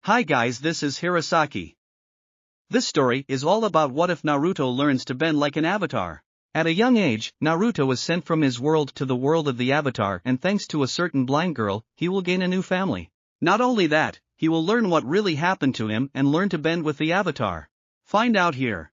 Hi guys, this is Hirosaki. This story is all about what if Naruto learns to bend like an avatar. At a young age, Naruto was sent from his world to the world of the avatar, and thanks to a certain blind girl, he will gain a new family. Not only that, he will learn what really happened to him and learn to bend with the avatar. Find out here.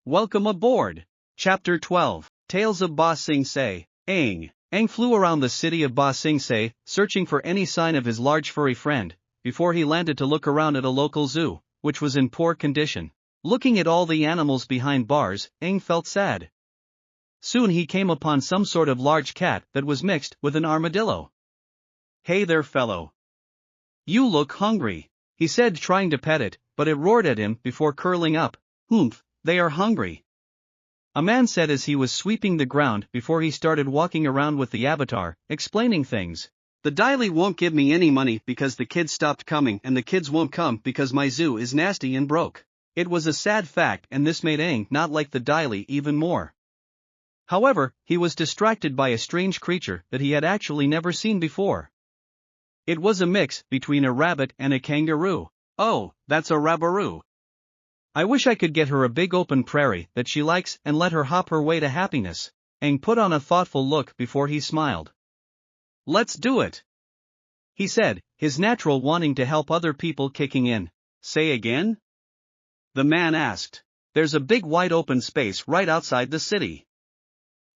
Welcome aboard. Chapter 12, Tales of Ba Sing Se. Aang flew around the city of Ba Sing Se, searching for any sign of his large furry friend, before he landed to look around at a local zoo, which was in poor condition. Looking at all the animals behind bars, Aang felt sad. Soon he came upon some sort of large cat that was mixed with an armadillo. "Hey there, fellow. You look hungry," he said, trying to pet it, but it roared at him before curling up. "Humph, they are hungry," a man said as he was sweeping the ground before he started walking around with the avatar, explaining things. "The daily won't give me any money because the kids stopped coming, and the kids won't come because my zoo is nasty and broke." It was a sad fact, and this made Aang not like the daily even more. However, he was distracted by a strange creature that he had actually never seen before. It was a mix between a rabbit and a kangaroo. "Oh, that's a rabbaroo. I wish I could get her a big open prairie that she likes and let her hop her way to happiness." Aang put on a thoughtful look before he smiled. "Let's do it," he said, his natural wanting to help other people kicking in. "Say again?" the man asked. "There's a big wide open space right outside the city,"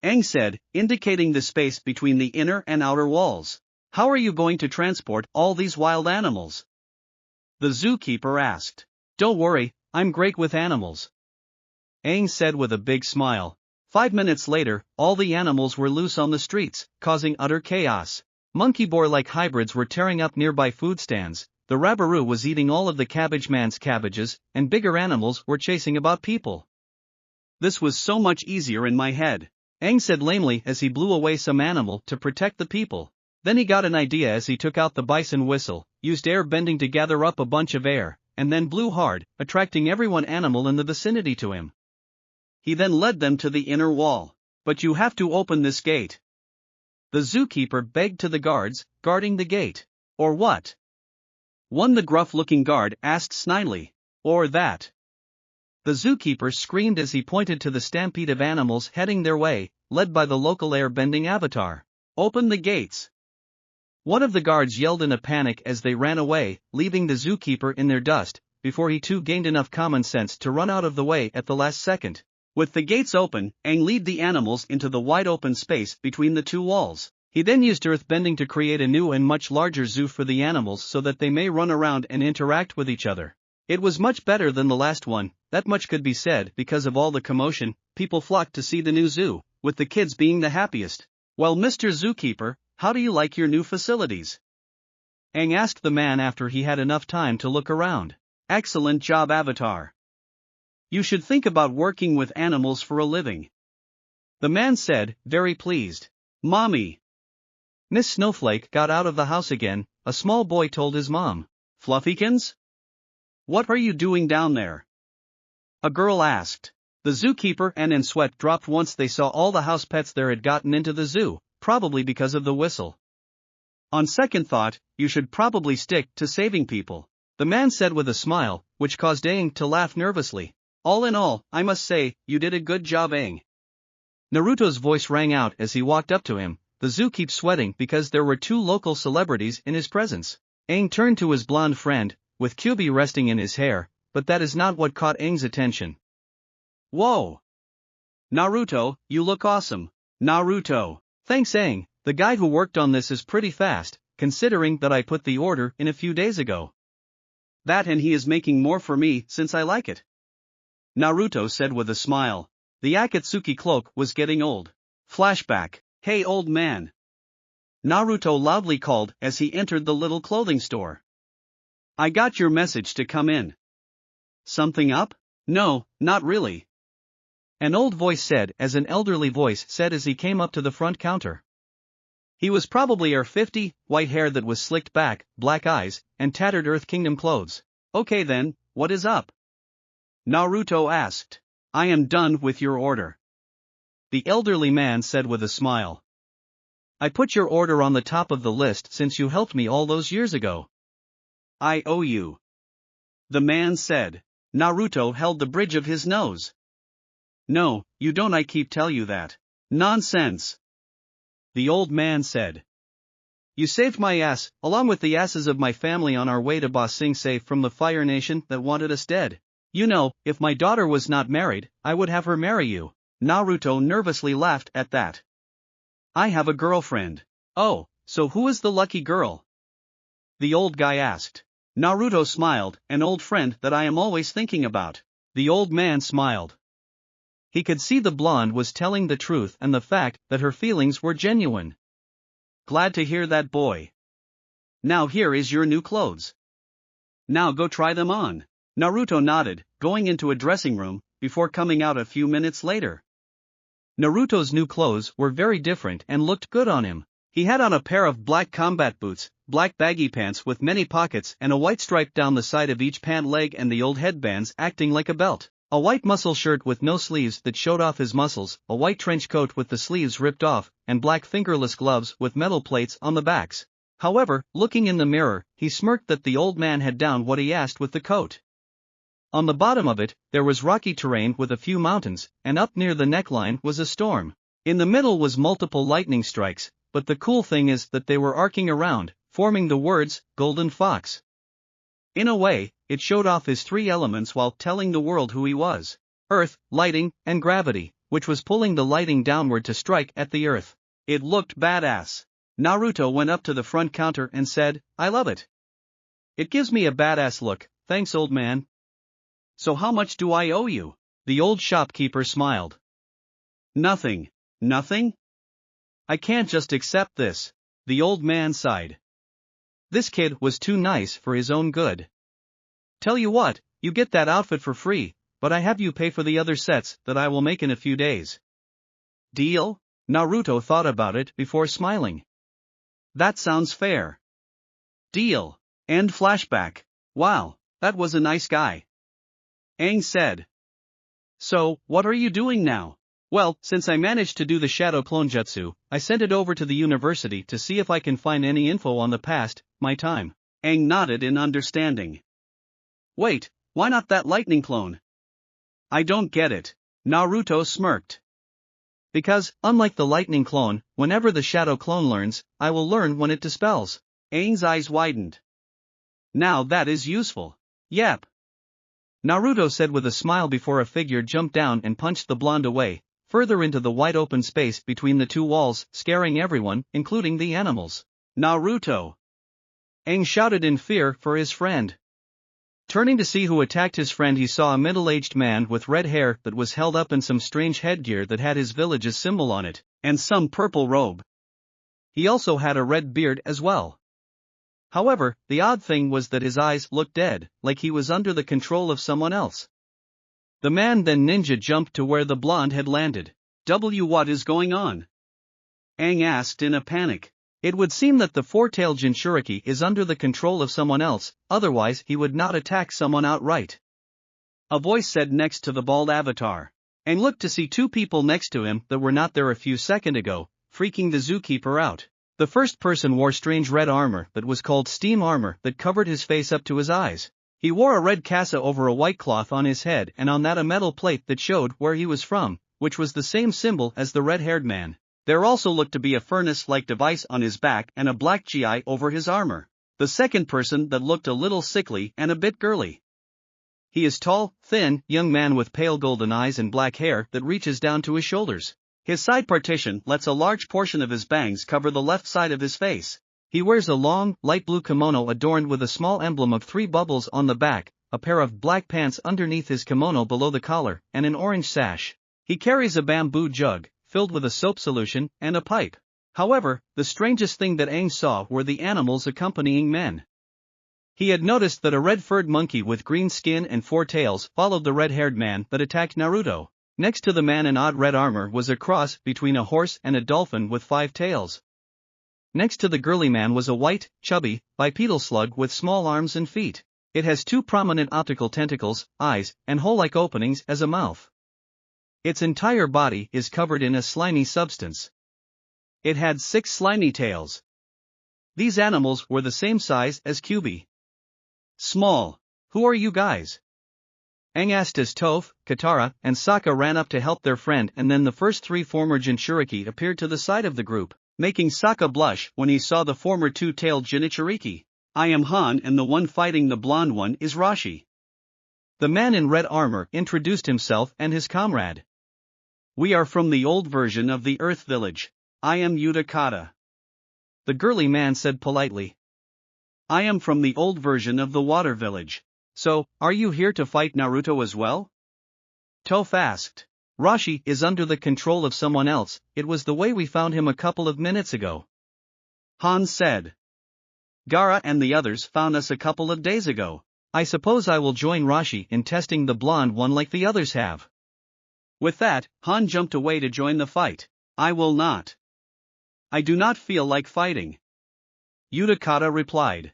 Aang said, indicating the space between the inner and outer walls. "How are you going to transport all these wild animals?" the zookeeper asked. "Don't worry, I'm great with animals," Aang said with a big smile. 5 minutes later, all the animals were loose on the streets, causing utter chaos. Monkey boar-like hybrids were tearing up nearby food stands, the rabbaroo was eating all of the cabbage man's cabbages, and bigger animals were chasing about people. "This was so much easier in my head," Aang said lamely as he blew away some animal to protect the people. Then he got an idea as he took out the bison whistle, used air bending to gather up a bunch of air, and then blew hard, attracting every animal in the vicinity to him. He then led them to the inner wall. "But you have to open this gate," the zookeeper begged to the guards, guarding the gate. "Or what?" one the gruff-looking guard asked snidely. "Or that," the zookeeper screamed as he pointed to the stampede of animals heading their way, led by the local air-bending avatar. "Open the gates!" one of the guards yelled in a panic as they ran away, leaving the zookeeper in their dust, before he too gained enough common sense to run out of the way at the last second. With the gates open, Aang led the animals into the wide open space between the two walls. He then used earth bending to create a new and much larger zoo for the animals so that they may run around and interact with each other. It was much better than the last one, that much could be said. Because of all the commotion, people flocked to see the new zoo, with the kids being the happiest. "Well, Mr. Zookeeper, how do you like your new facilities?" Aang asked the man after he had enough time to look around. "Excellent job, Avatar. You should think about working with animals for a living," the man said, very pleased. "Mommy!" Miss Snowflake got out of the house again. A small boy told his mom. "Fluffykins? What are you doing down there?" a girl asked. The zookeeper and sweat dropped once they saw all the house pets there had gotten into the zoo, probably because of the whistle. "On second thought, you should probably stick to saving people," the man said with a smile, which caused Aang to laugh nervously. "All in all, I must say, you did a good job, Aang." Naruto's voice rang out as he walked up to him. The zoo keeps sweating because there were two local celebrities in his presence. Aang turned to his blonde friend, with Kyuubi resting in his hair, but that is not what caught Aang's attention. "Whoa! Naruto, you look awesome." "Naruto, thanks Aang, the guy who worked on this is pretty fast, considering that I put the order in a few days ago." "That and he is making more for me since I like it," Naruto said with a smile. The Akatsuki cloak was getting old. Flashback. "Hey old man!" Naruto loudly called as he entered the little clothing store. "I got your message to come in." "Something up?" "No, not really," an old voice said as an elderly voice said as he came up to the front counter. He was probably 50, white hair that was slicked back, black eyes, and tattered Earth Kingdom clothes. "Okay then, what is up?" Naruto asked. "I am done with your order," the elderly man said with a smile. "I put your order on the top of the list since you helped me all those years ago." I owe you. The man said. Naruto held the bridge of his nose. No, you don't, I keep tell you that. Nonsense. The old man said. You saved my ass, along with the asses of my family on our way to Ba Sing Se from the Fire Nation that wanted us dead. You know, if my daughter was not married, I would have her marry you. Naruto nervously laughed at that. I have a girlfriend. Oh, so who is the lucky girl? The old guy asked. Naruto smiled, an old friend that I am always thinking about. The old man smiled. He could see the blonde was telling the truth and the fact that her feelings were genuine. Glad to hear that, boy. Now here is your new clothes. Now go try them on. Naruto nodded, going into a dressing room, before coming out a few minutes later. Naruto's new clothes were very different and looked good on him. He had on a pair of black combat boots, black baggy pants with many pockets and a white stripe down the side of each pant leg and the old headbands acting like a belt. A white muscle shirt with no sleeves that showed off his muscles, a white trench coat with the sleeves ripped off, and black fingerless gloves with metal plates on the backs. However, looking in the mirror, he smirked that the old man had done what he asked with the coat. On the bottom of it, there was rocky terrain with a few mountains, and up near the neckline was a storm. In the middle was multiple lightning strikes, but the cool thing is that they were arcing around, forming the words, Golden Fox. In a way, it showed off his three elements while telling the world who he was. Earth, lighting, and gravity, which was pulling the lighting downward to strike at the earth. It looked badass. Naruto went up to the front counter and said, I love it. It gives me a badass look, thanks old man. So how much do I owe you? The old shopkeeper smiled. Nothing. Nothing? I can't just accept this. The old man sighed. This kid was too nice for his own good. Tell you what, you get that outfit for free, but I have you pay for the other sets that I will make in a few days. Deal? Naruto thought about it before smiling. That sounds fair. Deal. End flashback. Wow, that was a nice guy. Aang said. So, what are you doing now? Well, since I managed to do the shadow clone jutsu, I sent it over to the university to see if I can find any info on the past, my time. Aang nodded in understanding. Wait, why not that lightning clone? I don't get it. Naruto smirked. Because, unlike the lightning clone, whenever the shadow clone learns, I will learn when it dispels. Aang's eyes widened. Now that is useful. Yep. Naruto said with a smile before a figure jumped down and punched the blonde away, further into the wide open space between the two walls, scaring everyone, including the animals. Naruto! Aang shouted in fear for his friend. Turning to see who attacked his friend, he saw a middle-aged man with red hair that was held up in some strange headgear that had his village's symbol on it, and some purple robe. He also had a red beard as well. However, the odd thing was that his eyes looked dead, like he was under the control of someone else. The man then ninja jumped to where the blonde had landed. What is going on? Aang asked in a panic. It would seem that the four-tailed Jinchuriki is under the control of someone else, otherwise he would not attack someone outright. A voice said next to the bald avatar. Aang looked to see two people next to him that were not there a few seconds ago, freaking the zookeeper out. The first person wore strange red armor that was called steam armor that covered his face up to his eyes. He wore a red kasa over a white cloth on his head and on that a metal plate that showed where he was from, which was the same symbol as the red-haired man. There also looked to be a furnace-like device on his back and a black GI over his armor. The second person that looked a little sickly and a bit girly. He is tall, thin, young man with pale golden eyes and black hair that reaches down to his shoulders. His side partition lets a large portion of his bangs cover the left side of his face. He wears a long, light blue kimono adorned with a small emblem of three bubbles on the back, a pair of black pants underneath his kimono below the collar, and an orange sash. He carries a bamboo jug, filled with a soap solution, and a pipe. However, the strangest thing that Aang saw were the animals accompanying men. He had noticed that a red-furred monkey with green skin and four tails followed the red-haired man that attacked Naruto. Next to the man in odd red armor was a cross between a horse and a dolphin with 5 tails. Next to the girly man was a white, chubby, bipedal slug with small arms and feet. It has 2 prominent optical tentacles, eyes, and hole-like openings as a mouth. Its entire body is covered in a slimy substance. It had 6 slimy tails. These animals were the same size as Kyuubi. Small. Who are you guys? Aang asked as Toph, Katara, and Sokka ran up to help their friend, and then the first three former Jinchuriki appeared to the side of the group, making Sokka blush when he saw the former two-tailed Jinichuriki. I am Han and the one fighting the blonde one is Rashi. The man in red armor introduced himself and his comrade. We are from the old version of the Earth Village. I am Utakata. The girly man said politely. I am from the old version of the Water Village. So, are you here to fight Naruto as well? Toph asked. Rashi is under the control of someone else, it was the way we found him a couple of minutes ago. Han said. Gaara and the others found us a couple of days ago. I suppose I will join Rashi in testing the blonde one like the others have. With that, Han jumped away to join the fight. I will not. I do not feel like fighting. Utakata replied.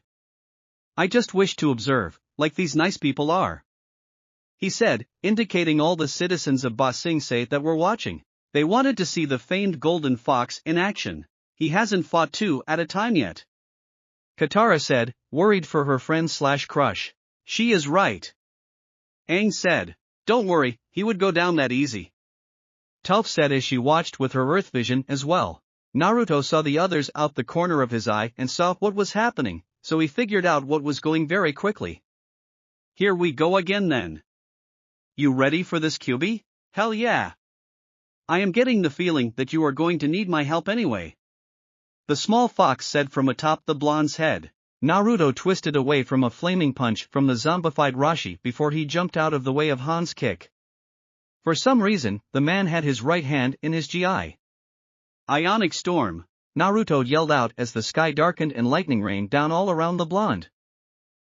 I just wish to observe, like these nice people are. He said, indicating all the citizens of Ba Sing Se that were watching. They wanted to see the famed golden fox in action. He hasn't fought two at a time yet. Katara said, worried for her friend/crush. She is right. Aang said, don't worry, he would go down that easy. Toph said as she watched with her earth vision as well. Naruto saw the others out the corner of his eye and saw what was happening, so he figured out what was going very quickly. Here we go again then. You ready for this, Kyuubi? Hell yeah. I am getting the feeling that you are going to need my help anyway. The small fox said from atop the blonde's head. Naruto twisted away from a flaming punch from the zombified Rashi before he jumped out of the way of Han's kick. For some reason, the man had his right hand in his GI. Ionic Storm, Naruto yelled out as the sky darkened and lightning rained down all around the blonde.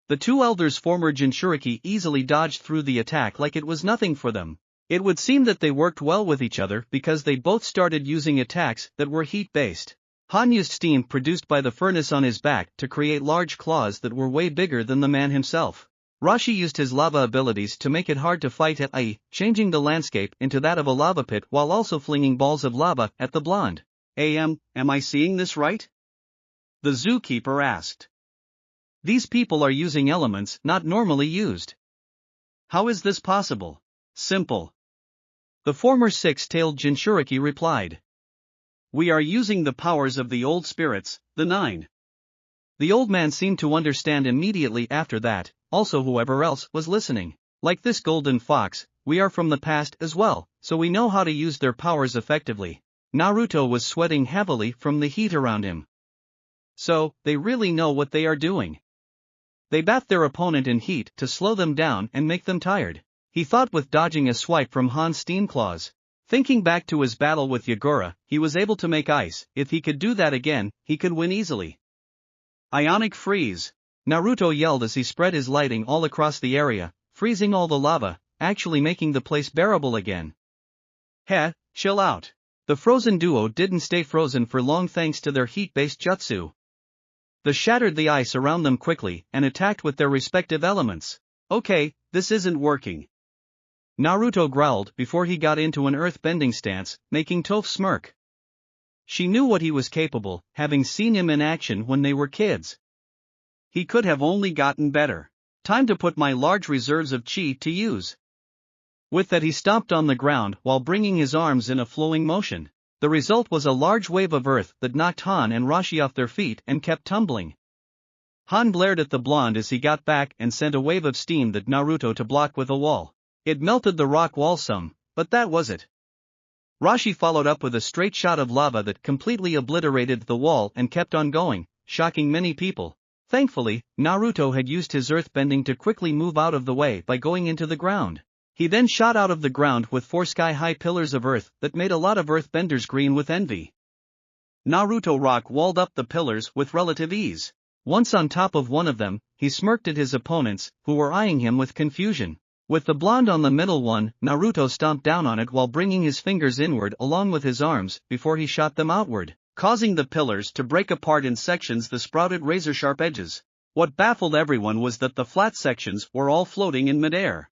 The two elders' former Jinchuriki easily dodged through the attack like it was nothing for them. It would seem that they worked well with each other because they both started using attacks that were heat-based. Han used steam produced by the furnace on his back to create large claws that were way bigger than the man himself. Rashi used his lava abilities to make it hard to fight at Ai, changing the landscape into that of a lava pit while also flinging balls of lava at the blonde. Am I seeing this right? The zookeeper asked. These people are using elements not normally used. How is this possible? Simple. The former six-tailed Jinchuriki replied. We are using the powers of the old spirits, the 9. The old man seemed to understand immediately after that, also whoever else was listening. Like this golden fox, we are from the past as well, so we know how to use their powers effectively. Naruto was sweating heavily from the heat around him. So, they really know what they are doing. They bat their opponent in heat to slow them down and make them tired. He thought with dodging a swipe from Han's steam claws. Thinking back to his battle with Yagura, he was able to make ice. If he could do that again, he could win easily. Ionic Freeze, Naruto yelled as he spread his lighting all across the area, freezing all the lava, actually making the place bearable again. Heh, chill out. The frozen duo didn't stay frozen for long thanks to their heat-based jutsu. They shattered the ice around them quickly and attacked with their respective elements. Okay, this isn't working. Naruto growled before he got into an earth-bending stance, making Toph smirk. She knew what he was capable, having seen him in action when they were kids. He could have only gotten better. Time to put my large reserves of chi to use. With that he stomped on the ground while bringing his arms in a flowing motion. The result was a large wave of earth that knocked Han and Rashi off their feet and kept tumbling. Han glared at the blonde as he got back and sent a wave of steam that Naruto to block with a wall. It melted the rock wall some, but that was it. Rashi followed up with a straight shot of lava that completely obliterated the wall and kept on going, shocking many people. Thankfully, Naruto had used his earthbending to quickly move out of the way by going into the ground. He then shot out of the ground with 4 sky-high pillars of earth that made a lot of earthbenders green with envy. Naruto rock walled up the pillars with relative ease. Once on top of one of them, he smirked at his opponents, who were eyeing him with confusion. With the blonde on the middle one, Naruto stomped down on it while bringing his fingers inward along with his arms before he shot them outward, causing the pillars to break apart in sections that sprouted razor-sharp edges. What baffled everyone was that the flat sections were all floating in midair.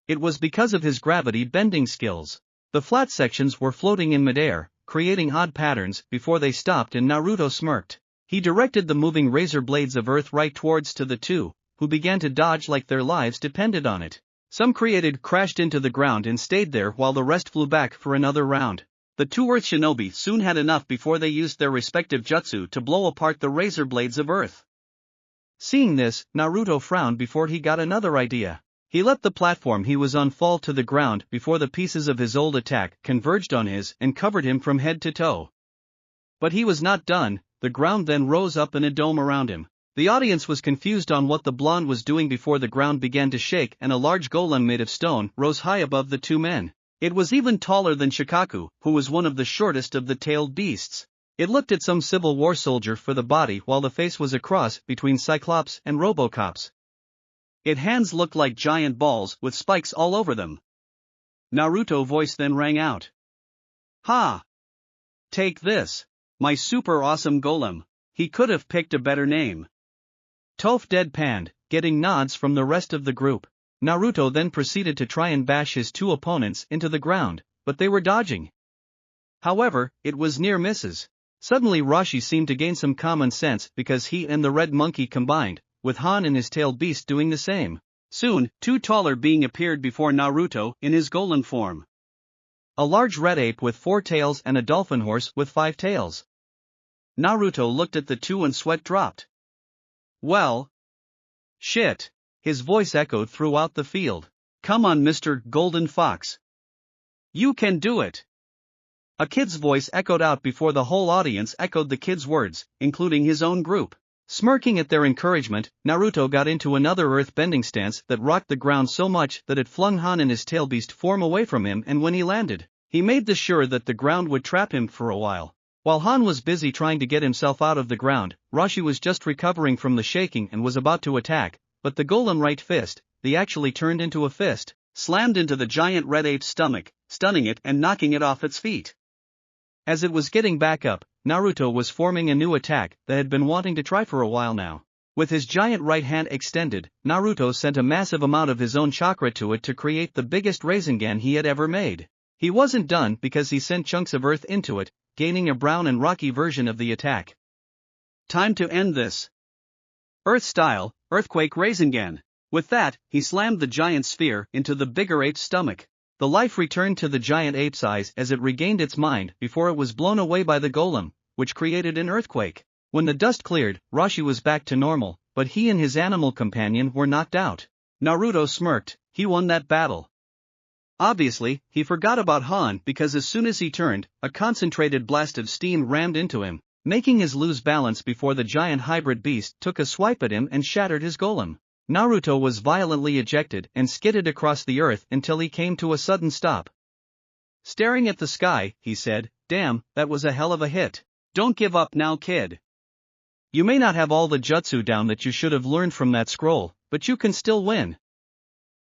It was because of his gravity bending skills. The flat sections were floating in midair, creating odd patterns before they stopped and Naruto smirked. He directed the moving razor blades of earth right towards to the two, who began to dodge like their lives depended on it. Some crashed into the ground and stayed there while the rest flew back for another round. The two Earth shinobi soon had enough before they used their respective jutsu to blow apart the razor blades of Earth. Seeing this, Naruto frowned before he got another idea. He let the platform he was on fall to the ground before the pieces of his old attack converged on his and covered him from head to toe. But he was not done. The ground then rose up in a dome around him. The audience was confused on what the blonde was doing before the ground began to shake and a large golem made of stone rose high above the two men. It was even taller than Shikaku, who was one of the shortest of the tailed beasts. It looked at some Civil War soldier for the body while the face was a cross between Cyclops and Robocops. Its hands looked like giant balls with spikes all over them. Naruto's voice then rang out. "Ha! Take this, my super awesome golem." He could have picked a better name. Toph deadpanned, getting nods from the rest of the group. Naruto then proceeded to try and bash his two opponents into the ground, but they were dodging. However, it was near misses. Suddenly Rashi seemed to gain some common sense because he and the red monkey combined, with Han and his tailed beast doing the same. Soon, two taller beings appeared before Naruto in his golem form. A large red ape with 4 tails and a dolphin horse with 5 tails. Naruto looked at the two and sweat dropped. "Well, shit." His voice echoed throughout the field. "Come on, Mr. Golden Fox. You can do it." A kid's voice echoed out before the whole audience echoed the kid's words, including his own group. Smirking at their encouragement, Naruto got into another earth-bending stance that rocked the ground so much that it flung Han and his tail beast form away from him, and when he landed, he made sure that the ground would trap him for a while. While Han was busy trying to get himself out of the ground, Rashi was just recovering from the shaking and was about to attack, but the golem right fist, the actually turned into a fist, slammed into the giant red ape's stomach, stunning it and knocking it off its feet. As it was getting back up, Naruto was forming a new attack that had been wanting to try for a while now. With his giant right hand extended, Naruto sent a massive amount of his own chakra to it to create the biggest Rasengan he had ever made. He wasn't done because he sent chunks of earth into it, gaining a brown and rocky version of the attack. Time to end this. Earth-style, Earthquake Rasengan. With that, he slammed the giant sphere into the bigger ape's stomach. The life returned to the giant ape's eyes as it regained its mind before it was blown away by the golem, which created an earthquake. When the dust cleared, Rashi was back to normal, but he and his animal companion were knocked out. Naruto smirked. He won that battle. Obviously, he forgot about Han because as soon as he turned, a concentrated blast of steam rammed into him, making his lose balance before the giant hybrid beast took a swipe at him and shattered his golem. Naruto was violently ejected and skidded across the earth until he came to a sudden stop. Staring at the sky, he said, "Damn, that was a hell of a hit. Don't give up now, kid. You may not have all the jutsu down that you should have learned from that scroll, but you can still win."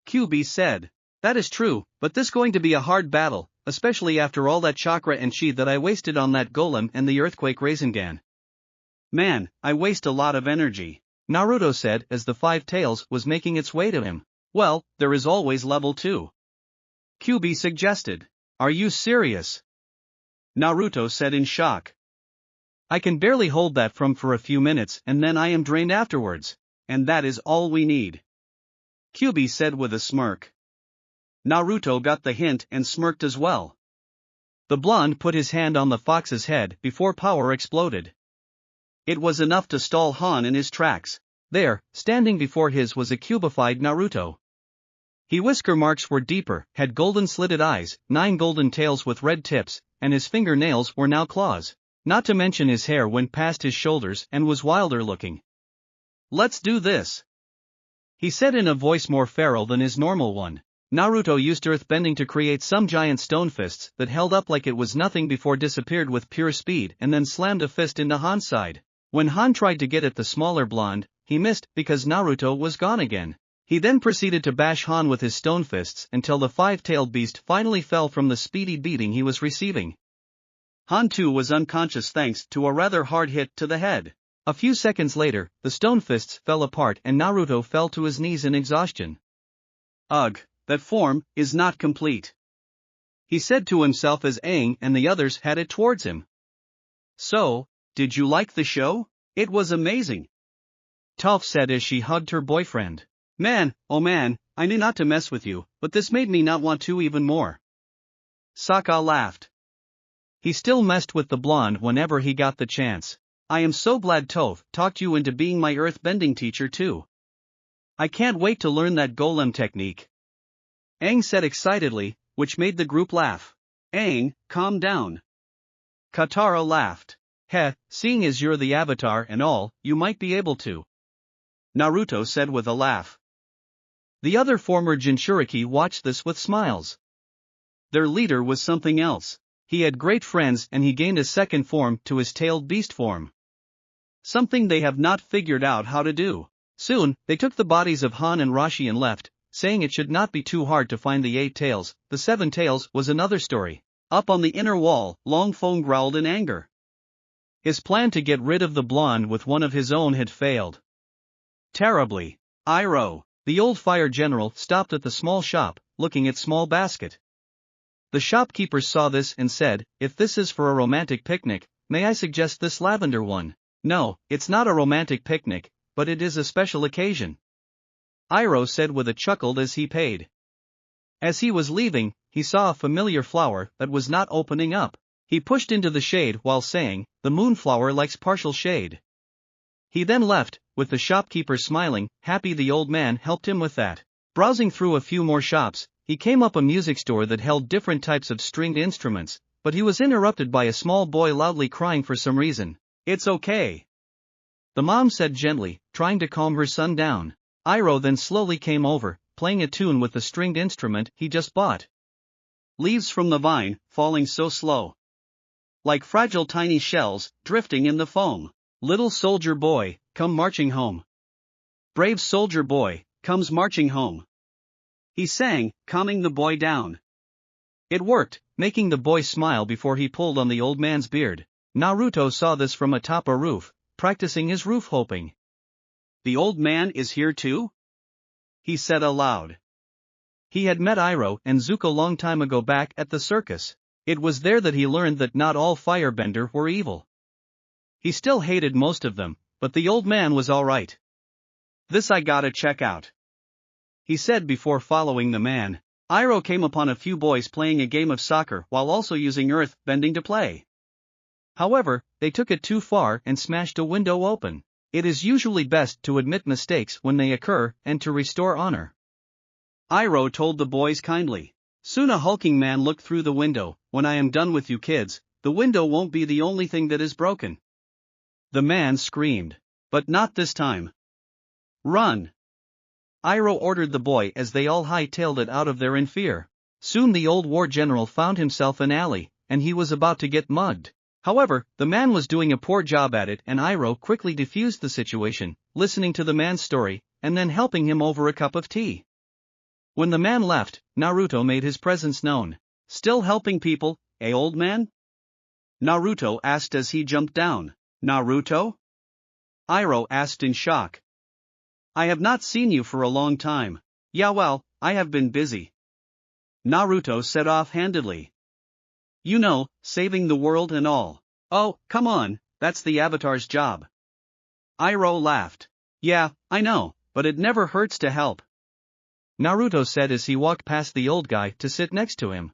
QB said. "That is true, but this going to be a hard battle, especially after all that chakra and chi that I wasted on that golem and the earthquake Rasengan. Man, I waste a lot of energy," Naruto said as the 5 tails was making its way to him. "Well, there is always level 2. QB suggested. "Are you serious?" Naruto said in shock. "I can barely hold that for a few minutes and then I am drained afterwards. And that is all we need," QB said with a smirk. Naruto got the hint and smirked as well. The blonde put his hand on the fox's head before power exploded. It was enough to stall Han in his tracks. There, standing before his was a cubified Naruto. His whisker marks were deeper, had golden slitted eyes, 9 golden tails with red tips, and his fingernails were now claws. Not to mention his hair went past his shoulders and was wilder looking. "Let's do this," he said in a voice more feral than his normal one. Naruto used earthbending to create some giant stone fists that held up like it was nothing before disappeared with pure speed and then slammed a fist into Han's side. When Han tried to get at the smaller blonde, he missed because Naruto was gone again. He then proceeded to bash Han with his stone fists until the 5-tailed beast finally fell from the speedy beating he was receiving. Han too was unconscious thanks to a rather hard hit to the head. A few seconds later, the stone fists fell apart and Naruto fell to his knees in exhaustion. "Ugh, that form is not complete," he said to himself as Aang and the others headed towards him. "So, did you like the show? It was amazing. Toph said as she hugged her boyfriend. Man, oh man, I knew not to mess with you, but this made me not want to even more. Sokka laughed. He still messed with the blonde whenever he got the chance. I am so glad Toph talked you into being my earth-bending teacher too. I can't wait to learn that golem technique. Aang said excitedly, which made the group laugh. Aang, calm down. Katara laughed. Heh, seeing as you're the Avatar and all, you might be able to. Naruto said with a laugh. The other former Jinchuriki watched this with smiles. Their leader was something else. He had great friends and he gained a second form to his tailed beast form. Something they have not figured out how to do. Soon, they took the bodies of Han and Rashi and left, saying it should not be too hard to find the 8 tails. The 7 tails was another story. Up on the inner wall, Long Feng growled in anger. His plan to get rid of the blonde with one of his own had failed. Terribly. Iroh, the old fire general, stopped at the small shop, looking at small basket. The shopkeeper saw this and said, if this is for a romantic picnic, may I suggest this lavender one? No, it's not a romantic picnic, but it is a special occasion. Iroh said with a chuckle as he paid. As he was leaving, he saw a familiar flower that was not opening up. He pushed into the shade while saying, the moonflower likes partial shade. He then left, with the shopkeeper smiling, happy the old man helped him with that. Browsing through a few more shops, he came up a music store that held different types of stringed instruments, but he was interrupted by a small boy loudly crying for some reason. It's okay. The mom said gently, trying to calm her son down. Iroh then slowly came over, playing a tune with the stringed instrument he just bought. Leaves from the vine, falling so slow. Like fragile tiny shells, drifting in the foam. Little soldier boy, come marching home. Brave soldier boy, comes marching home. He sang, calming the boy down. It worked, making the boy smile before he pulled on the old man's beard. Naruto saw this from atop a roof, practicing his roof hopping. The old man is here too? He said aloud. He had met Iroh and Zuko long time ago back at the circus. It was there that he learned that not all firebender were evil. He still hated most of them, but the old man was alright. This I gotta check out, he said before following the man. Iroh came upon a few boys playing a game of soccer while also using earth bending to play. However, they took it too far and smashed a window open. It is usually best to admit mistakes when they occur and to restore honor. Iroh told the boys kindly. Soon a hulking man looked through the window. When I am done with you kids, the window won't be the only thing that is broken. The man screamed. But not this time. Run! Iroh ordered the boy as they all hightailed it out of there in fear. Soon the old war general found himself an alley, and he was about to get mugged. However, the man was doing a poor job at it and Iroh quickly defused the situation, listening to the man's story, and then helping him over a cup of tea. When the man left, Naruto made his presence known. Still helping people, eh old man? Naruto asked as he jumped down. Naruto? Iroh asked in shock. I have not seen you for a long time. Yeah well, I have been busy. Naruto said offhandedly. You know, saving the world and all. Oh, come on, that's the Avatar's job. Iroh laughed. Yeah, I know, but it never hurts to help. Naruto said as he walked past the old guy to sit next to him.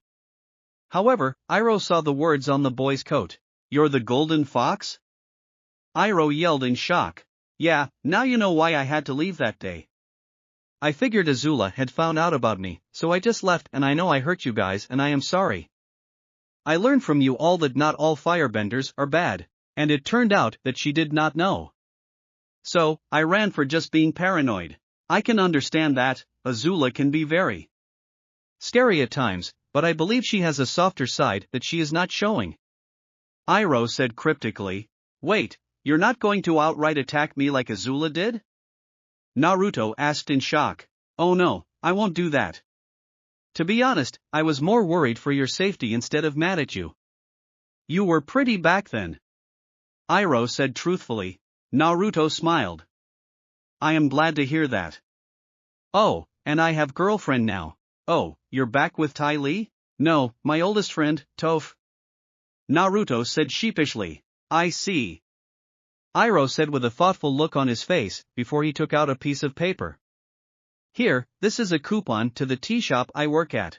However, Iroh saw the words on the boy's coat. You're the golden fox? Iroh yelled in shock. Yeah, now you know why I had to leave that day. I figured Azula had found out about me, so I just left and I know I hurt you guys and I am sorry. I learned from you all that not all firebenders are bad, and it turned out that she did not know. So, I ran for just being paranoid. I can understand that, Azula can be very scary at times, but I believe she has a softer side that she is not showing. Iroh said cryptically. Wait, you're not going to outright attack me like Azula did? Naruto asked in shock. Oh no, I won't do that. To be honest, I was more worried for your safety instead of mad at you. You were pretty back then. Iroh said truthfully. Naruto smiled. I am glad to hear that. Oh, and I have girlfriend now. Oh, you're back with Ty Lee? No, my oldest friend, Toph. Naruto said sheepishly. I see. Iroh said with a thoughtful look on his face, before he took out a piece of paper. Here, this is a coupon to the tea shop I work at.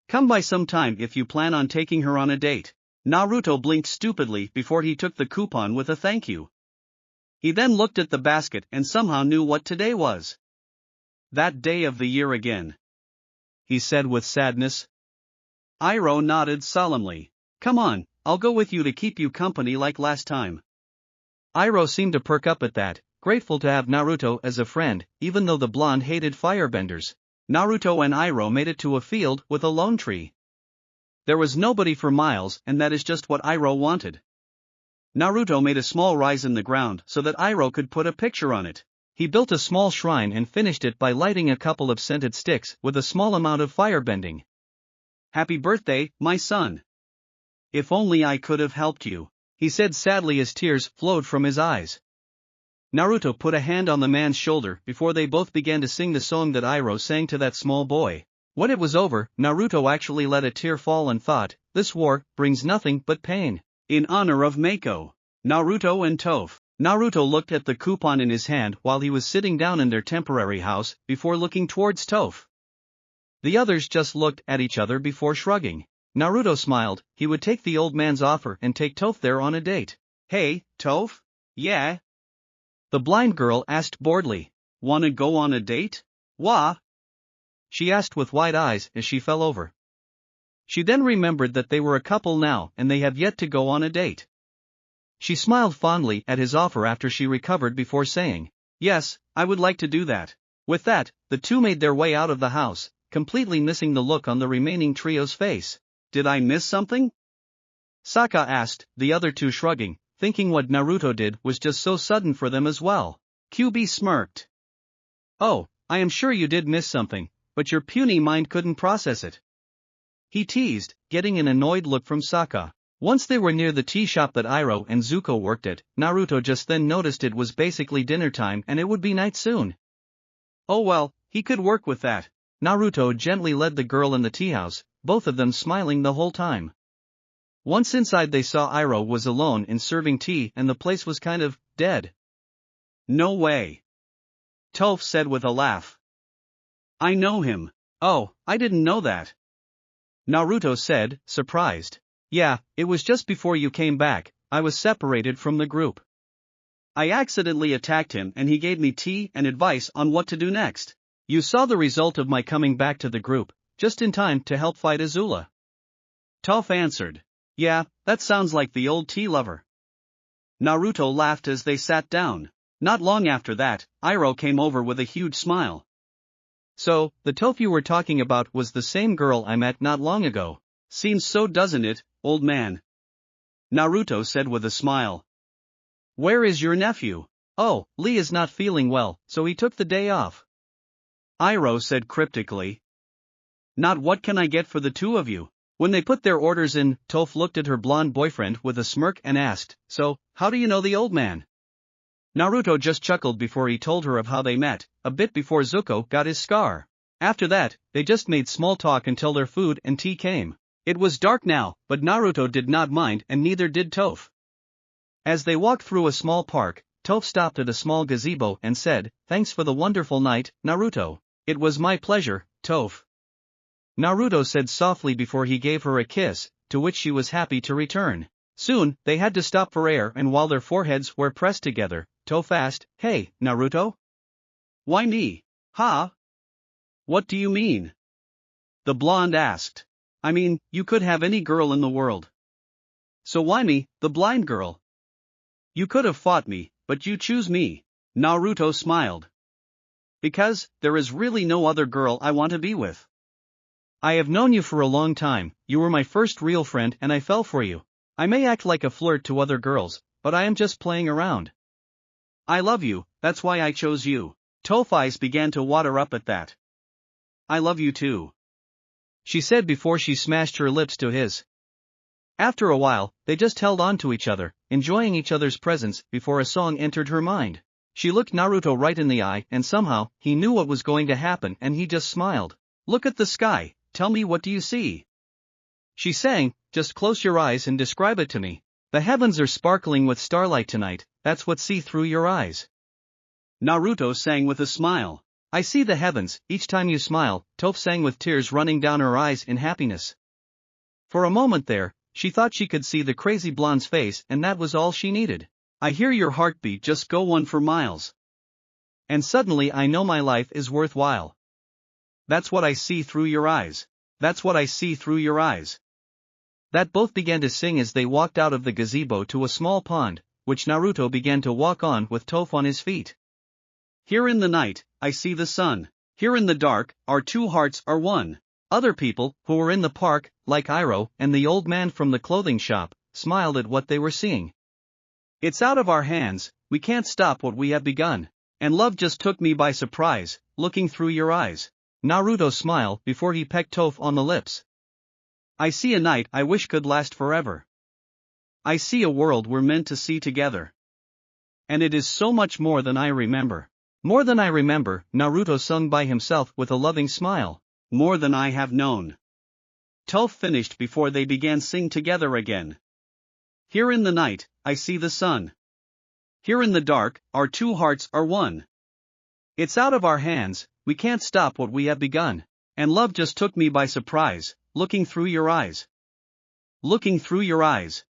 Come by sometime if you plan on taking her on a date. Naruto blinked stupidly before he took the coupon with a thank you. He then looked at the basket and somehow knew what today was. That day of the year again, he said with sadness. Iroh nodded solemnly. Come on, I'll go with you to keep you company like last time. Iroh seemed to perk up at that, grateful to have Naruto as a friend, even though the blonde hated firebenders. Naruto and Iroh made it to a field with a lone tree. There was nobody for miles, and that is just what Iroh wanted. Naruto made a small rise in the ground so that Iroh could put a picture on it. He built a small shrine and finished it by lighting a couple of scented sticks with a small amount of firebending. Happy birthday, my son. If only I could have helped you, he said sadly as tears flowed from his eyes. Naruto put a hand on the man's shoulder before they both began to sing the song that Iroh sang to that small boy. When it was over, Naruto actually let a tear fall and thought, this war brings nothing but pain. In honor of Mako, Naruto and Toph. Naruto looked at the coupon in his hand while he was sitting down in their temporary house, before looking towards Toph. The others just looked at each other before shrugging. Naruto smiled, he would take the old man's offer and take Toph there on a date. Hey, Toph? Yeah? The blind girl asked boredly. Wanna go on a date? Wah? She asked with wide eyes as she fell over. She then remembered that they were a couple now and they have yet to go on a date. She smiled fondly at his offer after she recovered before saying, yes, I would like to do that. With that, the two made their way out of the house, completely missing the look on the remaining trio's face. Did I miss something? Sokka asked, the other two shrugging, thinking what Naruto did was just so sudden for them as well. QB smirked. Oh, I am sure you did miss something, but your puny mind couldn't process it. He teased, getting an annoyed look from Sokka. Once they were near the tea shop that Iroh and Zuko worked at, Naruto just then noticed it was basically dinner time and it would be night soon. Oh well, he could work with that. Naruto gently led the girl in the tea house, both of them smiling the whole time. Once inside they saw Iroh was alone in serving tea and the place was kind of dead. No way. Toph said with a laugh. I know him. Oh, I didn't know that. Naruto said, surprised. Yeah, it was just before you came back, I was separated from the group. I accidentally attacked him and he gave me tea and advice on what to do next. You saw the result of my coming back to the group, just in time to help fight Azula. Toph answered. Yeah, that sounds like the old tea lover. Naruto laughed as they sat down. Not long after that, Iroh came over with a huge smile. So, the Toph you were talking about was the same girl I met not long ago. Seems so, doesn't it, old man? Naruto said with a smile. Where is your nephew? Oh, Lee is not feeling well, so he took the day off. Iroh said cryptically. Not what can I get for the two of you? When they put their orders in, Toph looked at her blonde boyfriend with a smirk and asked, so, how do you know the old man? Naruto just chuckled before he told her of how they met, a bit before Zuko got his scar. After that, they just made small talk until their food and tea came. It was dark now, but Naruto did not mind and neither did Toph. As they walked through a small park, Toph stopped at a small gazebo and said, thanks for the wonderful night, Naruto. It was my pleasure, Toph. Naruto said softly before he gave her a kiss, to which she was happy to return. Soon, they had to stop for air and while their foreheads were pressed together, Toph asked, hey, Naruto? Why me? Huh? What do you mean? The blonde asked. I mean, you could have any girl in the world. So why me, the blind girl? You could have fought me, but you choose me. Naruto smiled. Because, there is really no other girl I want to be with. I have known you for a long time, you were my first real friend and I fell for you. I may act like a flirt to other girls, but I am just playing around. I love you, that's why I chose you. Toph's eyes began to water up at that. I love you too, she said before she smashed her lips to his. After a while, they just held on to each other, enjoying each other's presence before a song entered her mind. She looked Naruto right in the eye and somehow, he knew what was going to happen and he just smiled. Look at the sky, tell me what do you see? She sang, just close your eyes and describe it to me. The heavens are sparkling with starlight tonight, that's what see through your eyes. Naruto sang with a smile. I see the heavens, each time you smile, Toph sang with tears running down her eyes in happiness. For a moment there, she thought she could see the crazy blonde's face and that was all she needed. I hear your heartbeat just go on for miles. And suddenly I know my life is worthwhile. That's what I see through your eyes. That's what I see through your eyes. That both began to sing as they walked out of the gazebo to a small pond, which Naruto began to walk on with Toph on his feet. Here in the night, I see the sun. Here in the dark, our two hearts are one. Other people, who were in the park, like Iroh and the old man from the clothing shop, smiled at what they were seeing. It's out of our hands, we can't stop what we have begun. And love just took me by surprise, looking through your eyes. Naruto smiled before he pecked Toph on the lips. I see a night I wish could last forever. I see a world we're meant to see together. And it is so much more than I remember. More than I remember, Naruto sung by himself with a loving smile. More than I have known. Toph finished before they began sing together again. Here in the night, I see the sun. Here in the dark, our two hearts are one. It's out of our hands, we can't stop what we have begun. And love just took me by surprise, looking through your eyes. Looking through your eyes.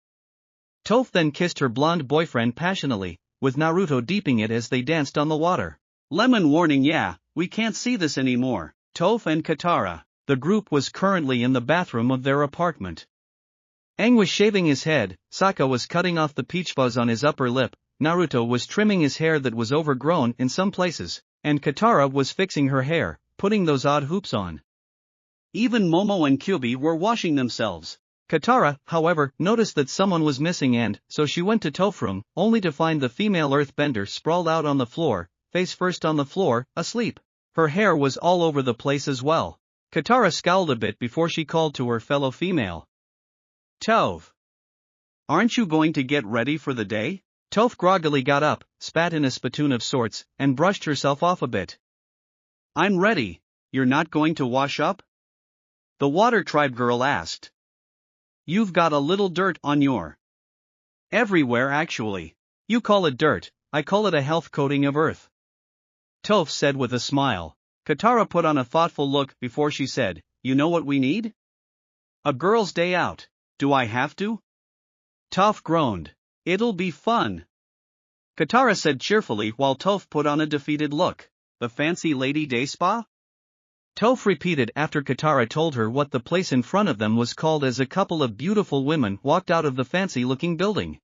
Toph then kissed her blonde boyfriend passionately, with Naruto deeping it as they danced on the water. Lemon warning, yeah, we can't see this anymore. Toph and Katara. The group was currently in the bathroom of their apartment. Aang was shaving his head, Sokka was cutting off the peach fuzz on his upper lip, Naruto was trimming his hair that was overgrown in some places, and Katara was fixing her hair, putting those odd hoops on. Even Momo and Kyuubi were washing themselves. Katara, however, noticed that someone was missing and, so she went to Toph's room, only to find the female earthbender sprawled out on the floor, face first on the floor, asleep. Her hair was all over the place as well. Katara scowled a bit before she called to her fellow female. Toph. Aren't you going to get ready for the day? Toph groggily got up, spat in a spittoon of sorts, and brushed herself off a bit. I'm ready. You're not going to wash up? The water tribe girl asked. You've got a little dirt on your. Everywhere actually. You call it dirt, I call it a health coating of earth. Toph said with a smile. Katara put on a thoughtful look before she said, you know what we need? A girl's day out. Do I have to? Toph groaned. It'll be fun. Katara said cheerfully while Toph put on a defeated look. The fancy lady day spa? Toph repeated after Katara told her what the place in front of them was called as a couple of beautiful women walked out of the fancy-looking building.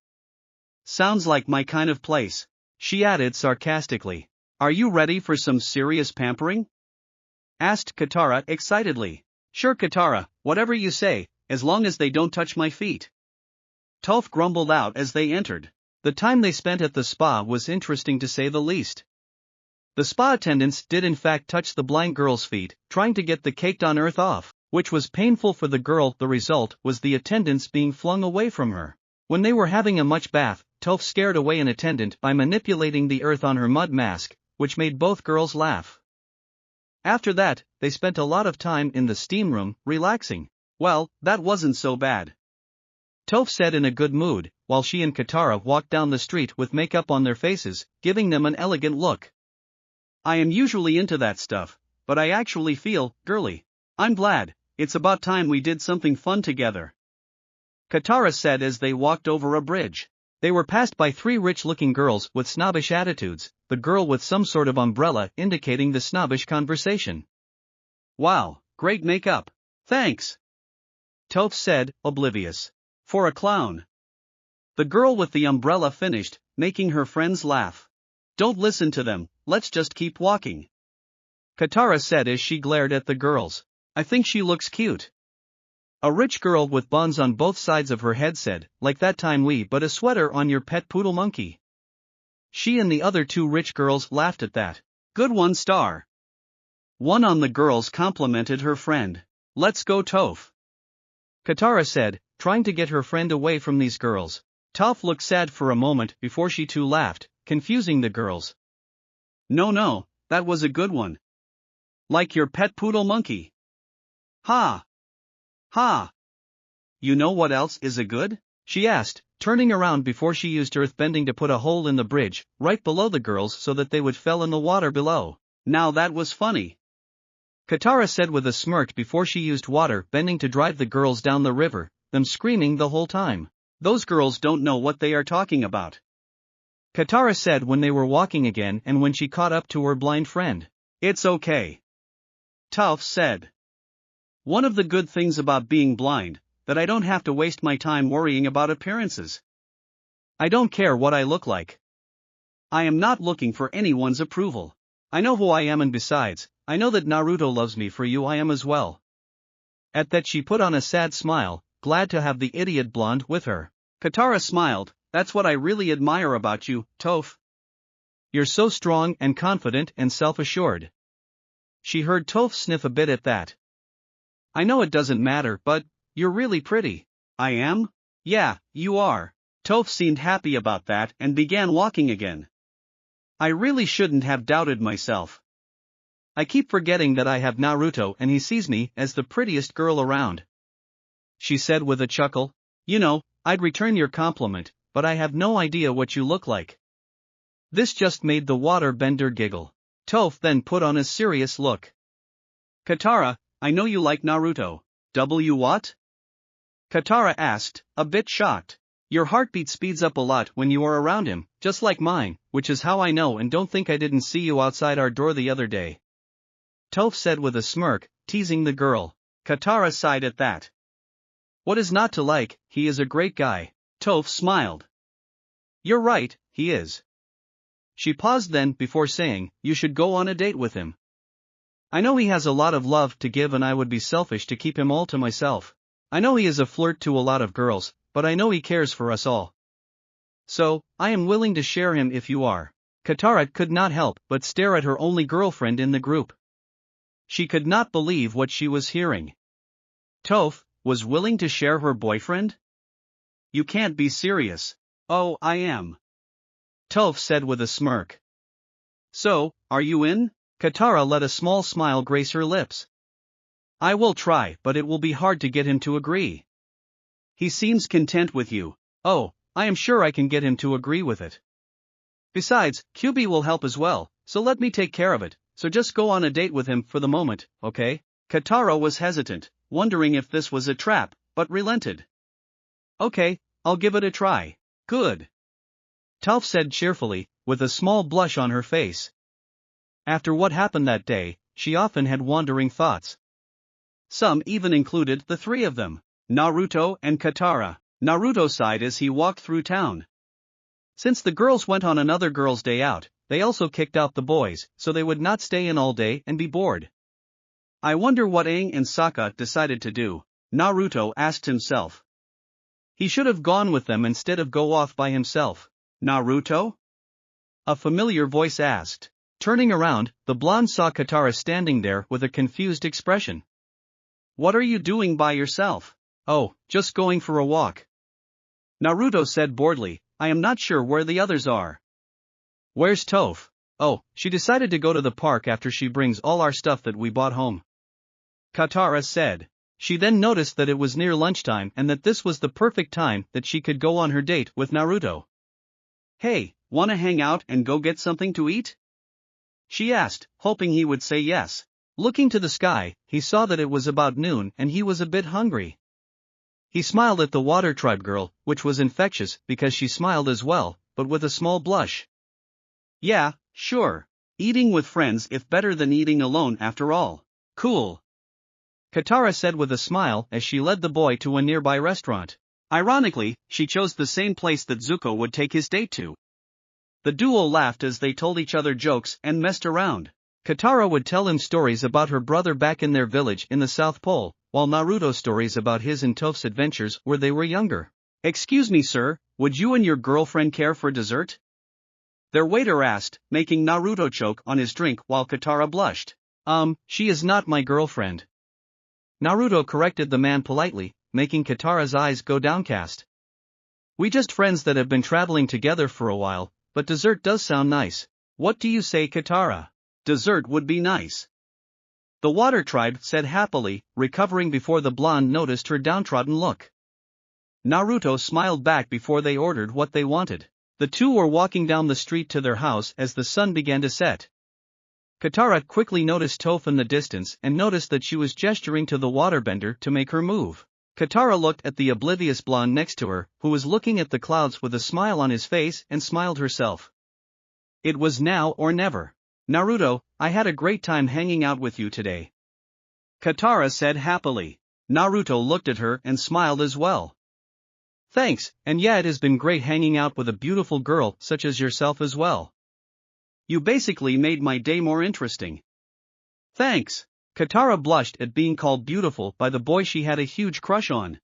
Sounds like my kind of place, she added sarcastically. Are you ready for some serious pampering? Asked Katara excitedly. Sure Katara, whatever you say, as long as they don't touch my feet. Toph grumbled out as they entered. The time they spent at the spa was interesting to say the least. The spa attendants did in fact touch the blind girl's feet, trying to get the caked-on earth off, which was painful for the girl. The result was the attendants being flung away from her. When they were having a much bath, Toph scared away an attendant by manipulating the earth on her mud mask, which made both girls laugh. After that, they spent a lot of time in the steam room, relaxing. Well, that wasn't so bad. Toph said in a good mood, while she and Katara walked down the street with makeup on their faces, giving them an elegant look. I am usually into that stuff, but I actually feel girly. I'm glad, it's about time we did something fun together. Katara said as they walked over a bridge. They were passed by three rich-looking girls with snobbish attitudes, the girl with some sort of umbrella indicating the snobbish conversation. Wow, great makeup. Thanks. Toph said, oblivious. For a clown. The girl with the umbrella finished, making her friends laugh. Don't listen to them, let's just keep walking. Katara said as she glared at the girls. I think she looks cute. A rich girl with buns on both sides of her head said, like that time we put a sweater on your pet poodle monkey. She and the other two rich girls laughed at that. Good one star. One on the girls complimented her friend. Let's go Toph. Katara said, trying to get her friend away from these girls. Toph looked sad for a moment before she too laughed, confusing the girls. No, that was a good one. Like your pet poodle monkey. Ha! Ha! You know what else is a good? She asked, turning around before she used earthbending to put a hole in the bridge, right below the girls so that they would fell in the water below. Now that was funny. Katara said with a smirk before she used water bending to drive the girls down the river, them screaming the whole time. Those girls don't know what they are talking about. Katara said when they were walking again and when she caught up to her blind friend. It's okay. Toph said. One of the good things about being blind, that I don't have to waste my time worrying about appearances. I don't care what I look like. I am not looking for anyone's approval. I know who I am, and besides, I know that Naruto loves me. For you I am as well. At that she put on a sad smile, glad to have the idiot blonde with her. Katara smiled. That's what I really admire about you, Toph. You're so strong and confident and self-assured. She heard Toph sniff a bit at that. I know it doesn't matter, but you're really pretty. I am? Yeah, you are. Toph seemed happy about that and began walking again. I really shouldn't have doubted myself. I keep forgetting that I have Naruto and he sees me as the prettiest girl around. She said with a chuckle. You know, I'd return your compliment, but I have no idea what you look like. This just made the water bender giggle. Toph then put on a serious look. Katara, I know you like Naruto. What? Katara asked, a bit shocked. Your heartbeat speeds up a lot when you are around him, just like mine, which is how I know, and don't think I didn't see you outside our door the other day. Toph said with a smirk, teasing the girl. Katara sighed at that. What is not to like? He is a great guy. Toph smiled. You're right, he is. She paused then before saying, you should go on a date with him. I know he has a lot of love to give and I would be selfish to keep him all to myself. I know he is a flirt to a lot of girls, but I know he cares for us all. So, I am willing to share him if you are. Katara could not help but stare at her only girlfriend in the group. She could not believe what she was hearing. Toph was willing to share her boyfriend? You can't be serious. Oh, I am. Toph said with a smirk. So, are you in? Katara let a small smile grace her lips. I will try, but it will be hard to get him to agree. He seems content with you. Oh, I am sure I can get him to agree with it. Besides, QB will help as well, so let me take care of it, so just go on a date with him for the moment, okay? Katara was hesitant, wondering if this was a trap, but relented. Okay, I'll give it a try. Good. Toph said cheerfully, with a small blush on her face. After what happened that day, she often had wandering thoughts. Some even included the three of them, Naruto and Katara. Naruto sighed as he walked through town. Since the girls went on another girls' day out, they also kicked out the boys, so they would not stay in all day and be bored. I wonder what Aang and Sokka decided to do, Naruto asked himself. He should have gone with them instead of go off by himself. Naruto? A familiar voice asked. Turning around, the blonde saw Katara standing there with a confused expression. What are you doing by yourself? Oh, just going for a walk. Naruto said boredly, I am not sure where the others are. Where's Toph? Oh, she decided to go to the park after she brings all our stuff that we bought home. Katara said. She then noticed that it was near lunchtime and that this was the perfect time that she could go on her date with Naruto. Hey, wanna hang out and go get something to eat? She asked, hoping he would say yes. Looking to the sky, he saw that it was about noon and he was a bit hungry. He smiled at the Water Tribe girl, which was infectious because she smiled as well, but with a small blush. Yeah, sure. Eating with friends is better than eating alone after all. Cool. Katara said with a smile as she led the boy to a nearby restaurant. Ironically, she chose the same place that Zuko would take his date to. The duo laughed as they told each other jokes and messed around. Katara would tell him stories about her brother back in their village in the South Pole, while Naruto stories about his and Toph's adventures where they were younger. Excuse me sir, would you and your girlfriend care for dessert? Their waiter asked, making Naruto choke on his drink while Katara blushed. She is not my girlfriend. Naruto corrected the man politely, making Katara's eyes go downcast. We just friends that have been traveling together for a while, but dessert does sound nice. What do you say, Katara? Dessert would be nice. The Water Tribe said happily, recovering before the blonde noticed her downtrodden look. Naruto smiled back before they ordered what they wanted. The two were walking down the street to their house as the sun began to set. Katara quickly noticed Toph in the distance and noticed that she was gesturing to the waterbender to make her move. Katara looked at the oblivious blonde next to her, who was looking at the clouds with a smile on his face, and smiled herself. It was now or never. Naruto, I had a great time hanging out with you today. Katara said happily. Naruto looked at her and smiled as well. Thanks, and yeah, it has been great hanging out with a beautiful girl such as yourself as well. You basically made my day more interesting. Thanks. Katara blushed at being called beautiful by the boy she had a huge crush on.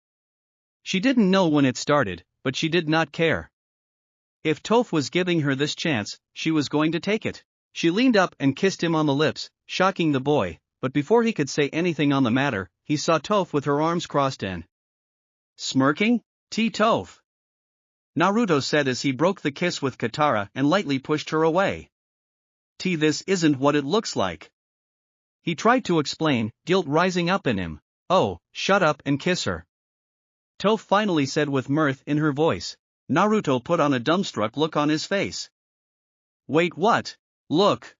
She didn't know when it started, but she did not care. If Toph was giving her this chance, she was going to take it. She leaned up and kissed him on the lips, shocking the boy, but before he could say anything on the matter, he saw Toph with her arms crossed and smirking. Toph, Naruto said as he broke the kiss with Katara and lightly pushed her away. This isn't what it looks like. He tried to explain, guilt rising up in him. Oh, shut up and kiss her. Toph finally said with mirth in her voice. Naruto put on a dumbstruck look on his face. Wait, what? Look.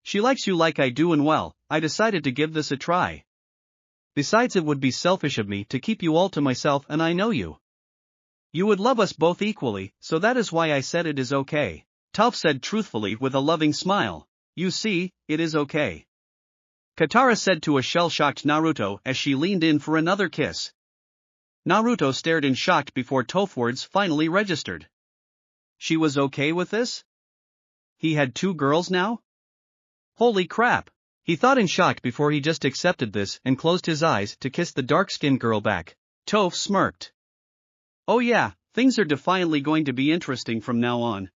She likes you like I do, and well, I decided to give this a try. Besides, it would be selfish of me to keep you all to myself, and I know you. You would love us both equally, so that is why I said it is okay. Toph said truthfully with a loving smile. You see, it is okay. Katara said to a shell-shocked Naruto as she leaned in for another kiss. Naruto stared in shock before Toph's words finally registered. She was okay with this? He had two girls now? Holy crap! He thought in shock before he just accepted this and closed his eyes to kiss the dark-skinned girl back. Toph smirked. Oh yeah, things are defiantly going to be interesting from now on.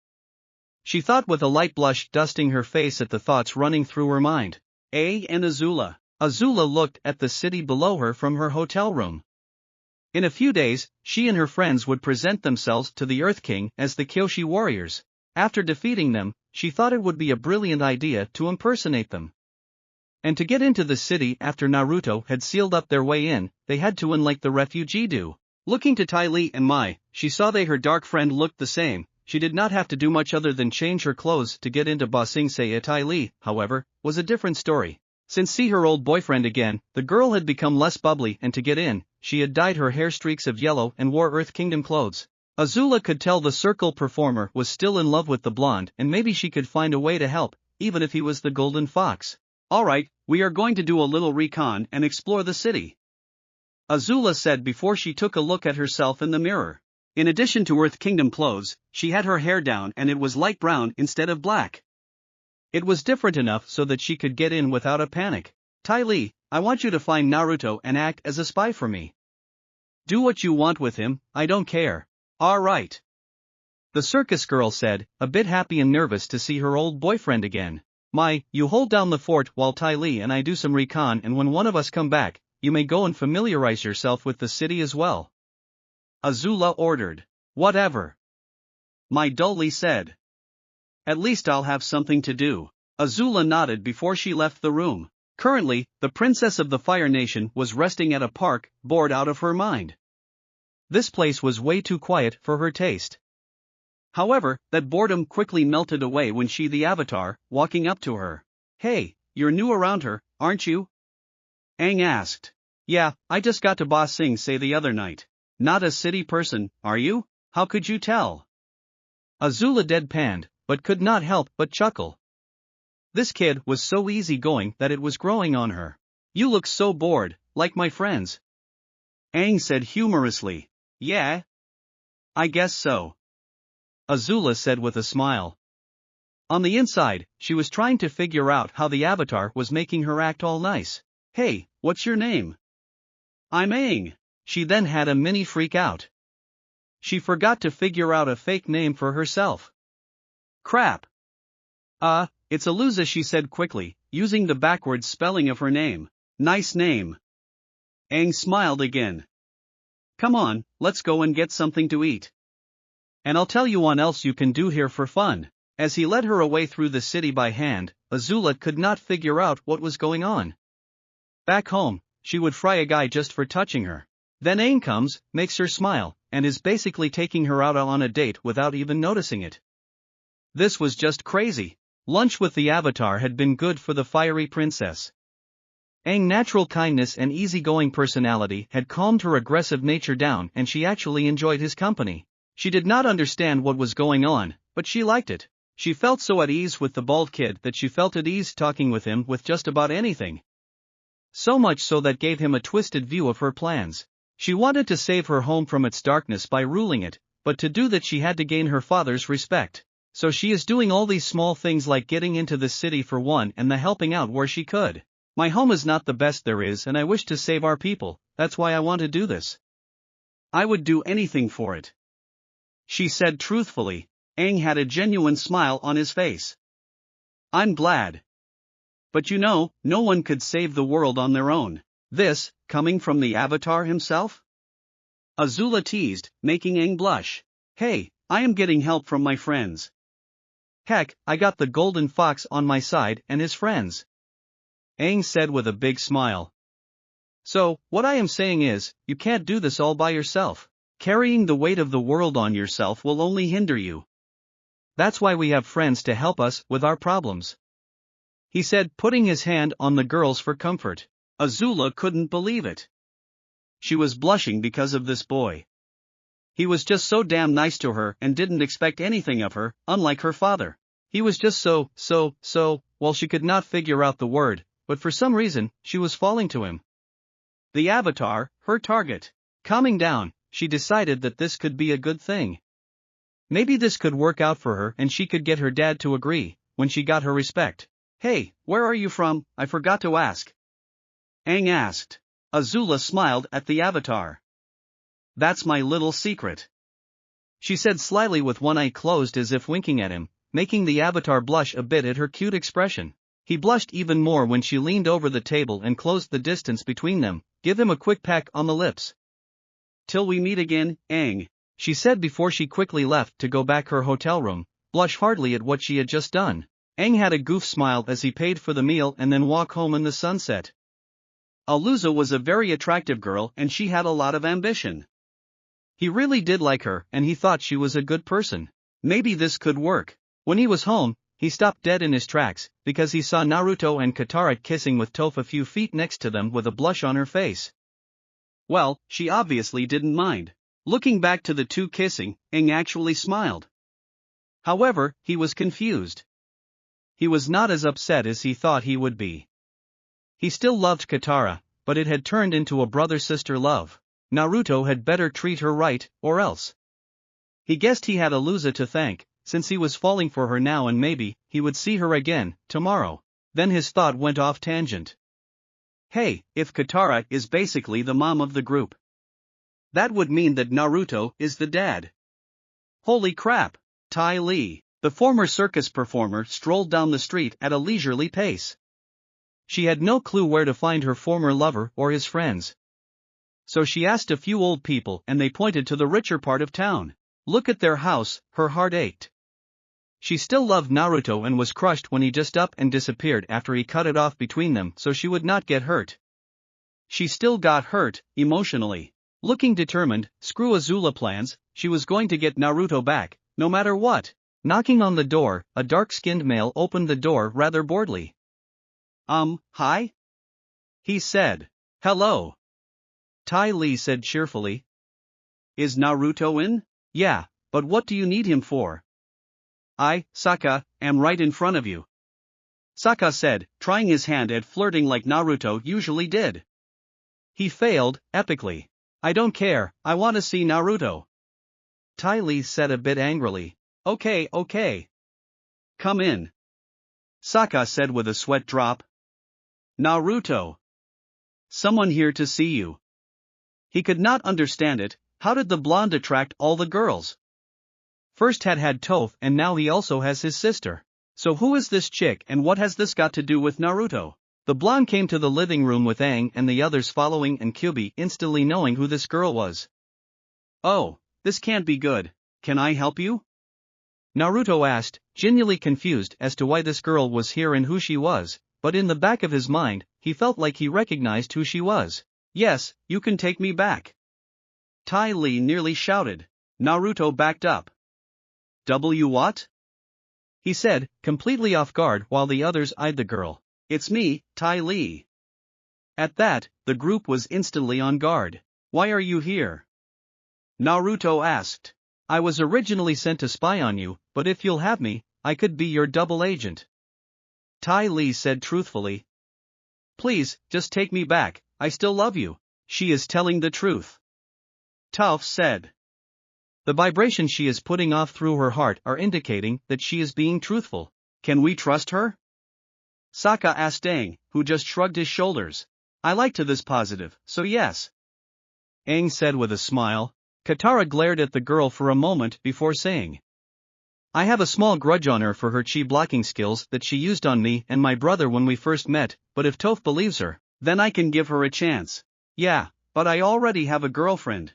She thought with a light blush dusting her face at the thoughts running through her mind. And Azula. Azula looked at the city below her from her hotel room. In a few days, she and her friends would present themselves to the Earth King as the Kyoshi warriors. After defeating them, she thought it would be a brilliant idea to impersonate them. And to get into the city after Naruto had sealed up their way in, they had to unlike the refugee do. Looking to Ty Lee and Mai, she saw her dark friend looked the same. She did not have to do much other than change her clothes to get into Ba Sing Se. Ty Lee, however, was a different story. Since see her old boyfriend again, the girl had become less bubbly, and to get in, she had dyed her hair streaks of yellow and wore Earth Kingdom clothes. Azula could tell the circle performer was still in love with the blonde, and maybe she could find a way to help, even if he was the golden fox. Alright, we are going to do a little recon and explore the city. Azula said before she took a look at herself in the mirror. In addition to Earth Kingdom clothes, she had her hair down and it was light brown instead of black. It was different enough so that she could get in without a panic. Ty Lee, I want you to find Naruto and act as a spy for me. Do what you want with him, I don't care. Alright. The circus girl said, a bit happy and nervous to see her old boyfriend again. Mai, you hold down the fort while Ty Lee and I do some recon, and when one of us come back, you may go and familiarize yourself with the city as well. Azula ordered. Whatever. Mai dully said. At least I'll have something to do. Azula nodded before she left the room. Currently, the princess of the Fire Nation was resting at a park, bored out of her mind. This place was way too quiet for her taste. However, that boredom quickly melted away when she, the Avatar, walking up to her. Hey, you're new around here, aren't you? Aang asked. Yeah, I just got to Ba Sing Se the other night. Not a city person, are you? How could you tell? Azula deadpanned, but could not help but chuckle. This kid was so easygoing that it was growing on her. You look so bored, like my friends. Aang said humorously. Yeah? I guess so. Azula said with a smile. On the inside, she was trying to figure out how the Avatar was making her act all nice. Hey, what's your name? I'm Aang. She then had a mini freak out. She forgot to figure out a fake name for herself. Crap. It's Aluza, she said quickly, using the backwards spelling of her name. Nice name. Aang smiled again. Come on, let's go and get something to eat. And I'll tell you what else you can do here for fun. As he led her away through the city by hand, Azula could not figure out what was going on. Back home, she would fry a guy just for touching her. Then Aang comes, makes her smile, and is basically taking her out on a date without even noticing it. This was just crazy. Lunch with the Avatar had been good for the fiery princess. Aang's natural kindness and easygoing personality had calmed her aggressive nature down, and she actually enjoyed his company. She did not understand what was going on, but she liked it. She felt so at ease with the bald kid that she felt at ease talking with him with just about anything. So much so that gave him a twisted view of her plans. She wanted to save her home from its darkness by ruling it, but to do that she had to gain her father's respect. So she is doing all these small things like getting into the city for one and the helping out where she could. My home is not the best there is and I wish to save our people, that's why I want to do this. I would do anything for it. She said truthfully. Aang had a genuine smile on his face. I'm glad. But you know, no one could save the world on their own. This, coming from the Avatar himself? Azula teased, making Aang blush. Hey, I am getting help from my friends. Heck, I got the golden fox on my side and his friends. Aang said with a big smile. So, what I am saying is, you can't do this all by yourself. Carrying the weight of the world on yourself will only hinder you. That's why we have friends to help us with our problems. He said, putting his hand on the girls for comfort. Azula couldn't believe it. She was blushing because of this boy. He was just so damn nice to her and didn't expect anything of her, unlike her father. He was just so, well, she could not figure out the word, but for some reason, she was falling to him. The Avatar, her target. Calming down, she decided that this could be a good thing. Maybe this could work out for her and she could get her dad to agree, when she got her respect. Hey, where are you from? I forgot to ask. Aang asked. Azula smiled at the Avatar. That's my little secret. She said slyly with one eye closed as if winking at him, making the Avatar blush a bit at her cute expression. He blushed even more when she leaned over the table and closed the distance between them, give him a quick peck on the lips. Till we meet again, Aang, she said before she quickly left to go back her hotel room, blush hardly at what she had just done. Aang had a goof smile as he paid for the meal and then walked home in the sunset. Aluza was a very attractive girl and she had a lot of ambition. He really did like her and he thought she was a good person. Maybe this could work. When he was home, he stopped dead in his tracks, because he saw Naruto and Katara kissing with Toph a few feet next to them with a blush on her face. Well, she obviously didn't mind. Looking back to the two kissing, Aang actually smiled. However, he was confused. He was not as upset as he thought he would be. He still loved Katara, but it had turned into a brother-sister love. Naruto had better treat her right, or else. He guessed he had Aluza to thank, since he was falling for her now and maybe he would see her again, tomorrow. Then his thought went off tangent. Hey, if Katara is basically the mom of the group, that would mean that Naruto is the dad. Holy crap! Ty Lee, the former circus performer, strolled down the street at a leisurely pace. She had no clue where to find her former lover or his friends. So she asked a few old people and they pointed to the richer part of town. Look at their house, her heart ached. She still loved Naruto and was crushed when he just up and disappeared after he cut it off between them so she would not get hurt. She still got hurt, emotionally. Looking determined, screw Azula plans, she was going to get Naruto back, no matter what. Knocking on the door, a dark-skinned male opened the door rather boredly. Hi? He said. Hello. Ty Lee said cheerfully. Is Naruto in? Yeah, but what do you need him for? I, Sokka, am right in front of you. Sokka said, trying his hand at flirting like Naruto usually did. He failed, epically. I don't care, I want to see Naruto. Ty Lee said a bit angrily. Okay. Come in. Sokka said with a sweat drop. Naruto. Someone here to see you. He could not understand it. How did the blonde attract all the girls? First had Toph and now he also has his sister. So who is this chick and what has this got to do with Naruto? The blonde came to the living room with Aang and the others following and Kyuubi instantly knowing who this girl was. Oh, this can't be good, can I help you? Naruto asked, genuinely confused as to why this girl was here and who she was, but in the back of his mind, he felt like he recognized who she was. Yes, you can take me back. Tai Li nearly shouted. Naruto backed up. What? He said, completely off guard while the others eyed the girl. It's me, Tai Li. At that, the group was instantly on guard. Why are you here? Naruto asked. I was originally sent to spy on you, but if you'll have me, I could be your double agent. Tai Li said truthfully. Please, just take me back, I still love you. She is telling the truth. Toph said. The vibrations she is putting off through her heart are indicating that she is being truthful. Can we trust her? Sokka asked Aang, who just shrugged his shoulders. I like to this positive, so yes. Aang said with a smile. Katara glared at the girl for a moment before saying. I have a small grudge on her for her chi blocking skills that she used on me and my brother when we first met, but if Toph believes her, then I can give her a chance. Yeah, but I already have a girlfriend.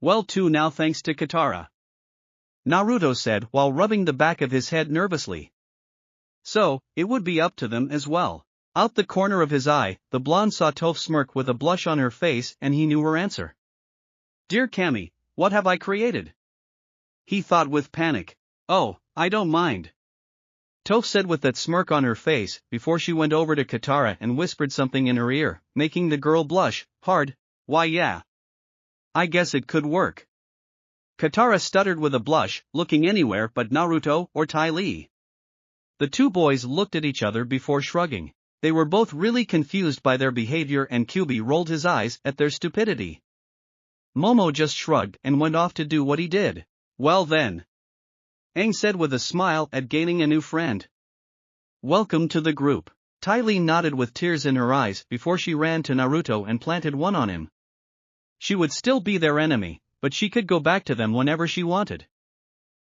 Well, too now thanks to Katara. Naruto said while rubbing the back of his head nervously. So, it would be up to them as well. Out the corner of his eye, the blonde saw Toph smirk with a blush on her face and he knew her answer. Dear Cammy, what have I created? He thought with panic. Oh, I don't mind. Toph said with that smirk on her face before she went over to Katara and whispered something in her ear, making the girl blush hard. Why yeah. I guess it could work. Katara stuttered with a blush, looking anywhere but Naruto or Tai Li. The two boys looked at each other before shrugging. They were both really confused by their behavior and Kyuubi rolled his eyes at their stupidity. Momo just shrugged and went off to do what he did. Well then. Aang said with a smile at gaining a new friend. Welcome to the group. Tai Li nodded with tears in her eyes before she ran to Naruto and planted one on him. She would still be their enemy, but she could go back to them whenever she wanted.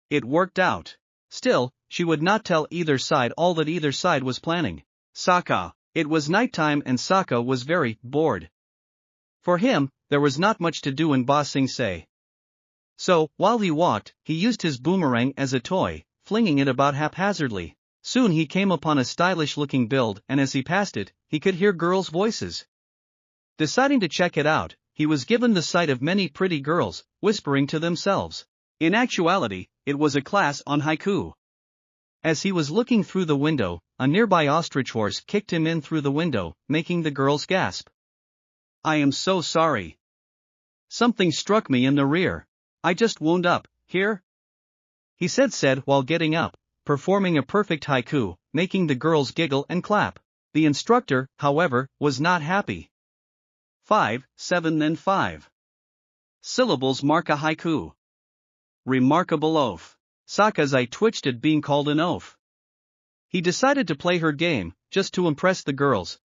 It worked out. Still, she would not tell either side all that either side was planning. Sokka. It was nighttime and Sokka was very bored. For him, there was not much to do in Ba Sing Se. So, while he walked, he used his boomerang as a toy, flinging it about haphazardly. Soon he came upon a stylish-looking build and as he passed it, he could hear girls' voices. Deciding to check it out, he was given the sight of many pretty girls, whispering to themselves. In actuality, it was a class on haiku. As he was looking through the window, a nearby ostrich horse kicked him in through the window, making the girls gasp. I am so sorry. Something struck me in the rear. I just wound up, here? He said while getting up, performing a perfect haiku, making the girls giggle and clap. The instructor, however, was not happy. 5, 7 then 5. Syllables mark a haiku. Remarkable oaf. Sokka's eye twitched at being called an oaf. He decided to play her game, just to impress the girls.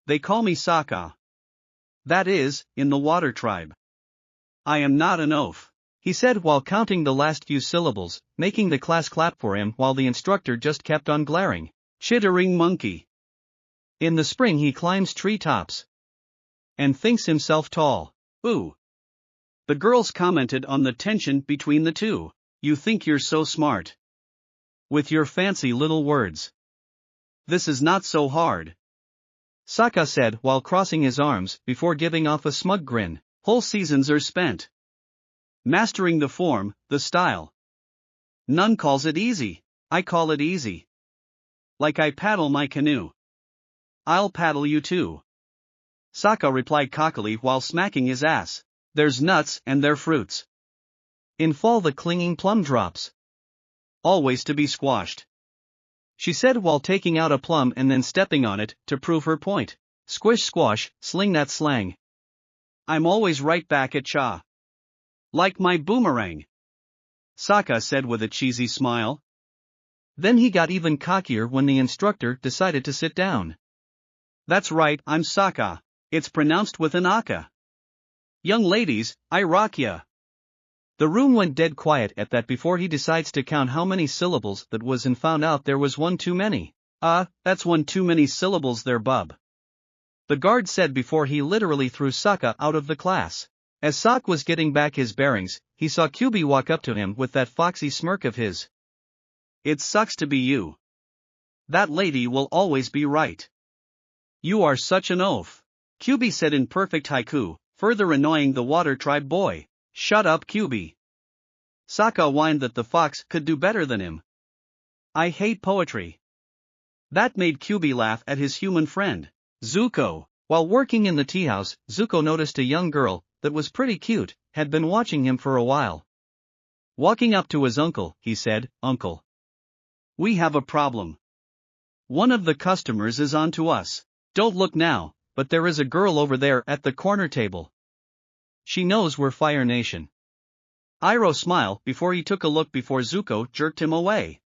They call me Sokka. That is, in the water tribe. I am not an oaf, he said while counting the last few syllables, making the class clap for him while the instructor just kept on glaring. Chittering monkey. In the spring he climbs treetops. And thinks himself tall. Ooh. The girls commented on the tension between the two. You think you're so smart. With your fancy little words. This is not so hard. Sokka said while crossing his arms before giving off a smug grin. Whole seasons are spent mastering the form, the style. None calls it easy. I call it easy. Like I paddle my canoe. I'll paddle you too. Sokka replied cockily while smacking his ass. There's nuts and they're fruits. In fall the clinging plum drops. Always to be squashed. She said while taking out a plum and then stepping on it to prove her point. Squish squash, sling that slang. I'm always right back at Cha. Like my boomerang. Sokka said with a cheesy smile. Then he got even cockier when the instructor decided to sit down. That's right, I'm Sokka. It's pronounced with an aka. Young ladies, I rock ya. The room went dead quiet at that before he decides to count how many syllables that was and found out there was one too many. That's one too many syllables there bub. The guard said before he literally threw Sokka out of the class. As Sokka was getting back his bearings, he saw Kyuubi walk up to him with that foxy smirk of his. It sucks to be you. That lady will always be right. You are such an oaf. Kyuubi said in perfect haiku, further annoying the water tribe boy. Shut up, Kyubi. Sokka whined that the fox could do better than him. I hate poetry. That made Kyubi laugh at his human friend, Zuko. While working in the tea house, Zuko noticed a young girl that was pretty cute, had been watching him for a while. Walking up to his uncle, he said, "Uncle, we have a problem. One of the customers is on to us. Don't look now, but there is a girl over there at the corner table. She knows we're Fire Nation." Iroh smiled before he took a look before Zuko jerked him away.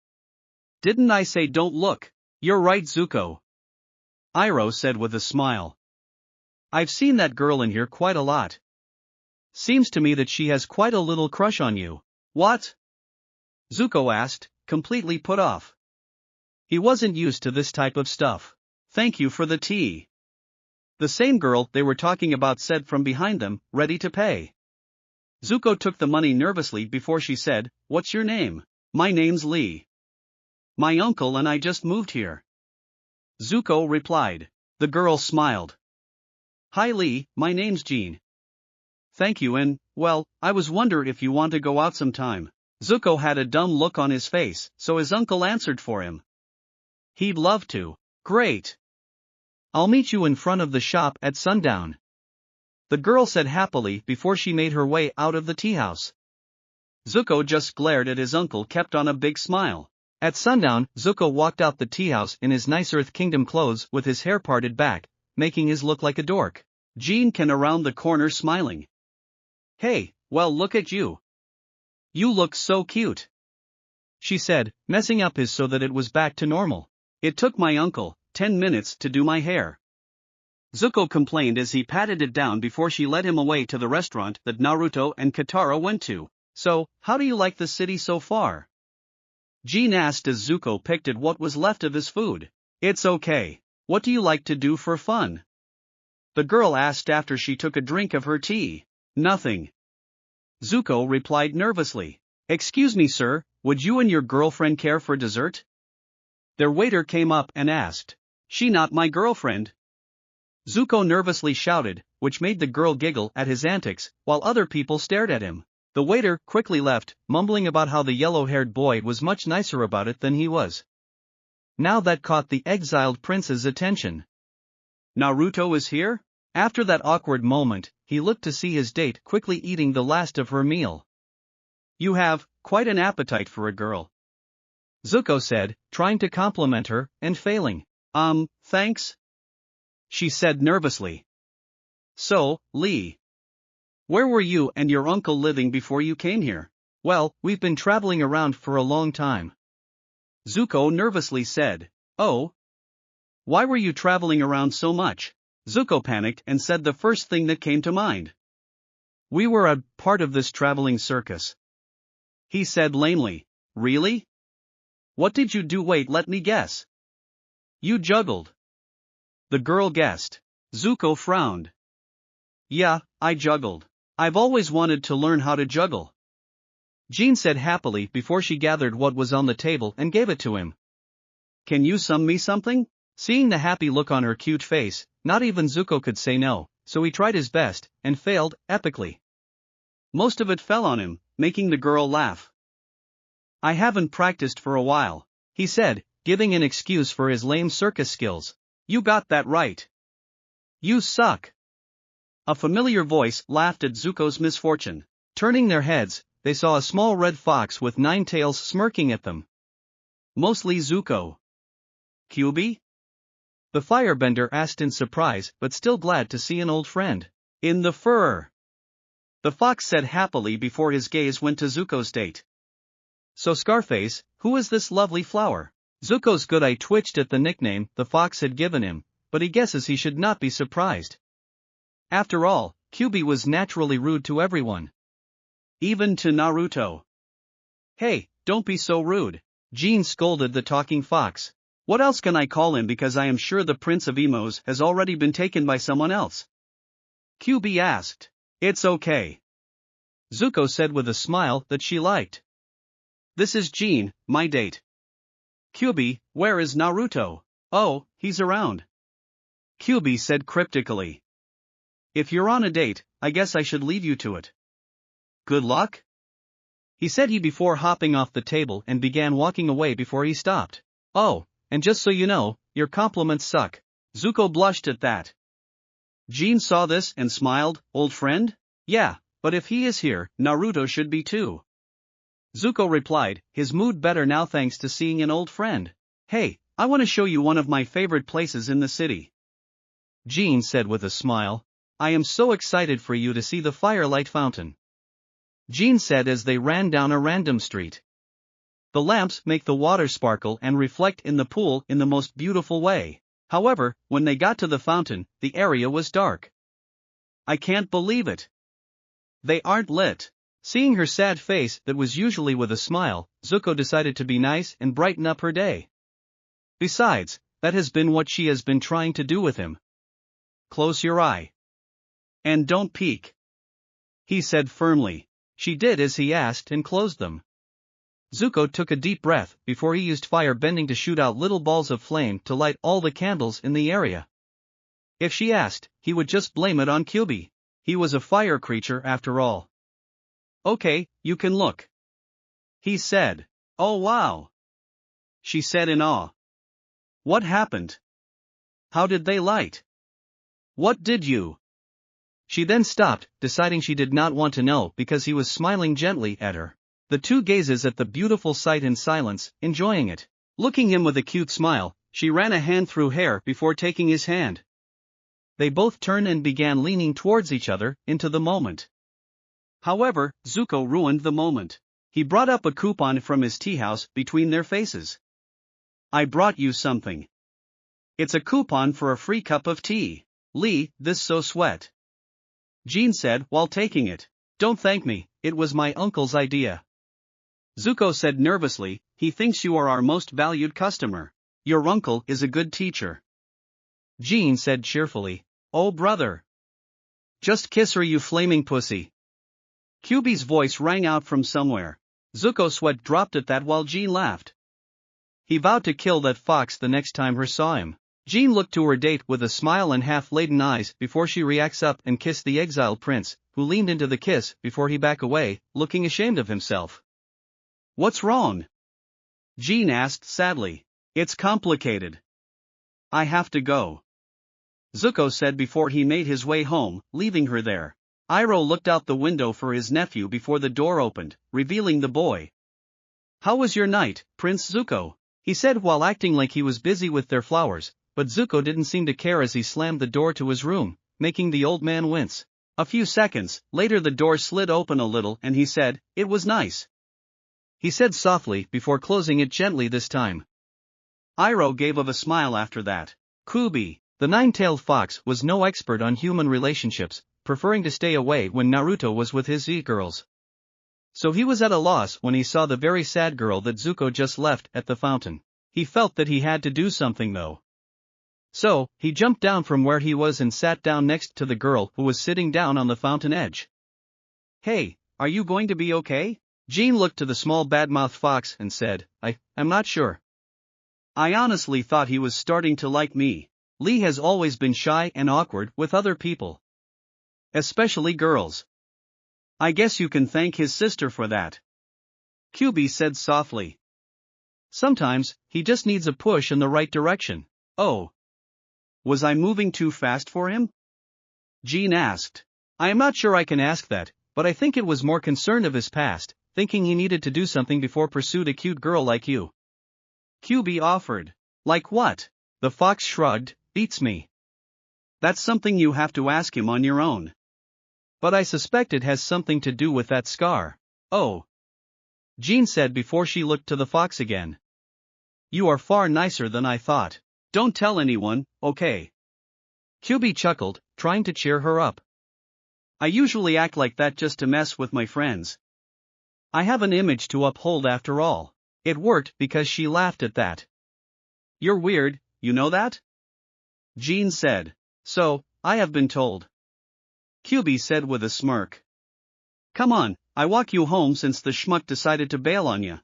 "Didn't I say don't look?" "You're right, Zuko," Iroh said with a smile. "I've seen that girl in here quite a lot. Seems to me that she has quite a little crush on you." "What?" Zuko asked, completely put off. He wasn't used to this type of stuff. "Thank you for the tea." The same girl they were talking about said from behind them, ready to pay. Zuko took the money nervously before she said, "What's your name?" "My name's Lee. My uncle and I just moved here," Zuko replied. The girl smiled. "Hi Lee, my name's Jean." "Thank you and, well, I was wondering if you want to go out sometime." Zuko had a dumb look on his face, so his uncle answered for him. "He'd love to." "Great. I'll meet you in front of the shop at sundown," the girl said happily before she made her way out of the tea house. Zuko just glared at his uncle, kept on a big smile. At sundown, Zuko walked out the tea house in his nice Earth Kingdom clothes with his hair parted back, making his look like a dork. Jean came around the corner smiling. "Hey, well look at you. You look so cute," she said, messing up his so that it was back to normal. "It took my uncle 10 minutes to do my hair," Zuko complained as he patted it down before she led him away to the restaurant that Naruto and Katara went to. "So, how do you like the city so far?" Jean asked as Zuko picked at what was left of his food. "It's okay. What do you like to do for fun?" the girl asked after she took a drink of her tea. "Nothing," Zuko replied nervously. "Excuse me sir, would you and your girlfriend care for dessert?" Their waiter came up and asked. "She not my girlfriend," Zuko nervously shouted, which made the girl giggle at his antics, while other people stared at him. The waiter quickly left, mumbling about how the yellow-haired boy was much nicer about it than he was. Now that caught the exiled prince's attention. "Naruto is here?" After that awkward moment, he looked to see his date quickly eating the last of her meal. "You have quite an appetite for a girl," Zuko said, trying to compliment her, and failing. Thanks," she said nervously. "So, Lee, where were you and your uncle living before you came here?" "Well, we've been traveling around for a long time," Zuko nervously said. "Oh? Why were you traveling around so much?" Zuko panicked and said the first thing that came to mind. "We were a part of this traveling circus," he said lamely. "Really? What did you do? Wait, let me guess. You juggled." The girl guessed. Zuko frowned. "Yeah, I juggled. I've always wanted to learn how to juggle," Jean said happily before she gathered what was on the table and gave it to him. "Can you sum me something?" Seeing the happy look on her cute face, not even Zuko could say no, so he tried his best, and failed, epically. Most of it fell on him, making the girl laugh. "I haven't practiced for a while," he said, giving an excuse for his lame circus skills. "You got that right. You suck." A familiar voice laughed at Zuko's misfortune. Turning their heads, they saw a small red fox with 9 tails smirking at them. "Mostly Zuko." "Kyubi?" the firebender asked in surprise but still glad to see an old friend. "In the fur," the fox said happily before his gaze went to Zuko's date. "So Scarface, who is this lovely flower?" Zuko's good eye twitched at the nickname the fox had given him, but he guesses he should not be surprised. After all, Kyubi was naturally rude to everyone. Even to Naruto. "Hey, don't be so rude," Jean scolded the talking fox. "What else can I call him because I am sure the Prince of Emos has already been taken by someone else?" Kyubi asked. "It's okay," Zuko said with a smile that she liked. "This is Jean, my date." "Kyubi, where is Naruto?" "Oh, he's around," Kyubi said cryptically. If you're on a date, I guess I should leave you to it. Good luck? He said before hopping off the table and began walking away before he stopped. Oh, and just so you know, your compliments suck. Zuko blushed at that. Jean saw this and smiled. Old friend? Yeah, but if he is here, Naruto should be too. Zuko replied, his mood better now thanks to seeing an old friend. Hey, I want to show you one of my favorite places in the city. Jean said with a smile. I am so excited for you to see the firelight fountain. Jean said as they ran down a random street. The lamps make the water sparkle and reflect in the pool in the most beautiful way. However, when they got to the fountain, the area was dark. I can't believe it. They aren't lit. Seeing her sad face that was usually with a smile, Zuko decided to be nice and brighten up her day. Besides, that has been what she has been trying to do with him. Close your eye. And don't peek. He said firmly. She did as he asked and closed them. Zuko took a deep breath before he used fire bending to shoot out little balls of flame to light all the candles in the area. If she asked, he would just blame it on Kyuubi. He was a fire creature after all. Okay, you can look. He said. Oh wow. She said in awe. What happened? How did they light? What did you? She then stopped, deciding she did not want to know because he was smiling gently at her. The two gazes at the beautiful sight in silence, enjoying it. Looking him with a cute smile, she ran a hand through hair before taking his hand. They both turned and began leaning towards each other, into the moment. However, Zuko ruined the moment. He brought up a coupon from his tea house between their faces. I brought you something. It's a coupon for a free cup of tea. Lee, this so sweat. Jean said while taking it. Don't thank me, it was my uncle's idea. Zuko said nervously, he thinks you are our most valued customer. Your uncle is a good teacher. Jean said cheerfully, oh brother. Just kiss her you flaming pussy. Kyuubi's voice rang out from somewhere. Zuko's sweat dropped at that while Jean laughed. He vowed to kill that fox the next time her saw him. Jean looked to her date with a smile and half-laden eyes before she reacts up and kissed the exiled prince, who leaned into the kiss before he backed away, looking ashamed of himself. What's wrong? Jean asked sadly. It's complicated. I have to go. Zuko said before he made his way home, leaving her there. Iroh looked out the window for his nephew before the door opened, revealing the boy. How was your night, Prince Zuko? He said while acting like he was busy with their flowers, but Zuko didn't seem to care as he slammed the door to his room, making the old man wince. A few seconds later the door slid open a little and he said, it was nice. He said softly before closing it gently this time. Iroh gave of a smile after that. Kyuubi, the nine-tailed fox, was no expert on human relationships, preferring to stay away when Naruto was with his girls. So he was at a loss when he saw the very sad girl that Zuko just left at the fountain. He felt that he had to do something though. So, he jumped down from where he was and sat down next to the girl who was sitting down on the fountain edge. Hey, are you going to be okay? Jean looked to the small badmouth fox and said, I'm not sure. I honestly thought he was starting to like me. Lee has always been shy and awkward with other people. Especially girls. I guess you can thank his sister for that. Kyuubi said softly. Sometimes, he just needs a push in the right direction. Oh. Was I moving too fast for him? Jean asked. I am not sure I can ask that, but I think it was more concern of his past, thinking he needed to do something before pursued a cute girl like you. Kyuubi offered. Like what? The fox shrugged, beats me. That's something you have to ask him on your own. But I suspect it has something to do with that scar. Oh. Jean said before she looked to the fox again. You are far nicer than I thought. Don't tell anyone, okay? Kyuubi chuckled, trying to cheer her up. I usually act like that just to mess with my friends. I have an image to uphold after all. It worked because she laughed at that. You're weird, you know that? Jean said. So, I have been told. Kyuubi said with a smirk. Come on, I walk you home since the schmuck decided to bail on you.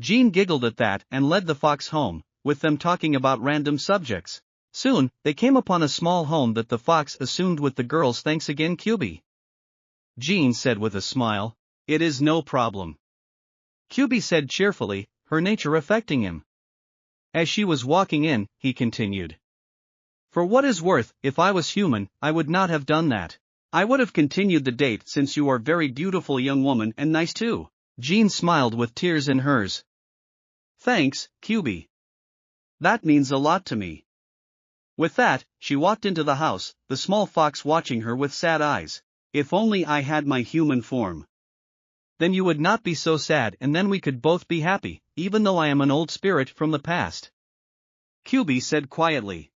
Jean giggled at that and led the fox home, with them talking about random subjects. Soon, they came upon a small home that the fox assumed with the girls. Thanks again, QB. Jean said with a smile. It is no problem. QB said cheerfully, her nature affecting him. As she was walking in, he continued. For what is worth, if I was human, I would not have done that. I would have continued the date since you are very beautiful young woman and nice too. Jean smiled with tears in hers. Thanks, QB. That means a lot to me. With that, she walked into the house, the small fox watching her with sad eyes. If only I had my human form. Then you would not be so sad and then we could both be happy, even though I am an old spirit from the past. QB said quietly.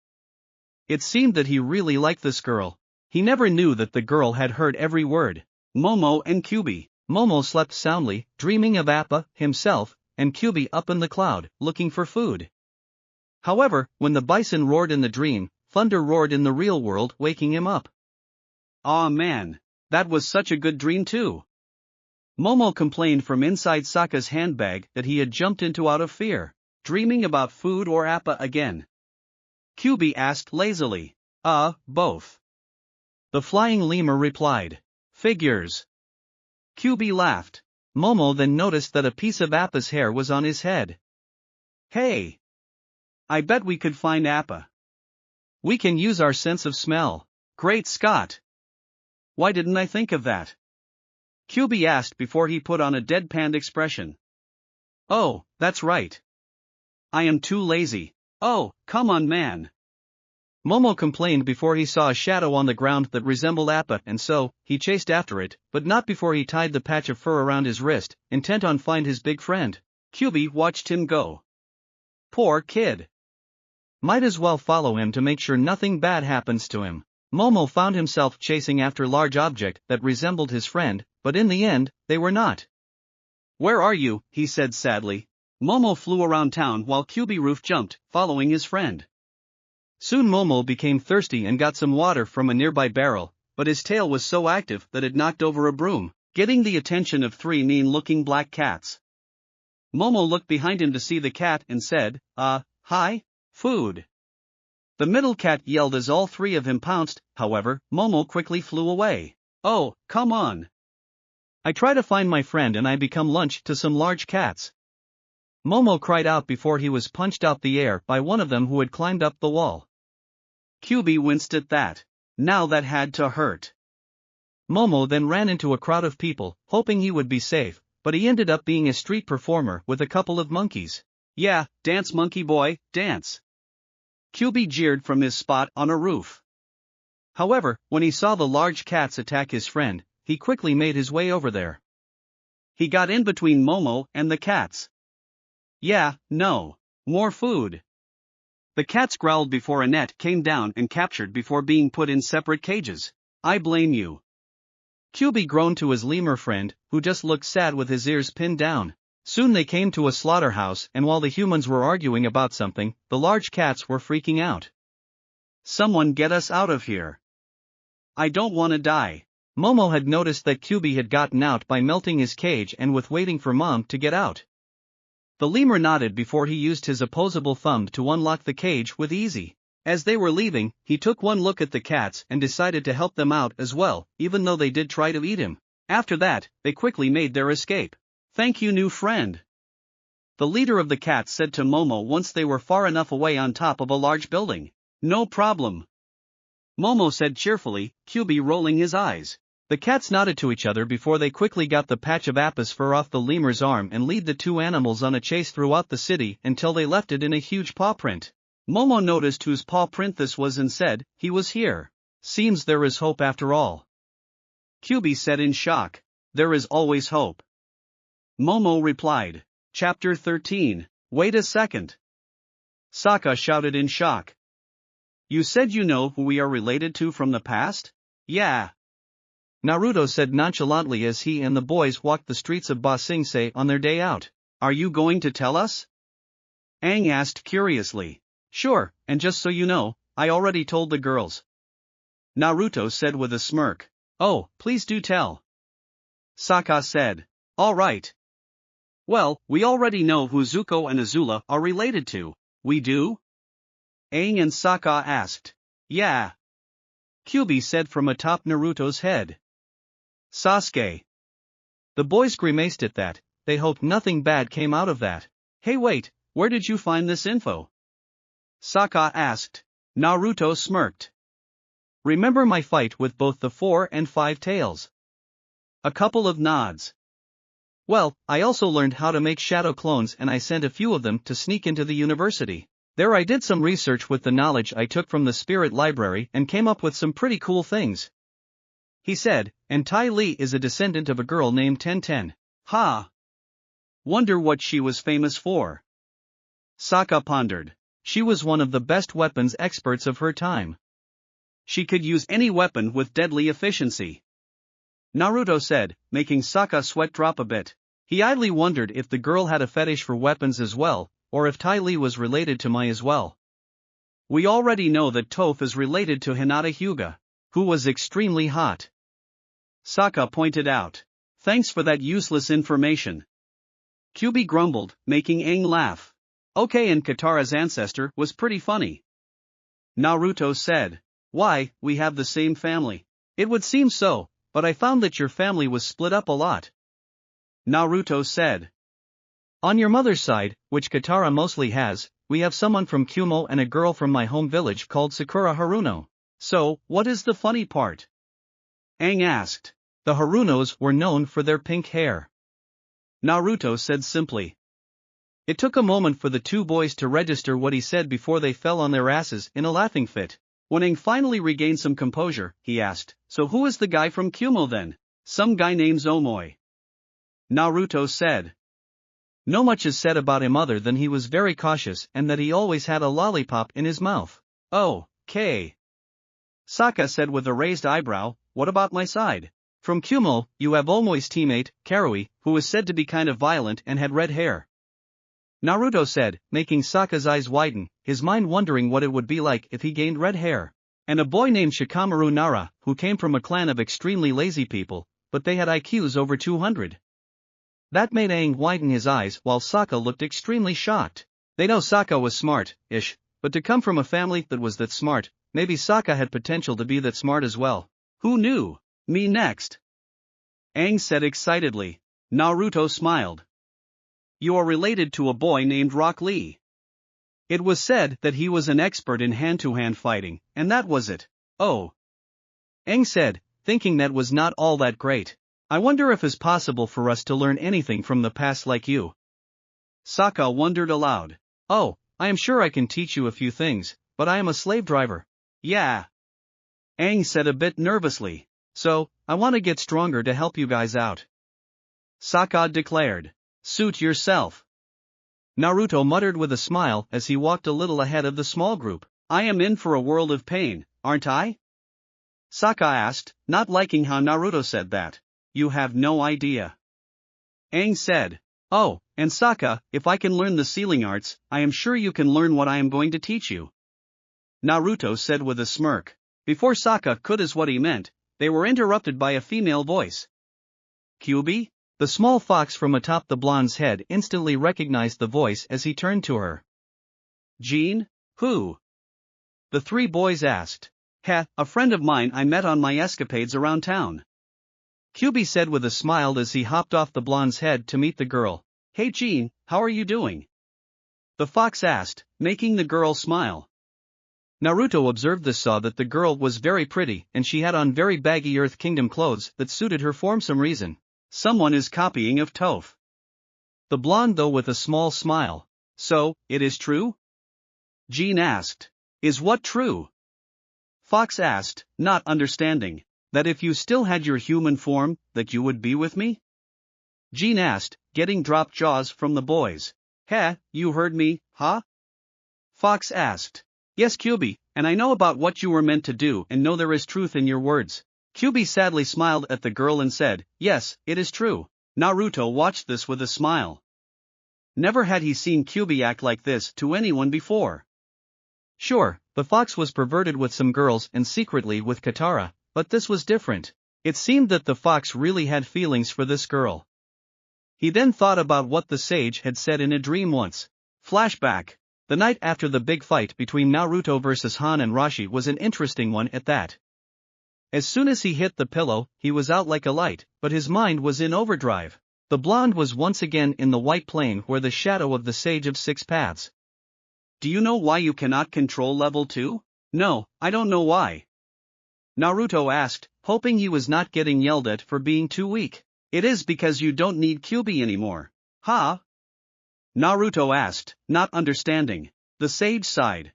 It seemed that he really liked this girl. He never knew that the girl had heard every word. Momo and QB. Momo slept soundly, dreaming of Appa, himself, and QB up in the cloud, looking for food. However, when the bison roared in the dream, thunder roared in the real world, waking him up. Aw man, that was such a good dream too. Momo complained from inside Sokka's handbag that he had jumped into out of fear, dreaming about food or Appa again. QB asked lazily. Both. The flying lemur replied. Figures. QB laughed. Momo then noticed that a piece of Appa's hair was on his head. Hey! I bet we could find Appa. We can use our sense of smell. Great Scott! Why didn't I think of that? QB asked before he put on a deadpan expression. Oh, that's right. I am too lazy. Oh, come on man. Momo complained before he saw a shadow on the ground that resembled Appa and so, he chased after it, but not before he tied the patch of fur around his wrist, intent on find his big friend. QB watched him go. Poor kid. Might as well follow him to make sure nothing bad happens to him. Momo found himself chasing after large object that resembled his friend, but in the end, they were not. Where are you? He said sadly. Momo flew around town while QB Roof jumped, following his friend. Soon Momo became thirsty and got some water from a nearby barrel, but his tail was so active that it knocked over a broom, getting the attention of three mean-looking black cats. Momo looked behind him to see the cat and said, hi, food. The middle cat yelled as all three of him pounced, however, Momo quickly flew away. Oh, come on. I try to find my friend and I become lunch to some large cats. Momo cried out before he was punched out the air by one of them who had climbed up the wall. QB winced at that. Now that had to hurt. Momo then ran into a crowd of people, hoping he would be safe, but he ended up being a street performer with a couple of monkeys. Yeah, dance monkey boy, dance. QB jeered from his spot on a roof. However, when he saw the large cats attack his friend, he quickly made his way over there. He got in between Momo and the cats. Yeah, no. More food. The cats growled before a net came down and captured before being put in separate cages. I blame you. QB groaned to his lemur friend, who just looked sad with his ears pinned down. Soon they came to a slaughterhouse and while the humans were arguing about something, the large cats were freaking out. Someone get us out of here. I don't want to die. Momo had noticed that QB had gotten out by melting his cage and was waiting for Mom to get out. The lemur nodded before he used his opposable thumb to unlock the cage with ease. As they were leaving, he took one look at the cats and decided to help them out as well, even though they did try to eat him. After that, they quickly made their escape. Thank you, new friend. The leader of the cats said to Momo once they were far enough away on top of a large building. No problem. Momo said cheerfully, QB rolling his eyes. The cats nodded to each other before they quickly got the patch of Appa's fur off the lemur's arm and lead the two animals on a chase throughout the city until they left it in a huge paw print. Momo noticed whose paw print this was and said, he was here. Seems there is hope after all. QB said in shock. There is always hope. Momo replied. Chapter 13. Wait a second. Sokka shouted in shock. You said you know who we are related to from the past? Yeah. Naruto said nonchalantly as he and the boys walked the streets of Ba Sing Se on their day out. Are you going to tell us? Aang asked curiously. Sure, and just so you know, I already told the girls. Naruto said with a smirk. Oh, please do tell. Sokka said. All right. Well, we already know who Zuko and Azula are related to. We do? Aang and Sokka asked. Yeah. Kyuubi said from atop Naruto's head. Sasuke. The boys grimaced at that. They hoped nothing bad came out of that. Hey wait, where did you find this info? Sokka asked. Naruto smirked. Remember my fight with both the 4 and 5 tails? A couple of nods. Well, I also learned how to make shadow clones and I sent a few of them to sneak into the university. There I did some research with the knowledge I took from the spirit library and came up with some pretty cool things. He said, and Tai Li is a descendant of a girl named Ten. Ha! Wonder what she was famous for. Sokka pondered. She was one of the best weapons experts of her time. She could use any weapon with deadly efficiency. Naruto said, making Sokka sweat drop a bit. He idly wondered if the girl had a fetish for weapons as well, or if Tai Li was related to Mai as well. We already know that Toph is related to Hinata Hyuga, who was extremely hot. Sokka pointed out. Thanks for that useless information. Kyuubi grumbled, making Aang laugh. Okay, and Katara's ancestor was pretty funny. Naruto said. Why, we have the same family. It would seem so, but I found that your family was split up a lot. Naruto said. On your mother's side, which Katara mostly has, we have someone from Kumo and a girl from my home village called Sakura Haruno. So, what is the funny part? Aang asked. The Harunos were known for their pink hair. Naruto said simply. It took a moment for the two boys to register what he said before they fell on their asses in a laughing fit. When Aang finally regained some composure, he asked, so who is the guy from Kumo then? Some guy named Omoi. Naruto said. No much is said about him other than he was very cautious and that he always had a lollipop in his mouth. Oh, K. Sokka said with a raised eyebrow, what about my side? From Kumo, you have Omoi's teammate, Karui, who is said to be kind of violent and had red hair. Naruto said, making Sokka's eyes widen, his mind wondering what it would be like if he gained red hair. And a boy named Shikamaru Nara, who came from a clan of extremely lazy people, but they had IQs over 200. That made Aang widen his eyes while Sokka looked extremely shocked. They know Sokka was smart-ish, but to come from a family that was that smart, maybe Sokka had potential to be that smart as well. Who knew? Me next. Aang said excitedly. Naruto smiled. You are related to a boy named Rock Lee. It was said that he was an expert in hand-to-hand fighting, and that was it. Oh. Aang said, thinking that was not all that great. I wonder if it's possible for us to learn anything from the past like you. Sokka wondered aloud. Oh, I am sure I can teach you a few things, but I am a slave driver. Yeah. Aang said a bit nervously. So, I want to get stronger to help you guys out. Sokka declared. Suit yourself. Naruto muttered with a smile as he walked a little ahead of the small group. I am in for a world of pain, aren't I? Sokka asked, not liking how Naruto said that. You have no idea. Aang said. Oh, and Sokka, if I can learn the sealing arts, I am sure you can learn what I am going to teach you. Naruto said with a smirk. Before Sokka could as what he meant, they were interrupted by a female voice. Kyuubi? The small fox from atop the blonde's head instantly recognized the voice as he turned to her. Jean? Who? The three boys asked. Heh, a friend of mine I met on my escapades around town. Kyuubi said with a smile as he hopped off the blonde's head to meet the girl. Hey Jean, how are you doing? The fox asked, making the girl smile. Naruto observed this, saw that the girl was very pretty and she had on very baggy Earth Kingdom clothes that suited her for some reason. Someone is copying of Toph. The blonde though with a small smile. So, it is true? Jean asked. Is what true? Fox asked, not understanding. That if you still had your human form, that you would be with me? Jean asked, getting dropped jaws from the boys. Heh, you heard me, huh? Fox asked. Yes Kyuubi, and I know about what you were meant to do and know there is truth in your words. Kyuubi sadly smiled at the girl and said, yes, it is true. Naruto watched this with a smile. Never had he seen Kyuubi act like this to anyone before. Sure, the fox was perverted with some girls and secretly with Katara, but this was different. It seemed that the fox really had feelings for this girl. He then thought about what the sage had said in a dream once. Flashback. The night after the big fight between Naruto versus Han and Rashi was an interesting one at that. As soon as he hit the pillow, he was out like a light, but his mind was in overdrive. The blonde was once again in the white plane where the shadow of the Sage of Six Paths. Do you know why you cannot control level 2? No, I don't know why. Naruto asked, hoping he was not getting yelled at for being too weak. It is because you don't need Kyuubi anymore. Huh? Naruto asked, not understanding. The sage sighed.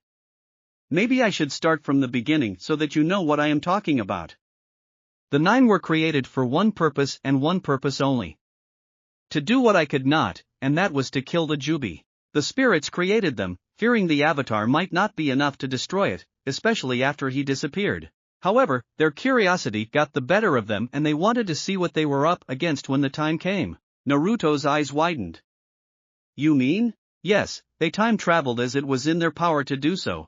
Maybe I should start from the beginning so that you know what I am talking about. The 9 were created for one purpose and one purpose only. To do what I could not, and that was to kill the Jubi. The spirits created them, fearing the avatar might not be enough to destroy it, especially after he disappeared. However, their curiosity got the better of them and they wanted to see what they were up against when the time came. Naruto's eyes widened. You mean? Yes, they time traveled as it was in their power to do so.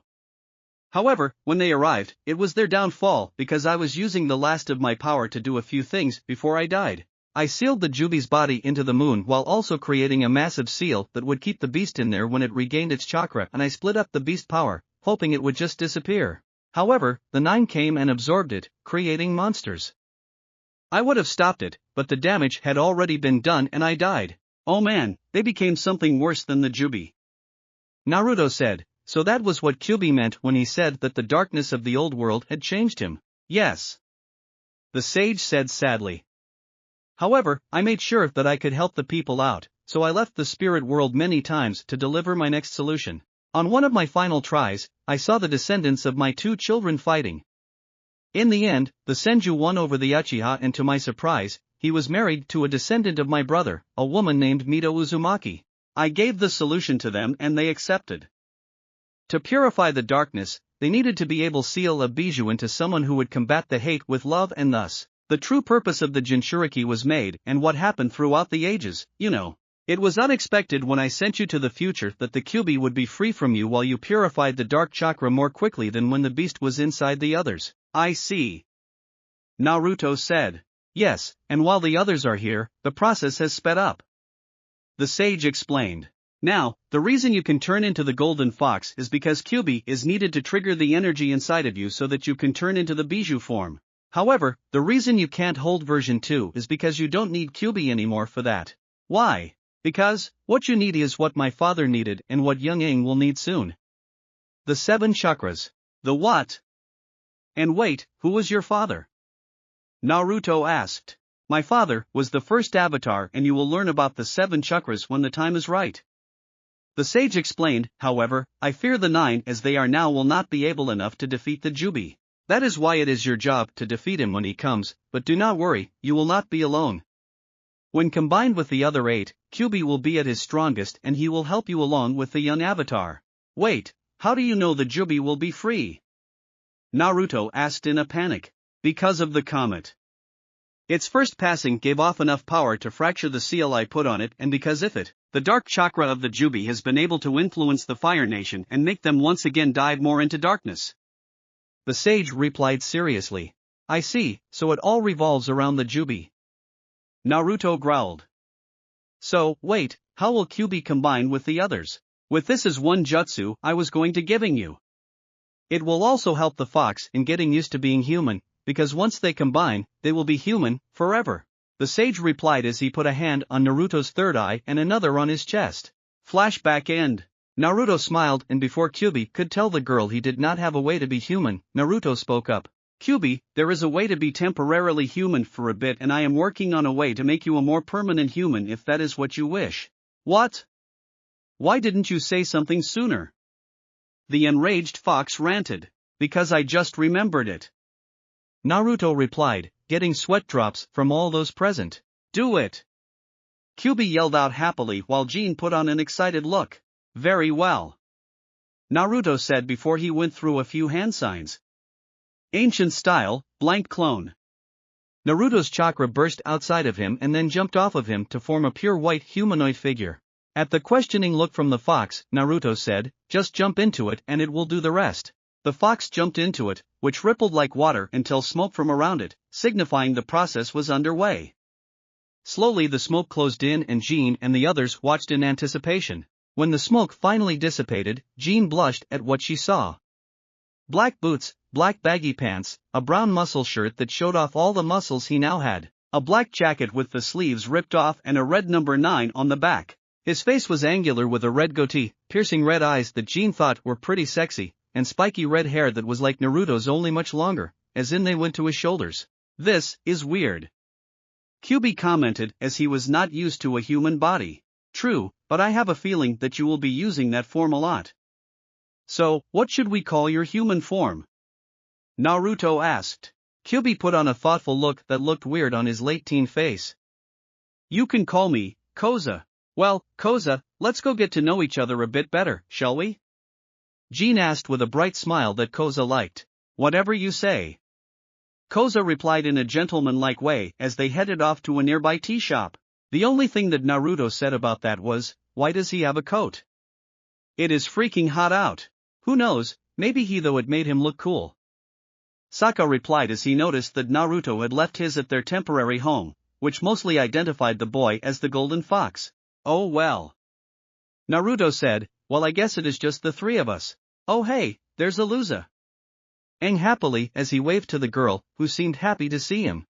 However, when they arrived, it was their downfall because I was using the last of my power to do a few things before I died. I sealed the Jubi's body into the moon while also creating a massive seal that would keep the beast in there when it regained its chakra, and I split up the beast power, hoping it would just disappear. However, the 9 came and absorbed it, creating monsters. I would have stopped it, but the damage had already been done and I died. Oh man, they became something worse than the Jubi. Naruto said, so that was what Kyuubi meant when he said that the darkness of the old world had changed him. Yes. The sage said sadly. However, I made sure that I could help the people out, so I left the spirit world many times to deliver my next solution. On one of my final tries, I saw the descendants of my 2 children fighting. In the end, the Senju won over the Uchiha, and to my surprise, he was married to a descendant of my brother, a woman named Mito Uzumaki. I gave the solution to them and they accepted. To purify the darkness, they needed to be able to seal a bijou into someone who would combat the hate with love, and thus, the true purpose of the Jinchuriki was made, and what happened throughout the ages, you know. It was unexpected when I sent you to the future that the Kyuubi would be free from you while you purified the dark chakra more quickly than when the beast was inside the others. I see. Naruto said. Yes, and while the others are here, the process has sped up. The sage explained. Now, the reason you can turn into the golden fox is because Kyuubi is needed to trigger the energy inside of you so that you can turn into the bijou form. However, the reason you can't hold version 2 is because you don't need Kyuubi anymore for that. Why? Because, what you need is what my father needed and what Young Ing will need soon. The 7 chakras. The what? And wait, who was your father? Naruto asked. My father was the first avatar, and you will learn about the 7 chakras when the time is right. The sage explained. However, I fear the 9 as they are now will not be able enough to defeat the Jubi. That is why it is your job to defeat him when he comes, but do not worry, you will not be alone. When combined with the other 8, Kyuubi will be at his strongest and he will help you along with the young avatar. Wait, how do you know the Jubi will be free? Naruto asked in a panic. Because of the comet. Its first passing gave off enough power to fracture the seal I put on it, and because of it, the dark chakra of the Jubi has been able to influence the Fire Nation and make them once again dive more into darkness. The sage replied seriously. I see, so it all revolves around the Jubi. Naruto growled. So, wait, how will Kyuubi combine with the others? With this as one jutsu I was going to giving you. It will also help the fox in getting used to being human, because once they combine, they will be human, forever. The sage replied as he put a hand on Naruto's third eye and another on his chest. Flashback end. Naruto smiled, and before Kyuubi could tell the girl he did not have a way to be human, Naruto spoke up. Kyuubi, there is a way to be temporarily human for a bit, and I am working on a way to make you a more permanent human if that is what you wish. What? Why didn't you say something sooner? The enraged fox ranted. Because I just remembered it. Naruto replied, getting sweat drops from all those present. Do it! Kyuubi yelled out happily while Jean put on an excited look. Very well. Naruto said before he went through a few hand signs. Ancient style, blank clone. Naruto's chakra burst outside of him and then jumped off of him to form a pure white humanoid figure. At the questioning look from the fox, Naruto said, just jump into it and it will do the rest. The fox jumped into it, which rippled like water until smoke from around it, signifying the process was underway. Slowly the smoke closed in and Jean and the others watched in anticipation. When the smoke finally dissipated, Jean blushed at what she saw. Black boots, black baggy pants, a brown muscle shirt that showed off all the muscles he now had, a black jacket with the sleeves ripped off and a red number 9 on the back. His face was angular with a red goatee, piercing red eyes that Jean thought were pretty sexy, and spiky red hair that was like Naruto's only much longer, as in they went to his shoulders. "This is weird," Kyubi commented as he was not used to a human body. "True, but I have a feeling that you will be using that form a lot. So, what should we call your human form?" Naruto asked. Kyubi put on a thoughtful look that looked weird on his late-teen face. "You can call me Koza." "Well, Koza, let's go get to know each other a bit better, shall we?" Jean asked with a bright smile that Koza liked. "Whatever you say." Koza replied in a gentleman-like way as they headed off to a nearby tea shop. The only thing that Naruto said about that was, "Why does he have a coat? It is freaking hot out." "Who knows, maybe he though it made him look cool." Sokka replied as he noticed that Naruto had left his at their temporary home, which mostly identified the boy as the Golden Fox. "Oh well." Naruto said, "Well, I guess it is just the three of us. Oh hey, there's Alusa." Aang happily as he waved to the girl, who seemed happy to see him.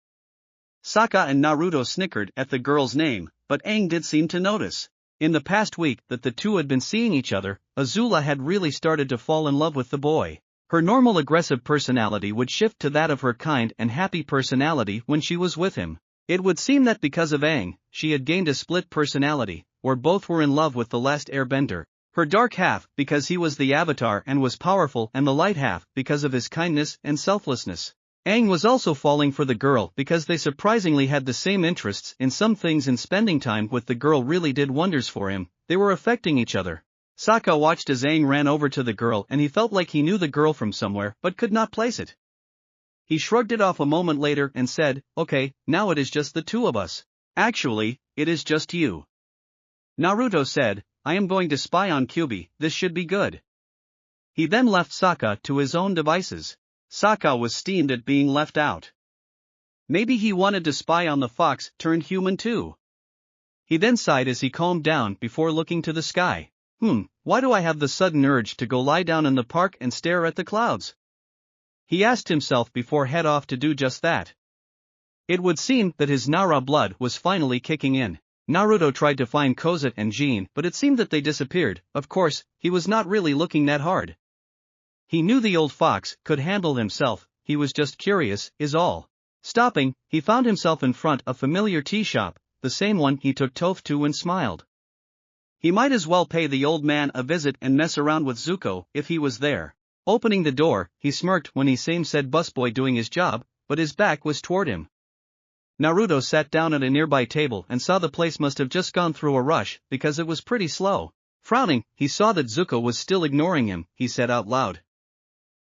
Sokka and Naruto snickered at the girl's name, but Aang did seem to notice. In the past week that the two had been seeing each other, Azula had really started to fall in love with the boy. Her normal aggressive personality would shift to that of her kind and happy personality when she was with him. It would seem that because of Aang, she had gained a split personality, or both were in love with the last airbender. Her dark half because he was the Avatar and was powerful, and the light half because of his kindness and selflessness. Aang was also falling for the girl because they surprisingly had the same interests in some things, and spending time with the girl really did wonders for him. They were affecting each other. Sokka watched as Aang ran over to the girl and he felt like he knew the girl from somewhere but could not place it. He shrugged it off a moment later and said, "Okay, now it is just the two of us." "Actually, it is just you." Naruto said, "I am going to spy on Kyubi, this should be good." He then left Sokka to his own devices. Sokka was steamed at being left out. Maybe he wanted to spy on the fox turned human too. He then sighed as he calmed down before looking to the sky. Why do I have the sudden urge to go lie down in the park and stare at the clouds?" he asked himself before head off to do just that. It would seem that his Nara blood was finally kicking in. Naruto tried to find Koza and Jean, but it seemed that they disappeared. Of course, he was not really looking that hard. He knew the old fox could handle himself, he was just curious, is all. Stopping, he found himself in front of a familiar tea shop, the same one he took Toph to and smiled. He might as well pay the old man a visit and mess around with Zuko if he was there. Opening the door, he smirked when he said busboy doing his job, but his back was toward him. Naruto sat down at a nearby table and saw the place must have just gone through a rush because it was pretty slow. Frowning, he saw that Zuko was still ignoring him. He said out loud,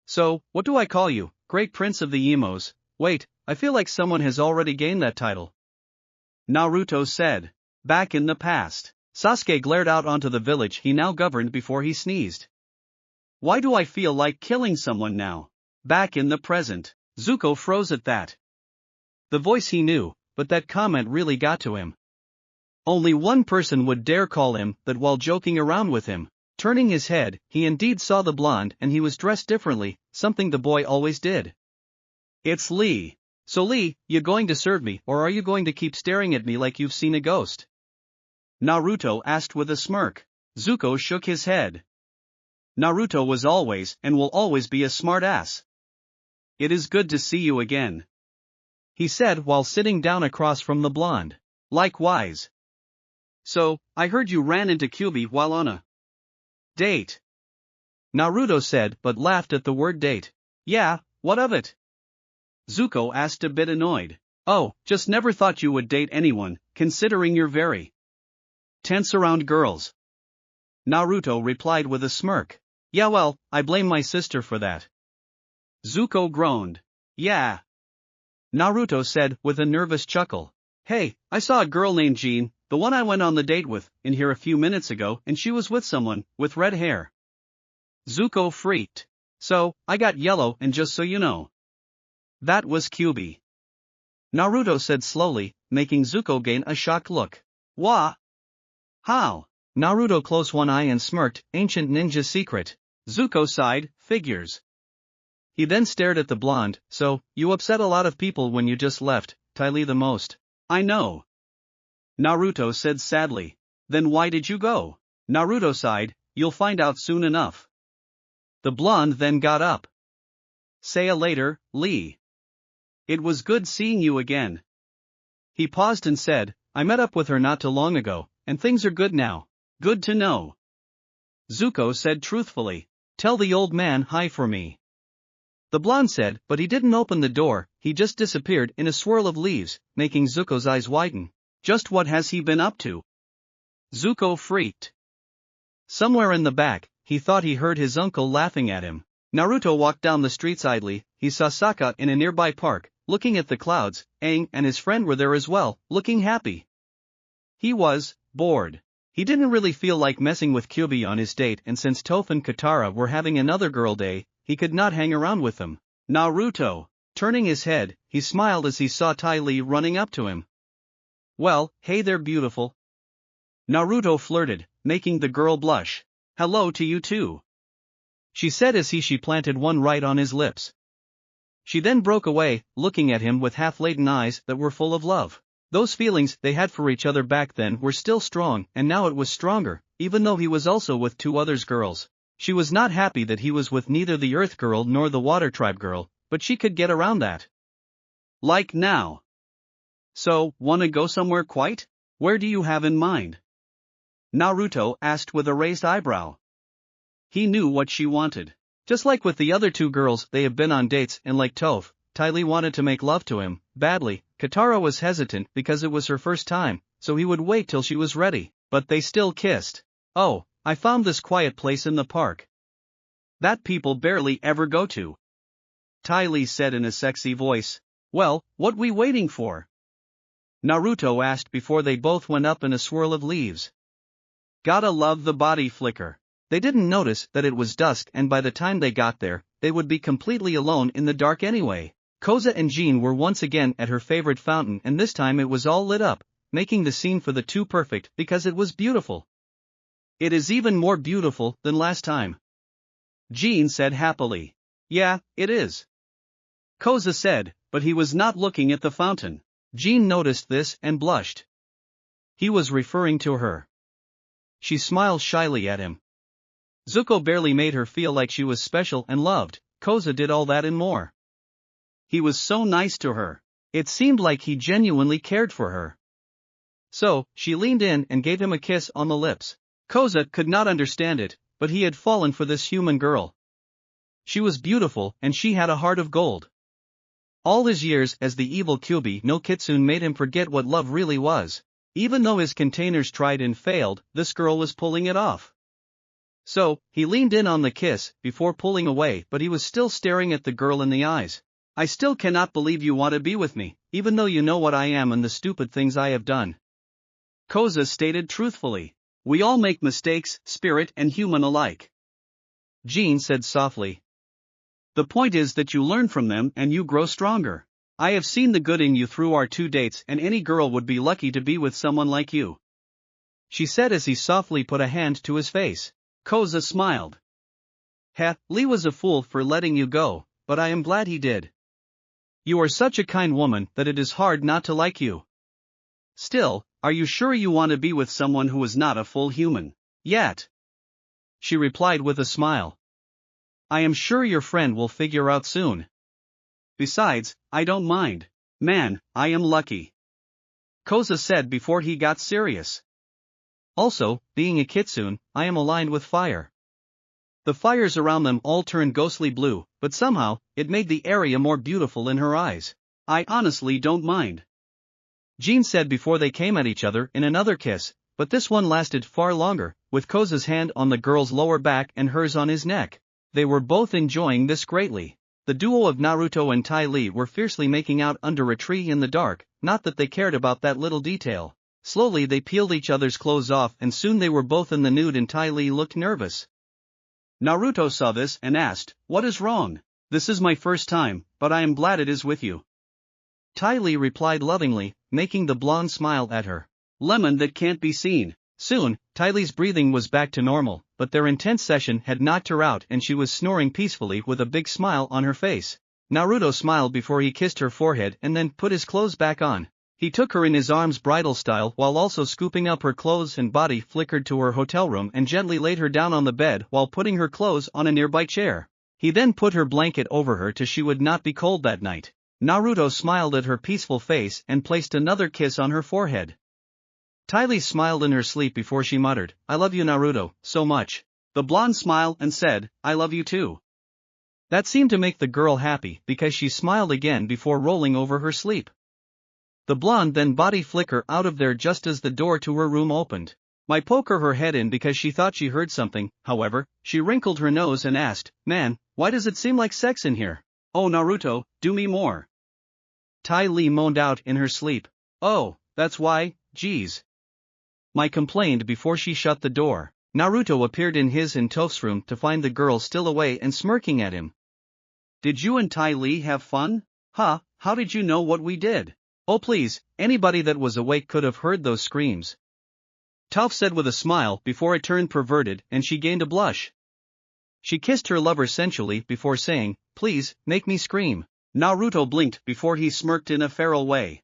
"So, what do I call you, Great Prince of the Emos?" "Wait, I feel like someone has already gained that title," Naruto said. Back in the past, Sasuke glared out onto the village he now governed before he sneezed. "Why do I feel like killing someone now?" Back in the present, Zuko froze at that. The voice he knew, but that comment really got to him. Only one person would dare call him that while joking around with him. Turning his head, he indeed saw the blonde, and he was dressed differently, something the boy always did. "It's Lee." "So Lee, you going to serve me or are you going to keep staring at me like you've seen a ghost?" Naruto asked with a smirk. Zuko shook his head. Naruto was always and will always be a smart ass. "It is good to see you again," he said while sitting down across from the blonde. "Likewise. So, I heard you ran into Kyubi while on a date," Naruto said but laughed at the word date. "Yeah, what of it?" Zuko asked a bit annoyed. "Oh, just never thought you would date anyone, considering you're very tense around girls," Naruto replied with a smirk. "Yeah well, I blame my sister for that." Zuko groaned. "Yeah," Naruto said with a nervous chuckle. "Hey, I saw a girl named Jean, the one I went on the date with, in here a few minutes ago, and she was with someone with red hair." Zuko freaked. "So, I got yellow, and just so you know, that was Kyubi," Naruto said slowly, making Zuko gain a shocked look. "Wha? How?" Naruto closed one eye and smirked, ancient ninja secret. Zuko sighed, figures. He then stared at the blonde, so, you upset a lot of people when you just left, Ty Lee the most. I know. Naruto said sadly. Then why did you go? Naruto sighed, you'll find out soon enough. The blonde then got up. Say ya later, Lee. It was good seeing you again. He paused and said, I met up with her not too long ago, and things are good now. Good to know. Zuko said truthfully. Tell the old man hi for me. The blonde said, but he didn't open the door, he just disappeared in a swirl of leaves, making Zuko's eyes widen. Just what has he been up to? Zuko freaked. Somewhere in the back, he thought he heard his uncle laughing at him. Naruto walked down the streets idly, he saw Sokka in a nearby park, looking at the clouds. Aang and his friend were there as well, looking happy. He was bored. He didn't really feel like messing with Kyuubi on his date, and since Toph and Katara were having another girl day, he could not hang around with them. Naruto. Turning his head, he smiled as he saw Ty Lee running up to him. Well, hey there beautiful. Naruto flirted, making the girl blush. Hello to you too. She said as she planted one right on his lips. She then broke away, looking at him with half-laden eyes that were full of love. Those feelings they had for each other back then were still strong, and now it was stronger, even though he was also with two others girls. She was not happy that he was with neither the Earth Girl nor the Water Tribe Girl, but she could get around that. Like now. So, wanna go somewhere quite? Where do you have in mind? Naruto asked with a raised eyebrow. He knew what she wanted. Just like with the other two girls, they have been on dates, and like Toph, Ty Lee wanted to make love to him, badly. Katara was hesitant because it was her first time, so he would wait till she was ready, but they still kissed. Oh, I found this quiet place in the park. That people barely ever go to. Ty Lee said in a sexy voice. Well, what we waiting for? Naruto asked before they both went up in a swirl of leaves. Gotta love the body flicker. They didn't notice that it was dusk, and by the time they got there, they would be completely alone in the dark anyway. Koza and Jean were once again at her favorite fountain, and this time it was all lit up, making the scene for the two perfect because it was beautiful. It is even more beautiful than last time. Jean said happily. Yeah, it is. Koza said, but he was not looking at the fountain. Jean noticed this and blushed. He was referring to her. She smiled shyly at him. Zuko barely made her feel like she was special and loved. Koza did all that and more. He was so nice to her. It seemed like he genuinely cared for her. So, she leaned in and gave him a kiss on the lips. Koza could not understand it, but he had fallen for this human girl. She was beautiful, and she had a heart of gold. All his years as the evil Kyuubi no Kitsune made him forget what love really was. Even though his containers tried and failed, this girl was pulling it off. So, he leaned in on the kiss before pulling away, but he was still staring at the girl in the eyes. I still cannot believe you want to be with me, even though you know what I am and the stupid things I have done. Koza stated truthfully. We all make mistakes, spirit and human alike. Jean said softly. The point is that you learn from them and you grow stronger. I have seen the good in you through our 2 dates, and any girl would be lucky to be with someone like you. She said as he softly put a hand to his face. Koza smiled. Lee was a fool for letting you go, but I am glad he did. You are such a kind woman that it is hard not to like you. Still, are you sure you want to be with someone who is not a full human? Yet. She replied with a smile. I am sure your friend will figure out soon. Besides, I don't mind. Man, I am lucky. Koza said before he got serious. Also, being a kitsune, I am aligned with fire. The fires around them all turned ghostly blue, but somehow, it made the area more beautiful in her eyes. I honestly don't mind. Jean said before they came at each other in another kiss, but this one lasted far longer, with Koza's hand on the girl's lower back and hers on his neck. They were both enjoying this greatly. The duo of Naruto and Ty Lee were fiercely making out under a tree in the dark, not that they cared about that little detail. Slowly they peeled each other's clothes off, and soon they were both in the nude and Ty Lee looked nervous. Naruto saw this and asked, What is wrong? This is my first time, but I am glad it is with you. Ty Lee replied lovingly, making the blonde smile at her. Lemon that can't be seen. Soon, Tylee's breathing was back to normal, but their intense session had knocked her out and she was snoring peacefully with a big smile on her face. Naruto smiled before he kissed her forehead and then put his clothes back on. He took her in his arms bridal style while also scooping up her clothes and body, flickered to her hotel room and gently laid her down on the bed while putting her clothes on a nearby chair. He then put her blanket over her so she would not be cold that night. Naruto smiled at her peaceful face and placed another kiss on her forehead. Tylee smiled in her sleep before she muttered, "I love you Naruto, so much." The blonde smiled and said, "I love you too." That seemed to make the girl happy because she smiled again before rolling over her sleep. The blonde then body flicker out of there just as the door to her room opened. Mai poker her head in because she thought she heard something. However, she wrinkled her nose and asked, "Man, why does it seem like sex in here?" "Oh Naruto, do me more." Ty Lee moaned out in her sleep. "Oh, that's why, geez." Mai complained before she shut the door. Naruto appeared in his and Toph's room to find the girl still away and smirking at him. "Did you and Ty Lee have fun? Huh, how did you know what we did?" "Oh please, anybody that was awake could have heard those screams," Toph said with a smile before it turned perverted and she gained a blush. She kissed her lover sensually before saying, "Please, make me scream." Naruto blinked before he smirked in a feral way.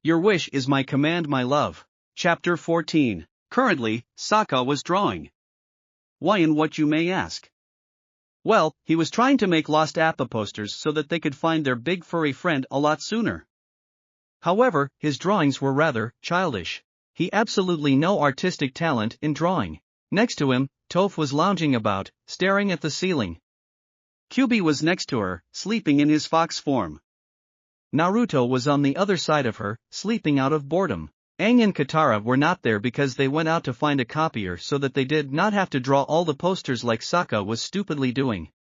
"Your wish is my command my love." Chapter 14. Currently, Sokka was drawing. Why and what, you may ask? Well, he was trying to make Lost Appa posters so that they could find their big furry friend a lot sooner. However, his drawings were rather childish. He absolutely no artistic talent in drawing. Next to him, Toph was lounging about, staring at the ceiling. Kyuubi was next to her, sleeping in his fox form. Naruto was on the other side of her, sleeping out of boredom. Aang and Katara were not there because they went out to find a copier so that they did not have to draw all the posters like Sokka was stupidly doing.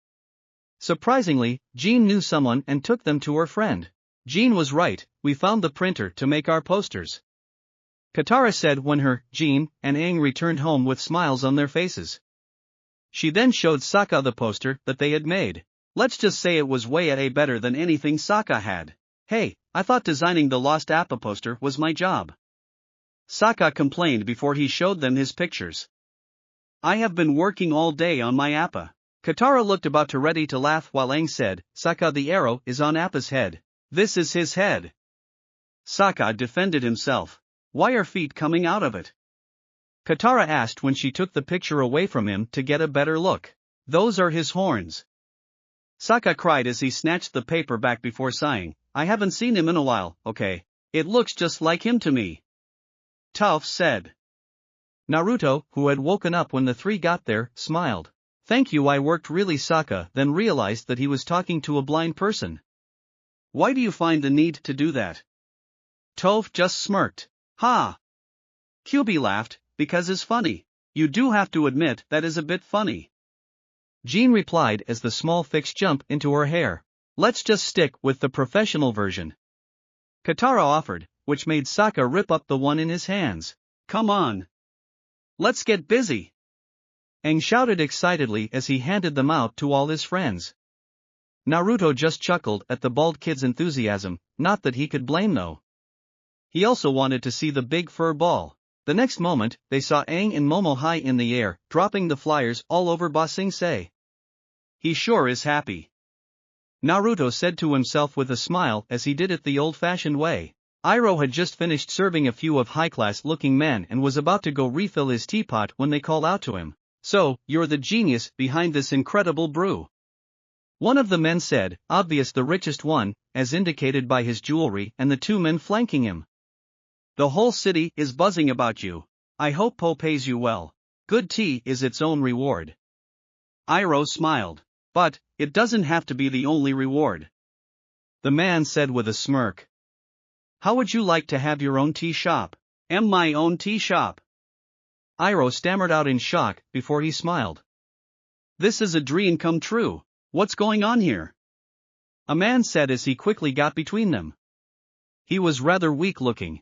Surprisingly, Jean knew someone and took them to her friend. Jean was right, we found the printer to make our posters, Katara said when her, Jean, and Aang returned home with smiles on their faces. She then showed Sokka the poster that they had made. Let's just say it was way better than anything Sokka had. "Hey, I thought designing the Lost Appa poster was my job," Sokka complained before he showed them his pictures. "I have been working all day on my Appa." Katara looked about to ready to laugh while Aang said, "Sokka, the arrow is on Appa's head. This is his head." Sokka defended himself. "Why are feet coming out of it?" Katara asked when she took the picture away from him to get a better look. "Those are his horns." Sokka cried as he snatched the paper back before sighing, "I haven't seen him in a while, okay? It looks just like him to me," Toph said. Naruto, who had woken up when the three got there, smiled. "Thank you, I worked really." Sokka then realized that he was talking to a blind person. "Why do you find the need to do that?" Toph just smirked. "Ha!" Kyuubi laughed, "Because it's funny. You do have to admit that is a bit funny." Jean replied as the small fix jumped into her hair. "Let's just stick with the professional version," Katara offered, which made Sokka rip up the one in his hands. "Come on. Let's get busy," Aang shouted excitedly as he handed them out to all his friends. Naruto just chuckled at the bald kid's enthusiasm, not that he could blame though. He also wanted to see the big fur ball. The next moment, they saw Aang and Momo high in the air, dropping the flyers all over Ba Sing Se. "He sure is happy," Naruto said to himself with a smile as he did it the old-fashioned way. Iroh had just finished serving a few of high-class-looking men and was about to go refill his teapot when they called out to him. "So, you're the genius behind this incredible brew," one of the men said, obvious the richest one, as indicated by his jewelry and the two men flanking him. "The whole city is buzzing about you. I hope Po pays you well. Good tea is its own reward." Iroh smiled. "But, it doesn't have to be the only reward," the man said with a smirk. "How would you like to have your own tea shop?" My own tea shop," Iroh stammered out in shock before he smiled. "This is a dream come true. What's going on here?" a man said as he quickly got between them. He was rather weak looking.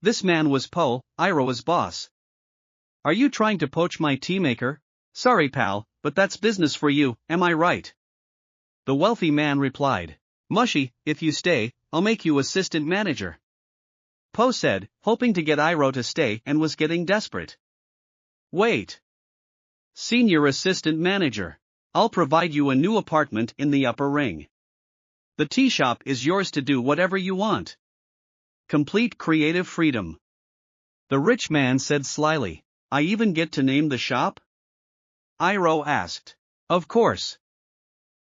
This man was Po, Iroh's boss. "Are you trying to poach my tea maker?" "Sorry pal, but that's business for you, am I right?" the wealthy man replied. "Mushy, if you stay, I'll make you assistant manager." Po said, hoping to get Iroh to stay and was getting desperate. Wait. Senior Assistant Manager. I'll provide you a new apartment in the upper ring. The tea shop is yours to do whatever you want. Complete creative freedom. The rich man said slyly. I even get to name the shop? Iroh asked. Of course.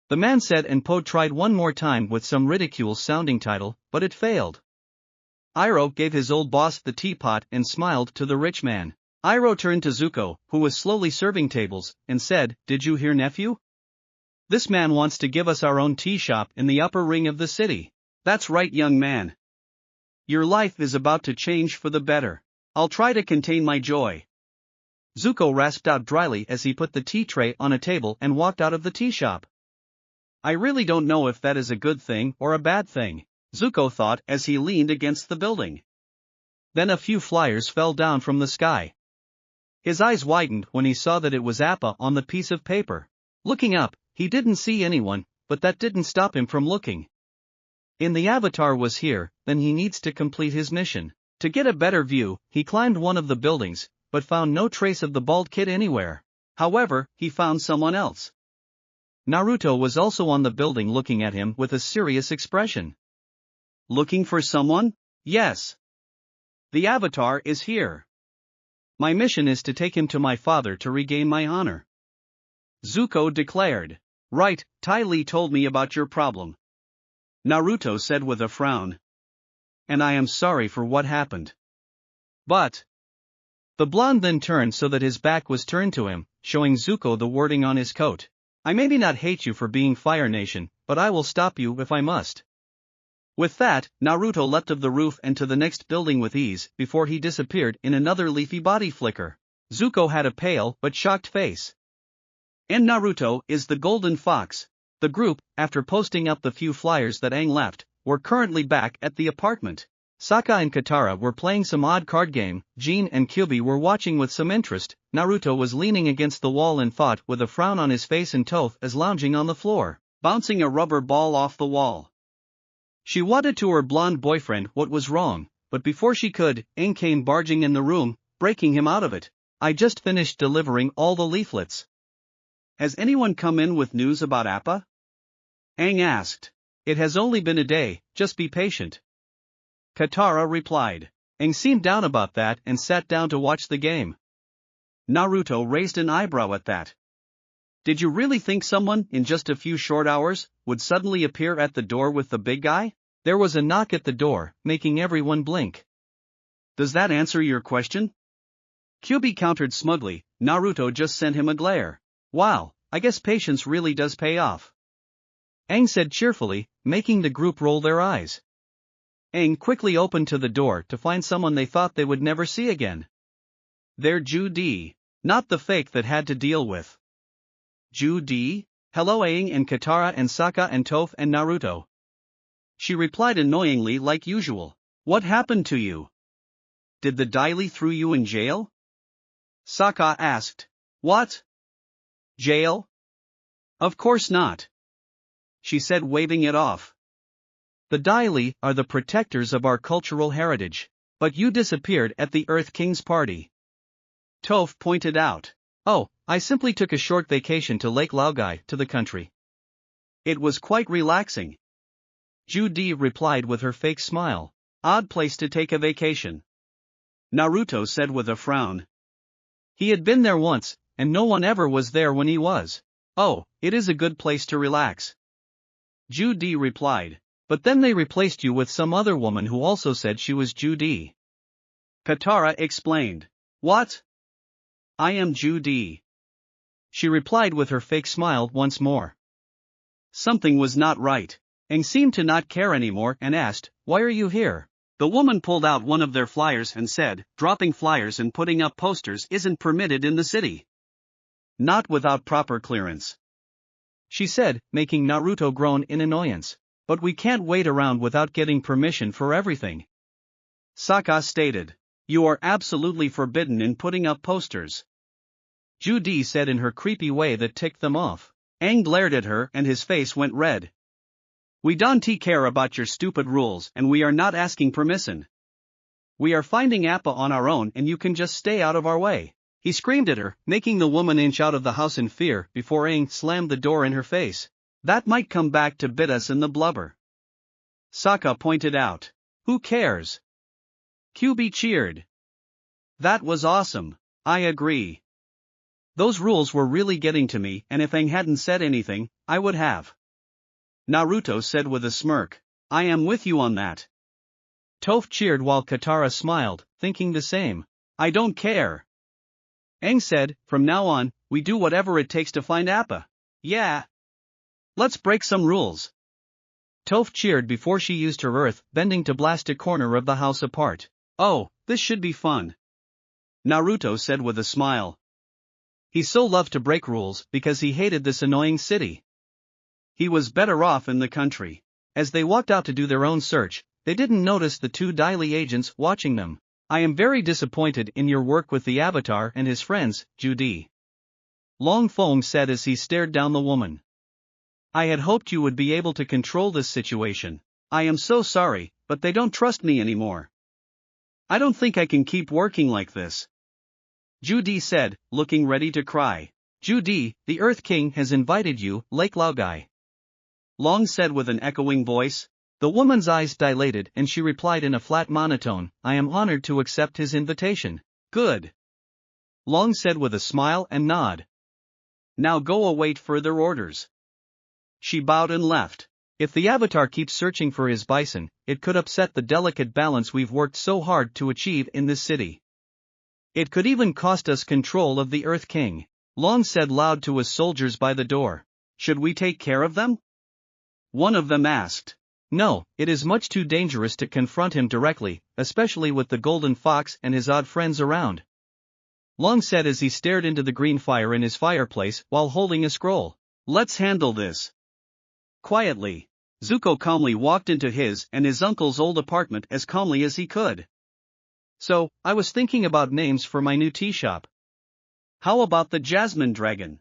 The man said, and Po tried one more time with some ridicule-sounding title, but it failed. Iroh gave his old boss the teapot and smiled to the rich man. Iroh turned to Zuko, who was slowly serving tables, and said, Did you hear, nephew? This man wants to give us our own tea shop in the upper ring of the city. That's right, young man. Your life is about to change for the better. I'll try to contain my joy. Zuko rasped out dryly as he put the tea tray on a table and walked out of the tea shop. I really don't know if that is a good thing or a bad thing, Zuko thought as he leaned against the building. Then a few flyers fell down from the sky. His eyes widened when he saw that it was Appa on the piece of paper. Looking up, he didn't see anyone, but that didn't stop him from looking. In the Avatar was here, then he needs to complete his mission. To get a better view, he climbed one of the buildings, but found no trace of the bald kid anywhere. However, he found someone else. Naruto was also on the building looking at him with a serious expression. Looking for someone? Yes. The Avatar is here. My mission is to take him to my father to regain my honor. Zuko declared. Right, Ty Lee told me about your problem. Naruto said with a frown. And I am sorry for what happened. But. The blonde then turned so that his back was turned to him, showing Zuko the wording on his coat. I maybe not hate you for being Fire Nation, but I will stop you if I must. With that, Naruto leapt of the roof and to the next building with ease before he disappeared in another leafy body flicker. Zuko had a pale but shocked face. And Naruto is the Golden Fox. The group, after posting up the few flyers that Aang left, were currently back at the apartment. Sokka and Katara were playing some odd card game, Jean and Kyuubi were watching with some interest, Naruto was leaning against the wall in thought with a frown on his face and Toph is lounging on the floor, bouncing a rubber ball off the wall. She wanted to her blonde boyfriend what was wrong, but before she could, Aang came barging in the room, breaking him out of it. I just finished delivering all the leaflets. Has anyone come in with news about Appa? Aang asked. It has only been a day, just be patient. Katara replied. Aang seemed down about that and sat down to watch the game. Naruto raised an eyebrow at that. Did you really think someone, in just a few short hours, would suddenly appear at the door with the big guy? There was a knock at the door, making everyone blink. Does that answer your question? Kyuubi countered smugly, Naruto just sent him a glare. Wow, I guess patience really does pay off. Aang said cheerfully, making the group roll their eyes. Aang quickly opened to the door to find someone they thought they would never see again. They're Ju-Di, not the fake that had to deal with. Ju-Di? Hello Aang and Katara and Sokka and Toph and Naruto. She replied annoyingly like usual. What happened to you? Did the Dai Li throw you in jail? Sokka asked. What? Jail? Of course not. She said, waving it off. The Dai Li are the protectors of our cultural heritage. But you disappeared at the Earth King's party. Toph pointed out. Oh, I simply took a short vacation to Lake Laogai to the country. It was quite relaxing. Ju-Di replied with her fake smile. Odd place to take a vacation. Naruto said with a frown. He had been there once, and no one ever was there when he was. Oh, it is a good place to relax. Ju-Di replied. But then they replaced you with some other woman who also said she was Ju-Di. Katara explained. What? I am Ju-Di. She replied with her fake smile once more. Something was not right. Aang seemed to not care anymore and asked, why are you here? The woman pulled out one of their flyers and said, dropping flyers and putting up posters isn't permitted in the city. Not without proper clearance. She said, making Naruto groan in annoyance. But we can't wait around without getting permission for everything. Sokka stated. You are absolutely forbidden in putting up posters. Ju-Di said in her creepy way that ticked them off. Aang glared at her and his face went red. We don't care about your stupid rules and we are not asking permission. We are finding Appa on our own and you can just stay out of our way. He screamed at her, making the woman inch out of the house in fear before Aang slammed the door in her face. That might come back to bit us in the blubber. Sokka pointed out. Who cares? QB cheered. That was awesome. I agree. Those rules were really getting to me, and if Aang hadn't said anything, I would have. Naruto said with a smirk. I am with you on that. Toph cheered while Katara smiled, thinking the same. I don't care. Aang said, from now on, we do whatever it takes to find Appa. Yeah. Let's break some rules. Toph cheered before she used her earth bending to blast a corner of the house apart. Oh, this should be fun. Naruto said with a smile. He so loved to break rules because he hated this annoying city. He was better off in the country. As they walked out to do their own search, they didn't notice the two Daily agents watching them. I am very disappointed in your work with the Avatar and his friends, Judy. Long Fong said as he stared down the woman. I had hoped you would be able to control this situation. I am so sorry, but they don't trust me anymore. I don't think I can keep working like this. Judy said, looking ready to cry. Judy, the Earth King has invited you, Lake Laogai. Long said with an echoing voice. The woman's eyes dilated and she replied in a flat monotone, I am honored to accept his invitation. Good. Long said with a smile and nod. Now go await further orders. She bowed and left. If the Avatar keeps searching for his bison, it could upset the delicate balance we've worked so hard to achieve in this city. It could even cost us control of the Earth King. Long said loud to his soldiers by the door. Should we take care of them? One of them asked. No, it is much too dangerous to confront him directly, especially with the golden fox and his odd friends around. Long said as he stared into the green fire in his fireplace while holding a scroll. Let's handle this. Quietly. Zuko calmly walked into his and his uncle's old apartment as calmly as he could. So, I was thinking about names for my new tea shop. How about the Jasmine Dragon?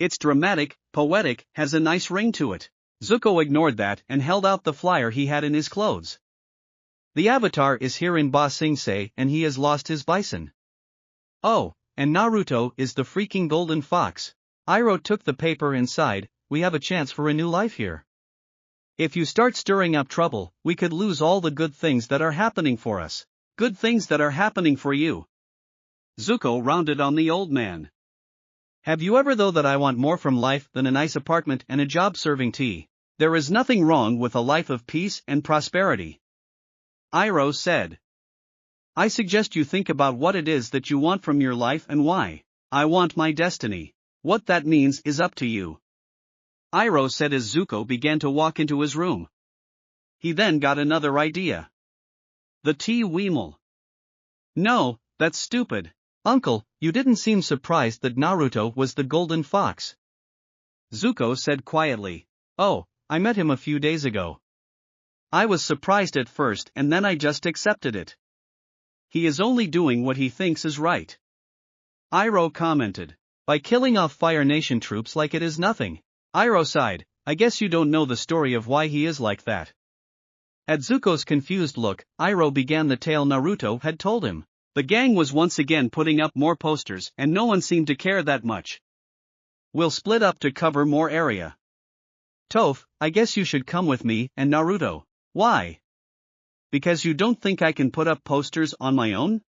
It's dramatic, poetic, has a nice ring to it. Zuko ignored that and held out the flyer he had in his clothes. The Avatar is here in Ba Sing Se and he has lost his bison. Oh, and Naruto is the freaking golden fox. Iroh took the paper and sighed, we have a chance for a new life here. If you start stirring up trouble, we could lose all the good things that are happening for us. Good things that are happening for you. Zuko rounded on the old man. Have you ever thought that I want more from life than a nice apartment and a job serving tea? There is nothing wrong with a life of peace and prosperity. Iroh said. I suggest you think about what it is that you want from your life and why. I want my destiny. What that means is up to you. Iroh said as Zuko began to walk into his room. He then got another idea. The tea Weimel. No, that's stupid. Uncle, you didn't seem surprised that Naruto was the golden fox. Zuko said quietly. Oh, I met him a few days ago. I was surprised at first and then I just accepted it. He is only doing what he thinks is right. Iroh commented. By killing off Fire Nation troops like it is nothing. Iroh sighed, I guess you don't know the story of why he is like that. At Zuko's confused look, Iroh began the tale Naruto had told him. The gang was once again putting up more posters and no one seemed to care that much. We'll split up to cover more area. Toph, I guess you should come with me and Naruto. Why? Because you don't think I can put up posters on my own?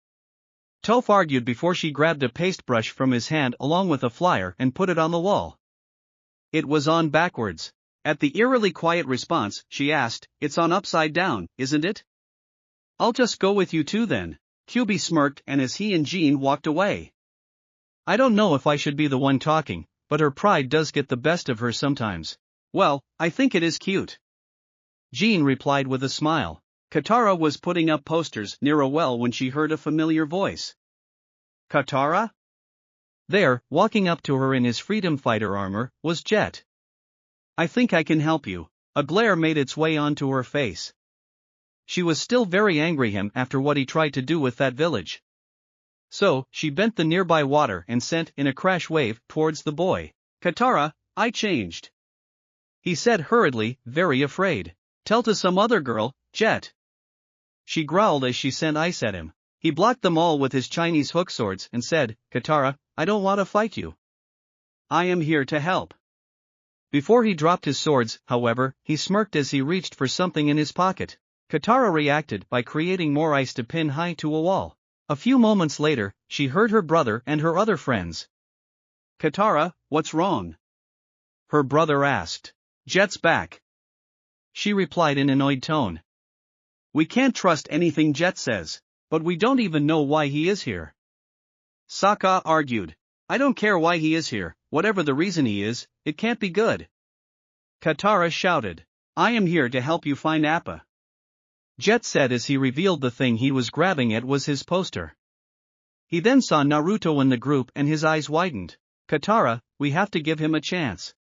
Toph argued before she grabbed a paintbrush from his hand along with a flyer and put it on the wall. It was on backwards. At the eerily quiet response, she asked, It's on upside down, isn't it? I'll just go with you too then. QB smirked and as he and Jean walked away. I don't know if I should be the one talking, but her pride does get the best of her sometimes. Well, I think it is cute. Jean replied with a smile. Katara was putting up posters near a well when she heard a familiar voice. Katara? There, walking up to her in his freedom fighter armor, was Jet. I think I can help you. A glare made its way onto her face. She was still very angry him after what he tried to do with that village. So, she bent the nearby water and sent in a crash wave towards the boy. Katara, I changed. He said hurriedly, very afraid. Tell to some other girl, Jet. She growled as she sent ice at him. He blocked them all with his Chinese hook swords and said, "Katara, I don't want to fight you. I am here to help." Before he dropped his swords, however, he smirked as he reached for something in his pocket. Katara reacted by creating more ice to pin Hai to a wall. A few moments later, she heard her brother and her other friends. "Katara, what's wrong?" her brother asked. "Jet's back," she replied in an annoyed tone. "We can't trust anything Jet says, but we don't even know why he is here." Sokka argued. "I don't care why he is here, whatever the reason he is, it can't be good." Katara shouted. "I am here to help you find Appa," Jet said as he revealed the thing he was grabbing at was his poster. He then saw Naruto in the group and his eyes widened. "Katara, we have to give him a chance,"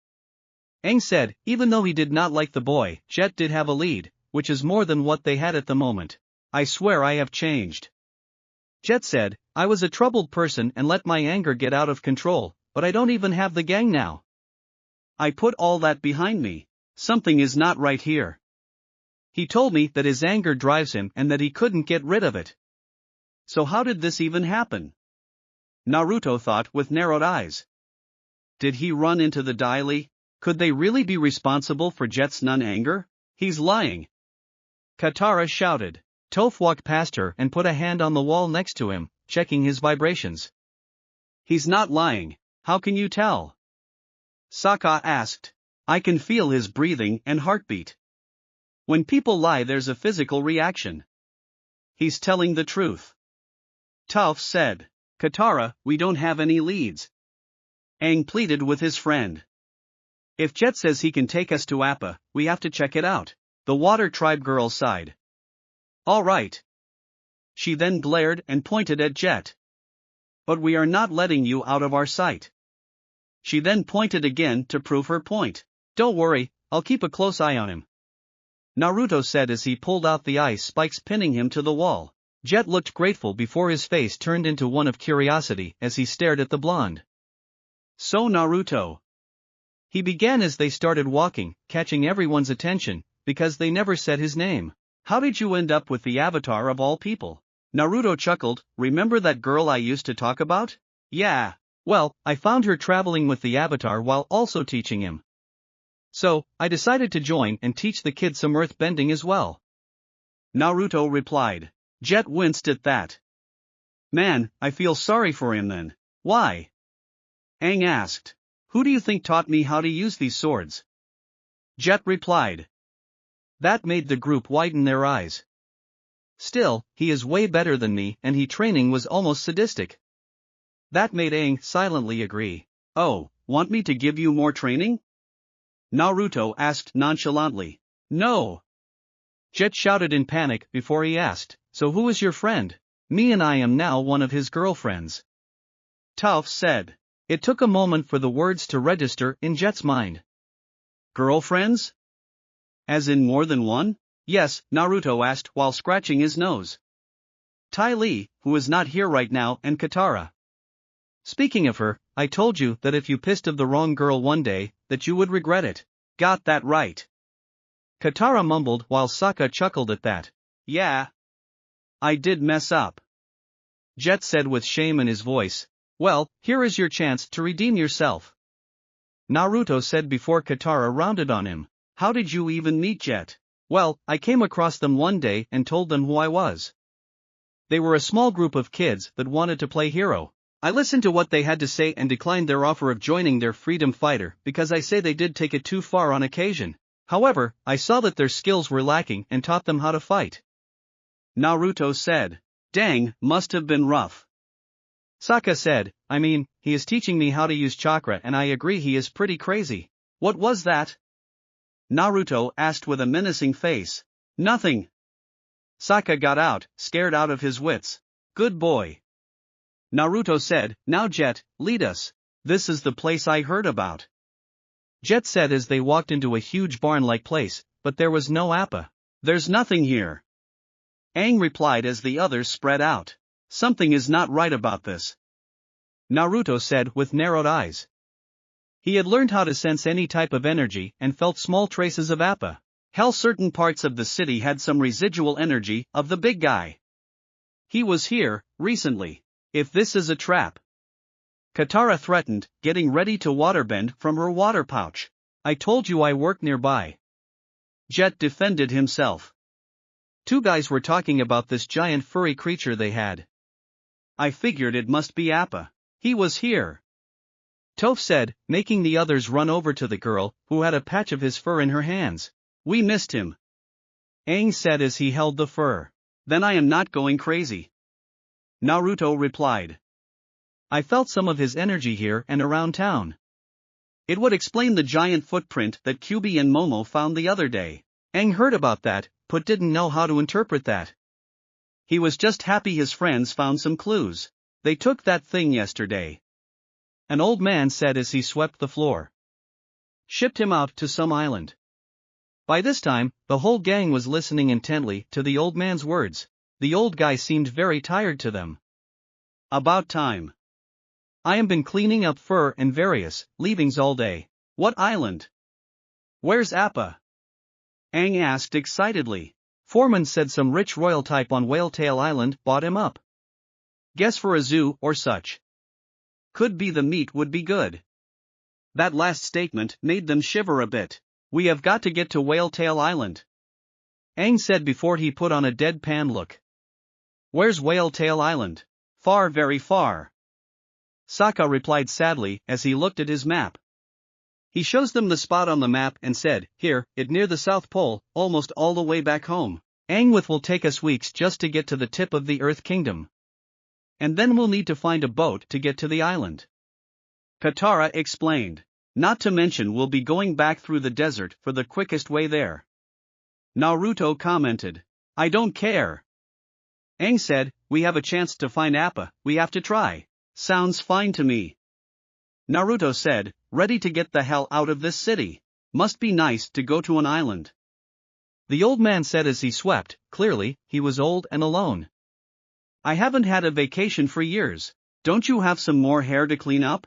Aang said. Even though he did not like the boy, Jet did have a lead, which is more than what they had at the moment. "I swear I have changed," Jet said. "I was a troubled person and let my anger get out of control, but I don't even have the gang now. I put all that behind me. Something is not right here." He told me that his anger drives him and that he couldn't get rid of it. So how did this even happen? Naruto thought with narrowed eyes. Did he run into the Daily? Could they really be responsible for Jet's non-anger? He's lying, Katara shouted. Toph walked past her and put a hand on the wall next to him, checking his vibrations. "He's not lying, how can you tell?" Sokka asked. "I can feel his breathing and heartbeat. When people lie there's a physical reaction. He's telling the truth," Toph said. "Katara, we don't have any leads," Aang pleaded with his friend. "If Jet says he can take us to Appa, we have to check it out," the Water Tribe girl sighed. "All right." She then glared and pointed at Jet. "But we are not letting you out of our sight." She then pointed again to prove her point. "Don't worry, I'll keep a close eye on him," Naruto said as he pulled out the ice spikes pinning him to the wall. Jet looked grateful before his face turned into one of curiosity as he stared at the blonde. "So Naruto," he began as they started walking, catching everyone's attention, because they never said his name. "How did you end up with the avatar of all people?" Naruto chuckled. "Remember that girl I used to talk about? Yeah. Well, I found her traveling with the avatar while also teaching him. So, I decided to join and teach the kid some earth bending as well," Naruto replied. Jet winced at that. "Man, I feel sorry for him then." "Why?" Aang asked. "Who do you think taught me how to use these swords?" Jet replied. That made the group widen their eyes. "Still, he is way better than me and his training was almost sadistic." That made Aang silently agree. "Oh, want me to give you more training?" Naruto asked nonchalantly. "No." Jet shouted in panic before he asked, "So who is your friend?" "Me and I am now one of his girlfriends," Toph said. It took a moment for the words to register in Jet's mind. "Girlfriends? As in more than one?" "Yes," Naruto asked while scratching his nose. "Ty Lee, who is not here right now, and Katara. Speaking of her, I told you that if you pissed of the wrong girl one day, that you would regret it." "Got that right," Katara mumbled while Sokka chuckled at that. "Yeah. I did mess up," Jet said with shame in his voice. "Well, here is your chance to redeem yourself," Naruto said before Katara rounded on him. "How did you even meet Jet?" "Well, I came across them one day and told them who I was. They were a small group of kids that wanted to play hero. I listened to what they had to say and declined their offer of joining their freedom fighter because I say they did take it too far on occasion. However, I saw that their skills were lacking and taught them how to fight," Naruto said. "Dang, must have been rough." Sokka said, "I mean, he is teaching me how to use chakra and I agree he is pretty crazy." "What was that?" Naruto asked with a menacing face. "Nothing." Sokka got out, scared out of his wits. "Good boy," Naruto said. "Now Jet, lead us. This is the place I heard about," Jet said as they walked into a huge barn-like place, but there was no Appa. "There's nothing here," Aang replied as the others spread out. "Something is not right about this," Naruto said with narrowed eyes. He had learned how to sense any type of energy and felt small traces of Appa. Hell, certain parts of the city had some residual energy of the big guy. He was here, recently. If this is a trap. Katara threatened, getting ready to waterbend from her water pouch. I told you I work nearby. Jet defended himself. Two guys were talking about this giant furry creature they had. I figured it must be Appa. He was here. Toph said, making the others run over to the girl, who had a patch of his fur in her hands. We missed him. Aang said as he held the fur. Then I am not going crazy. Naruto replied. I felt some of his energy here and around town. It would explain the giant footprint that Kyuubi and Momo found the other day. Aang heard about that, but didn't know how to interpret that. He was just happy his friends found some clues. They took that thing yesterday. An old man said as he swept the floor. Shipped him out to some island. By this time, the whole gang was listening intently to the old man's words. The old guy seemed very tired to them. About time. I have been cleaning up fur and various leavings all day. What island? Where's Appa? Aang asked excitedly. Foreman said some rich royal type on Whaletail Island bought him up. Guess for a zoo or such. Could be the meat would be good. That last statement made them shiver a bit. We have got to get to Whaletail Island. Aang said before he put on a deadpan look. Where's Whaletail Island? Far, very far. Sokka replied sadly as he looked at his map. He shows them the spot on the map and said, here, it near the South Pole, almost all the way back home. Aang will take us weeks just to get to the tip of the Earth Kingdom. And then we'll need to find a boat to get to the island. Katara explained. Not to mention we'll be going back through the desert for the quickest way there. Naruto commented. I don't care. Aang said, we have a chance to find Appa, we have to try. Sounds fine to me. Naruto said, ready to get the hell out of this city. Must be nice to go to an island. The old man said as he swept, clearly, he was old and alone. I haven't had a vacation for years. Don't you have some more hair to clean up?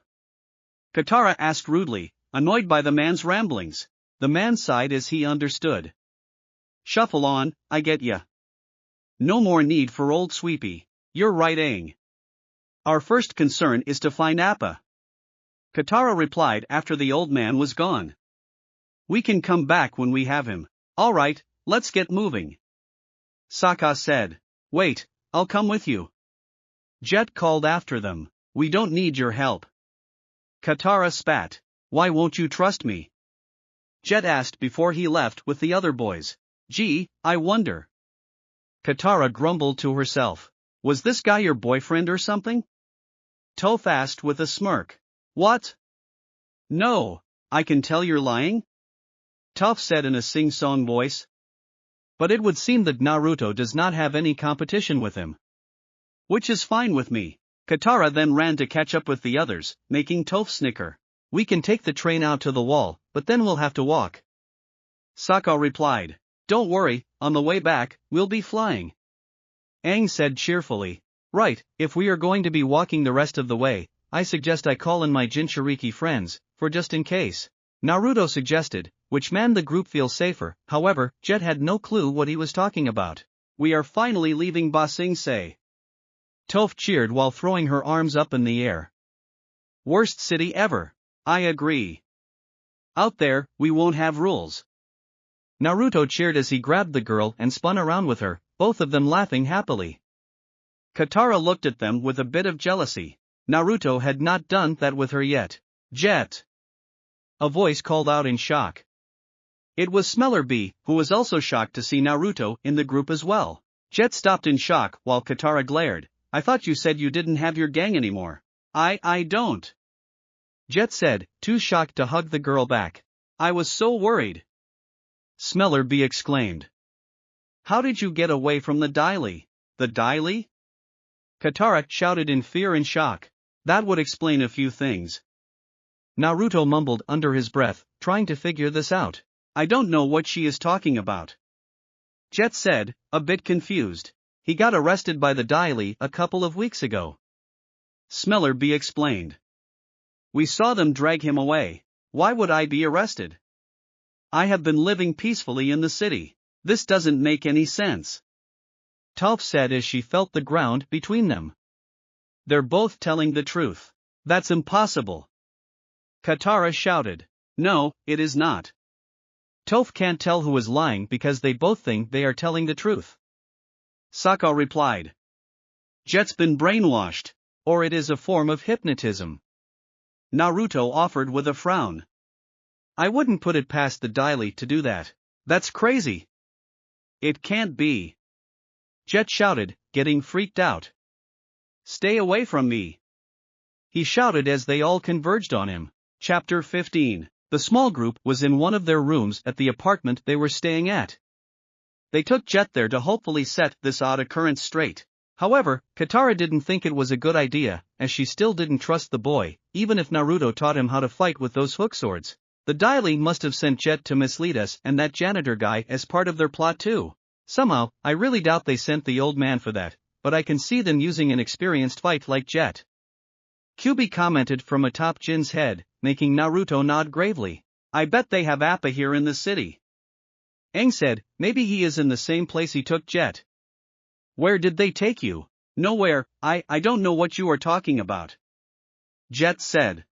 Katara asked rudely, annoyed by the man's ramblings. The man sighed as he understood. Shuffle on, I get ya. No more need for old Sweepy. You're right, Aang. Our first concern is to find Appa. Katara replied after the old man was gone. We can come back when we have him. Alright, let's get moving. Sokka said. Wait, I'll come with you. Jet called after them. We don't need your help. Katara spat. Why won't you trust me? Jet asked before he left with the other boys. Gee, I wonder. Katara grumbled to herself. Was this guy your boyfriend or something? Toph asked with a smirk. What? No, I can tell you're lying. Toph said in a sing-song voice. But it would seem that Naruto does not have any competition with him. Which is fine with me. Katara then ran to catch up with the others, making Toph snicker. We can take the train out to the wall, but then we'll have to walk. Sokka replied. Don't worry, on the way back, we'll be flying. Aang said cheerfully. Right, if we are going to be walking the rest of the way, I suggest I call in my Jinchuriki friends, for just in case. Naruto suggested, which made the group feel safer. However, Jet had no clue what he was talking about. We are finally leaving Ba Sing Se. Toph cheered while throwing her arms up in the air. Worst city ever. I agree. Out there, we won't have rules. Naruto cheered as he grabbed the girl and spun around with her, both of them laughing happily. Katara looked at them with a bit of jealousy. Naruto had not done that with her yet. Jet! A voice called out in shock. It was Smeller B, who was also shocked to see Naruto in the group as well. Jet stopped in shock while Katara glared. I thought you said you didn't have your gang anymore. I don't. Jet said, too shocked to hug the girl back. I was so worried. Smeller B exclaimed. How did you get away from the Daily? The Daily? Katara shouted in fear and shock. That would explain a few things. Naruto mumbled under his breath, trying to figure this out. I don't know what she is talking about. Jet said, a bit confused. He got arrested by the Daily a couple of weeks ago. Smeller B explained. We saw them drag him away. Why would I be arrested? I have been living peacefully in the city. This doesn't make any sense. Toph said as she felt the ground between them. They're both telling the truth. That's impossible. Katara shouted. No, it is not. Toph can't tell who is lying because they both think they are telling the truth. Sokka replied. Jet's been brainwashed. Or it is a form of hypnotism. Naruto offered with a frown. I wouldn't put it past the Daily to do that. That's crazy. It can't be. Jet shouted, getting freaked out. Stay away from me. He shouted as they all converged on him. Chapter 15. The small group was in one of their rooms at the apartment they were staying at. They took Jet there to hopefully set this odd occurrence straight. However, Katara didn't think it was a good idea, as she still didn't trust the boy, even if Naruto taught him how to fight with those hook swords. The Daily must have sent Jet to mislead us and that janitor guy as part of their plot too. Somehow, I really doubt they sent the old man for that, but I can see them using an experienced fight like Jet. Kyuubi commented from atop Jin's head, making Naruto nod gravely. I bet they have Appa here in the city. Aang said, maybe he is in the same place he took Jet. Where did they take you? Nowhere, I don't know what you are talking about. Jet said.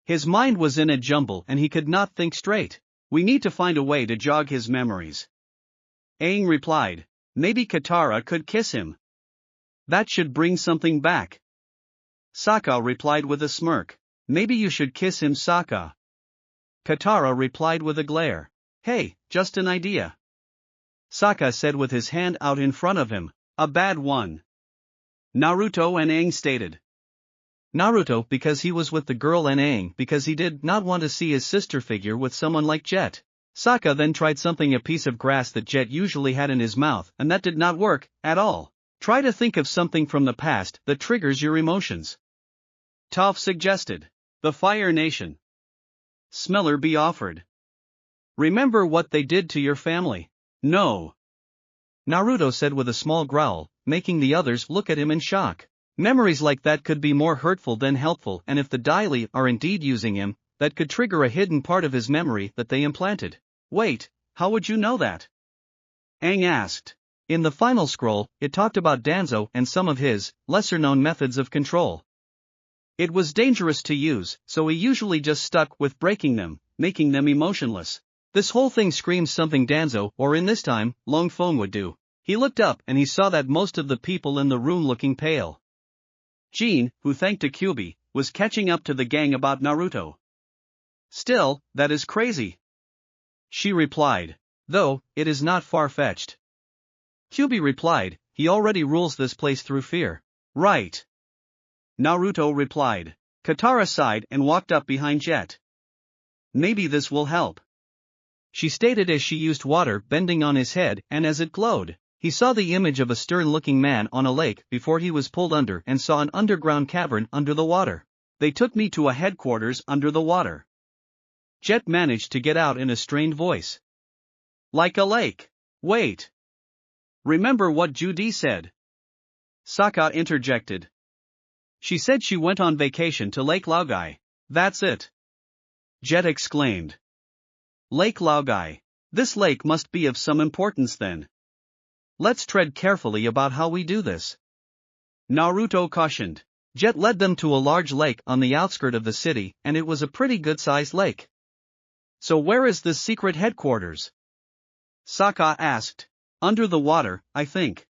His mind was in a jumble and he could not think straight. We need to find a way to jog his memories. Aang replied. Maybe Katara could kiss him. That should bring something back. Sokka replied with a smirk. Maybe you should kiss him, Sokka. Katara replied with a glare. Hey, just an idea. Sokka said with his hand out in front of him. A bad one. Naruto and Aang stated. Naruto because he was with the girl and Aang because he did not want to see his sister figure with someone like Jet. Sokka then tried something, a piece of grass that Jet usually had in his mouth, and that did not work at all. Try to think of something from the past that triggers your emotions. Toph suggested. The Fire Nation. Smeller be offered. Remember what they did to your family? No. Naruto said with a small growl, making the others look at him in shock. Memories like that could be more hurtful than helpful, and if the Daily are indeed using him, that could trigger a hidden part of his memory that they implanted. Wait, how would you know that? Aang asked. In the final scroll, it talked about Danzo and some of his lesser-known methods of control. It was dangerous to use, so he usually just stuck with breaking them, making them emotionless. This whole thing screams something Danzo, or in this time, Long Feng would do. He looked up and he saw that most of the people in the room looking pale. Jean, who thanked to Kyuubi, was catching up to the gang about Naruto. Still, that is crazy. She replied. Though, it is not far-fetched. Kyuubi replied, he already rules this place through fear. Right. Naruto replied. Katara sighed and walked up behind Jet. Maybe this will help. She stated as she used water bending on his head, and as it glowed, he saw the image of a stern-looking man on a lake before he was pulled under and saw an underground cavern under the water. They took me to a headquarters under the water. Jet managed to get out in a strained voice. Like a lake. Wait. Remember what Judy said? Sokka interjected. She said she went on vacation to Lake Laogai. That's it. Jet exclaimed. Lake Laogai. This lake must be of some importance then. Let's tread carefully about how we do this. Naruto cautioned. Jet led them to a large lake on the outskirts of the city, and it was a pretty good-sized lake. So where is this secret headquarters? Sokka asked. Under the water, I think.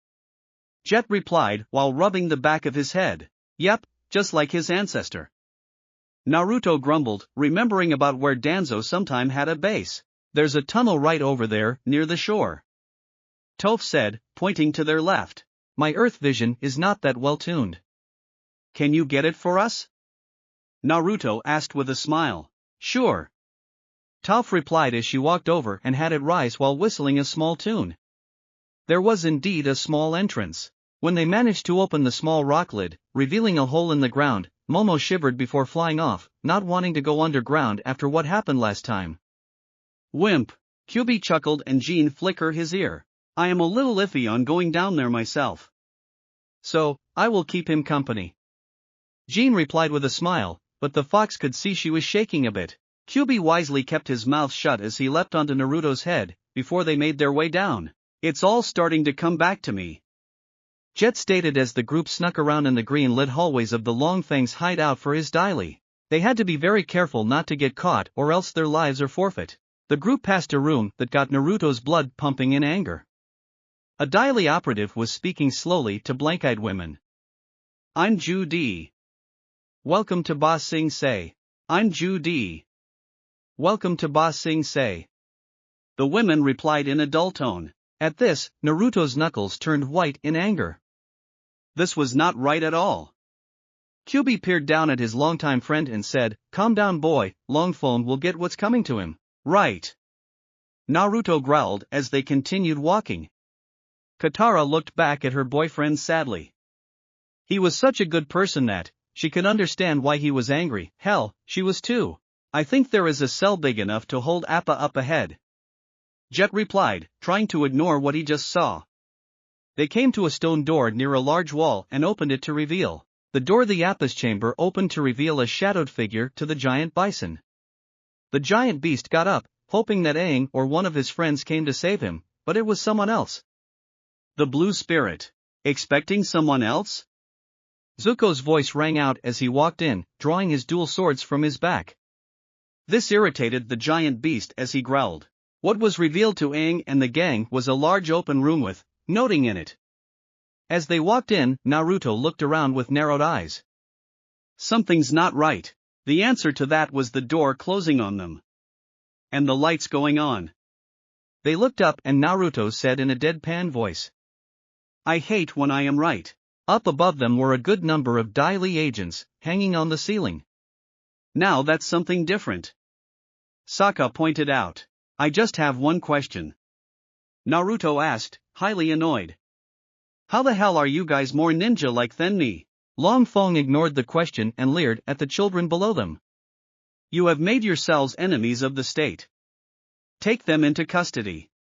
Jet replied while rubbing the back of his head. Yep, just like his ancestor. Naruto grumbled, remembering about where Danzo sometime had a base. There's a tunnel right over there, near the shore. Toph said, pointing to their left. My earth vision is not that well tuned. Can you get it for us? Naruto asked with a smile. Sure. Toph replied as she walked over and had it rise while whistling a small tune. There was indeed a small entrance. When they managed to open the small rock lid, revealing a hole in the ground, Momo shivered before flying off, not wanting to go underground after what happened last time. Wimp. Kyuubi chuckled and Jean flickered his ear. I am a little iffy on going down there myself. So, I will keep him company. Jean replied with a smile, but the fox could see she was shaking a bit. Kyuubi wisely kept his mouth shut as he leapt onto Naruto's head, before they made their way down. It's all starting to come back to me, Jet stated as the group snuck around in the green-lit hallways of the Long Fang's hideout for his daily. They had to be very careful not to get caught or else their lives are forfeit. The group passed a room that got Naruto's blood pumping in anger. A daily operative was speaking slowly to blank-eyed women. I'm Ju Di. Welcome to Ba Sing Se. I'm Ju Di. Welcome to Ba Sing Se. The women replied in a dull tone. At this, Naruto's knuckles turned white in anger. This was not right at all. Kyuubi peered down at his longtime friend and said, "Calm down boy, Longphone will get what's coming to him." Right. Naruto growled as they continued walking. Katara looked back at her boyfriend sadly. He was such a good person that she could understand why he was angry. Hell, she was too. I think there is a cell big enough to hold Appa up ahead, Jet replied, trying to ignore what he just saw. They came to a stone door near a large wall and opened it to reveal. The door the Appa's chamber opened to reveal a shadowed figure to the giant bison. The giant beast got up, hoping that Aang or one of his friends came to save him, but it was someone else. The blue spirit. Expecting someone else? Zuko's voice rang out as he walked in, drawing his dual swords from his back. This irritated the giant beast as he growled. What was revealed to Aang and the gang was a large open room with noting in it. As they walked in, Naruto looked around with narrowed eyes. Something's not right. The answer to that was the door closing on them. And the lights going on. They looked up and Naruto said in a deadpan voice. I hate when I am right. Up above them were a good number of Dai Li agents, hanging on the ceiling. Now that's something different, Sokka pointed out. I just have one question, Naruto asked, highly annoyed. How the hell are you guys more ninja-like than me? Long Fong ignored the question and leered at the children below them. You have made yourselves enemies of the state. Take them into custody,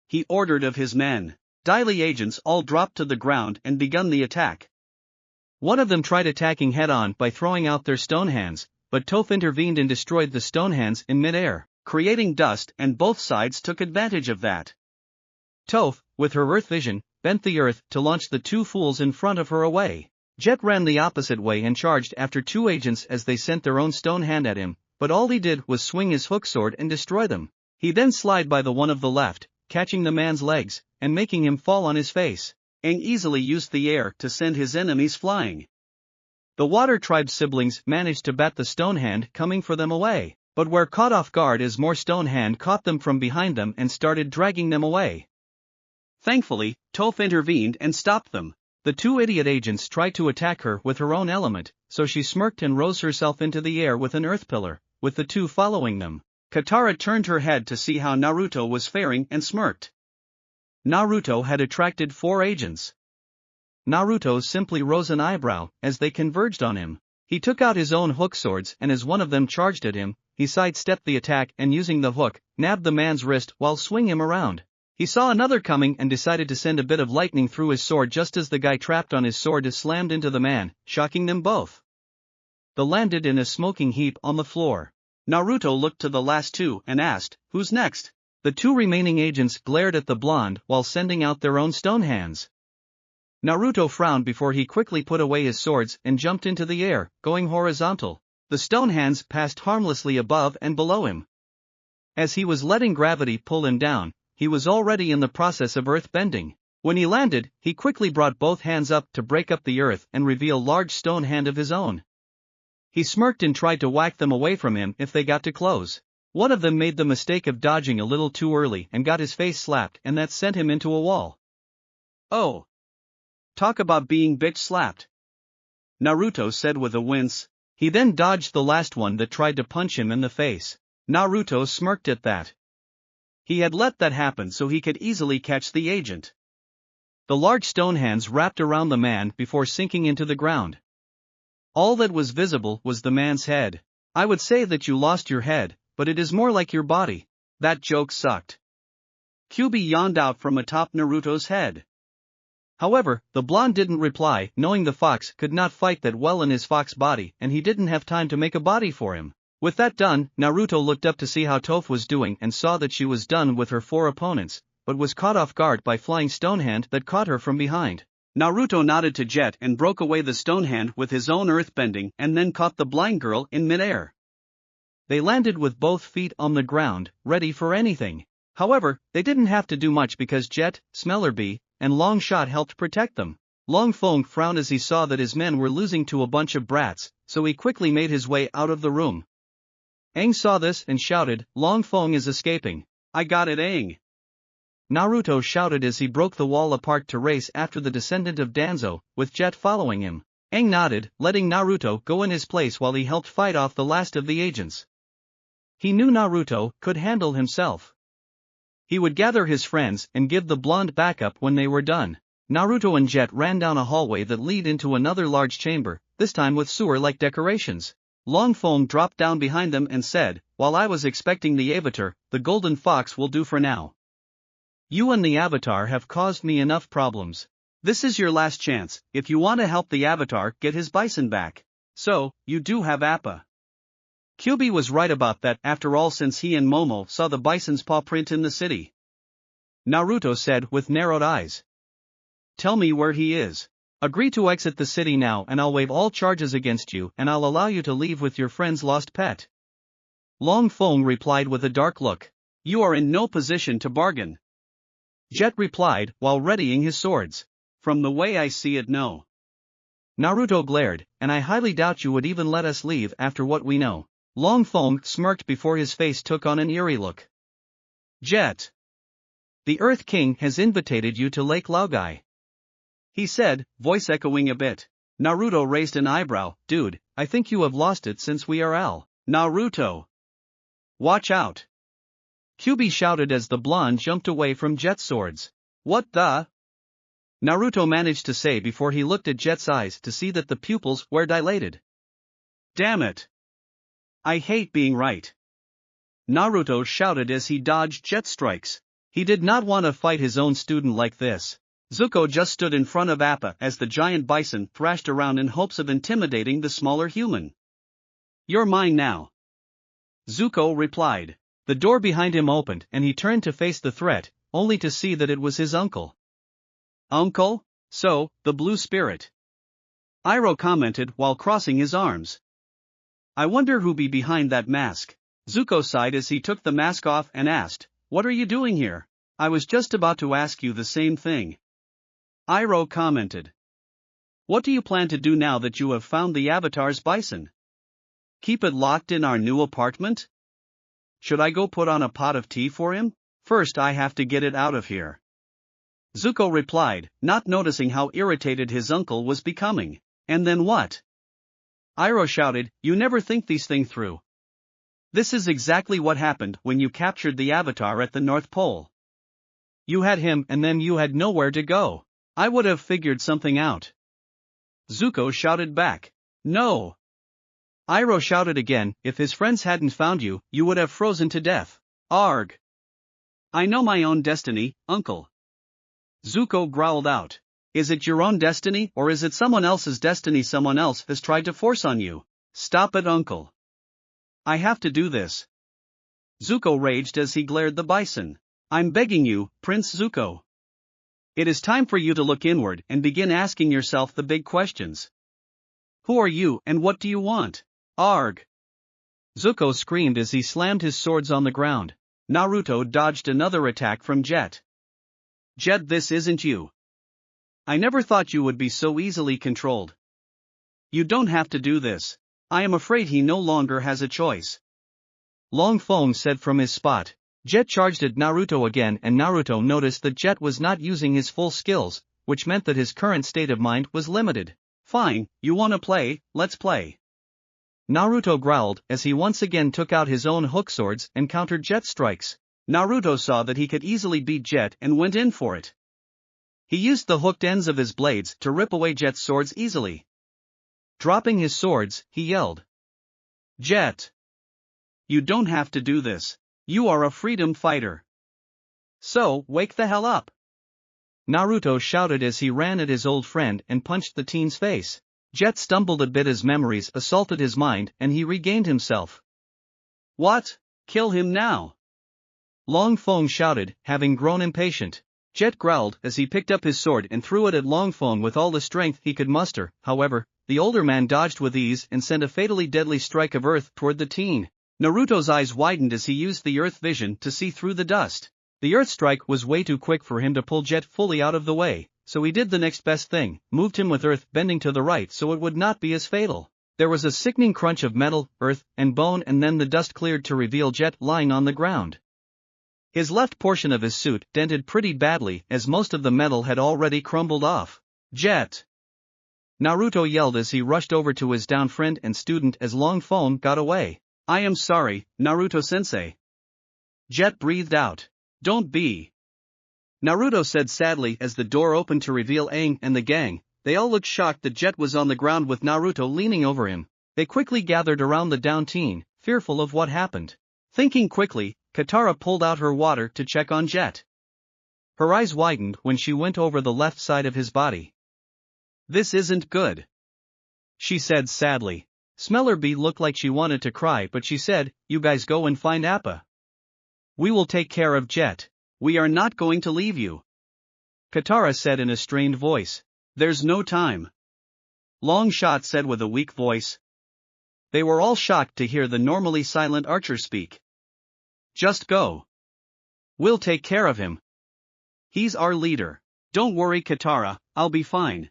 he ordered of his men. Dai Li agents all dropped to the ground and begun the attack. One of them tried attacking head-on by throwing out their stone hands, but Toph intervened and destroyed the stone hands in mid-air, creating dust, and both sides took advantage of that. Toph, with her earth vision, bent the earth to launch the two fools in front of her away. Jet ran the opposite way and charged after two agents as they sent their own stone hand at him, but all he did was swing his hook sword and destroy them. He then slid by the one of the left, catching the man's legs, and making him fall on his face. Aang easily used the air to send his enemies flying. The Water Tribe's siblings managed to bat the stone hand coming for them away, but were caught off guard as more stone hand caught them from behind them and started dragging them away. Thankfully, Toph intervened and stopped them. The two idiot agents tried to attack her with her own element, so she smirked and rose herself into the air with an earth pillar, with the two following them. Katara turned her head to see how Naruto was faring and smirked. Naruto had attracted 4 agents. Naruto simply rose an eyebrow as they converged on him. He took out his own hook swords and as one of them charged at him, he sidestepped the attack and using the hook, nabbed the man's wrist while swinging him around. He saw another coming and decided to send a bit of lightning through his sword just as the guy trapped on his sword slammed into the man, shocking them both. They landed in a smoking heap on the floor. Naruto looked to the last two and asked, "Who's next?" The 2 remaining agents glared at the blonde while sending out their own stone hands. Naruto frowned before he quickly put away his swords and jumped into the air, going horizontal. The stone hands passed harmlessly above and below him. As he was letting gravity pull him down, he was already in the process of earth bending. When he landed, he quickly brought both hands up to break up the earth and reveal large stone hand of his own. He smirked and tried to whack them away from him if they got too close. One of them made the mistake of dodging a little too early and got his face slapped and that sent him into a wall. Oh! Talk about being bitch slapped, Naruto said with a wince. He then dodged the last one that tried to punch him in the face. Naruto smirked at that. He had let that happen so he could easily catch the agent. The large stone hands wrapped around the man before sinking into the ground. All that was visible was the man's head. I would say that you lost your head, but it is more like your body. That joke sucked. Kyuubi yawned out from atop Naruto's head. However, the blonde didn't reply, knowing the fox could not fight that well in his fox body and he didn't have time to make a body for him. With that done, Naruto looked up to see how Toph was doing and saw that she was done with her 4 opponents, but was caught off guard by Flying Stone Hand that caught her from behind. Naruto nodded to Jet and broke away the stone hand with his own earthbending and then caught the blind girl in midair. They landed with both feet on the ground, ready for anything. However, they didn't have to do much because Jet, Smellerbee, and Long Shot helped protect them. Long Feng frowned as he saw that his men were losing to a bunch of brats, so he quickly made his way out of the room. Aang saw this and shouted, "Long Feng is escaping." "I got it, Aang!" Naruto shouted as he broke the wall apart to race after the descendant of Danzo, with Jet following him. Aang nodded, letting Naruto go in his place while he helped fight off the last of the agents. He knew Naruto could handle himself. He would gather his friends and give the blonde backup when they were done. Naruto and Jet ran down a hallway that led into another large chamber, this time with sewer-like decorations. Long Feng dropped down behind them and said, "While I was expecting the Avatar, the Golden Fox will do for now. You and the Avatar have caused me enough problems. This is your last chance, if you want to help the Avatar get his bison back. So, you do have Appa." Kyuubi was right about that after all, since he and Momo saw the bison's paw print in the city. Naruto said with narrowed eyes. "Tell me where he is. Agree to exit the city now and I'll waive all charges against you and I'll allow you to leave with your friend's lost pet." Long Feng replied with a dark look. "You are in no position to bargain." Jet replied while readying his swords. "From the way I see it, no." Naruto glared, "And I highly doubt you would even let us leave after what we know." Long Feng smirked before his face took on an eerie look. "Jet. The Earth King has invited you to Lake Laogai," he said, voice echoing a bit. Naruto raised an eyebrow. "Dude, I think you have lost it since we are Al." "Naruto. Watch out!" Kyuubi shouted as the blonde jumped away from Jet's swords. "What the?" Naruto managed to say before he looked at Jet's eyes to see that the pupils were dilated. "Damn it! I hate being right." Naruto shouted as he dodged Jet's strikes. He did not want to fight his own student like this. Zuko just stood in front of Appa as the giant bison thrashed around in hopes of intimidating the smaller human. "You're mine now," Zuko replied. The door behind him opened and he turned to face the threat, only to see that it was his uncle. "Uncle? So, the blue spirit?" Iroh commented while crossing his arms. "I wonder who be behind that mask." Zuko sighed as he took the mask off and asked, "What are you doing here?" "I was just about to ask you the same thing," Iroh commented. "What do you plan to do now that you have found the Avatar's bison? Keep it locked in our new apartment? Should I go put on a pot of tea for him? First I have to get it out of here," Zuko replied, not noticing how irritated his uncle was becoming. "And then what?" Iroh shouted, "You never think these things through. This is exactly what happened when you captured the Avatar at the North Pole. You had him and then you had nowhere to go. I would have figured something out." Zuko shouted back. "No." Iroh shouted again, "If his friends hadn't found you, you would have frozen to death." "Arg! I know my own destiny, uncle," Zuko growled out. "Is it your own destiny or is it someone else's destiny someone else has tried to force on you? Stop it, uncle. I have to do this." Zuko raged as he glared the bison. "I'm begging you, Prince Zuko. It is time for you to look inward and begin asking yourself the big questions. Who are you and what do you want? Arg!" Zuko screamed as he slammed his swords on the ground. Naruto dodged another attack from Jet. "Jet, this isn't you. I never thought you would be so easily controlled. You don't have to do this." "I am afraid he no longer has a choice," Long Feng said from his spot. Jet charged at Naruto again and Naruto noticed that Jet was not using his full skills, which meant that his current state of mind was limited. "Fine, you wanna play, let's play," Naruto growled as he once again took out his own hook swords and countered Jet's strikes. Naruto saw that he could easily beat Jet and went in for it. He used the hooked ends of his blades to rip away Jet's swords easily. Dropping his swords, he yelled, "Jet! You don't have to do this. You are a freedom fighter. So, wake the hell up!" Naruto shouted as he ran at his old friend and punched the teen's face. Jet stumbled a bit as memories assaulted his mind and he regained himself. What? Kill him now! Long Feng shouted, having grown impatient. Jet growled as he picked up his sword and threw it at Long Feng with all the strength he could muster. However, the older man dodged with ease and sent a fatally deadly strike of earth toward the teen. Naruto's eyes widened as he used the earth vision to see through the dust. The earth strike was way too quick for him to pull Jet fully out of the way, so he did the next best thing, moved him with earth bending to the right so it would not be as fatal. There was a sickening crunch of metal, earth, and bone, and then the dust cleared to reveal Jet lying on the ground. His left portion of his suit dented pretty badly as most of the metal had already crumbled off. Jet! Naruto yelled as he rushed over to his downed friend and student as Long Feng got away. I am sorry, Naruto-sensei. Jet breathed out. Don't be. Naruto said sadly as the door opened to reveal Aang and the gang. They all looked shocked that Jet was on the ground with Naruto leaning over him. They quickly gathered around the downed teen, fearful of what happened. Thinking quickly, Katara pulled out her water to check on Jet. Her eyes widened when she went over the left side of his body. This isn't good, she said sadly. Smellerbee looked like she wanted to cry, but she said, you guys go and find Appa. We will take care of Jet. We are not going to leave you. Katara said in a strained voice. There's no time. Long Shot said with a weak voice. They were all shocked to hear the normally silent archer speak. Just go. We'll take care of him. He's our leader. Don't worry, Katara, I'll be fine.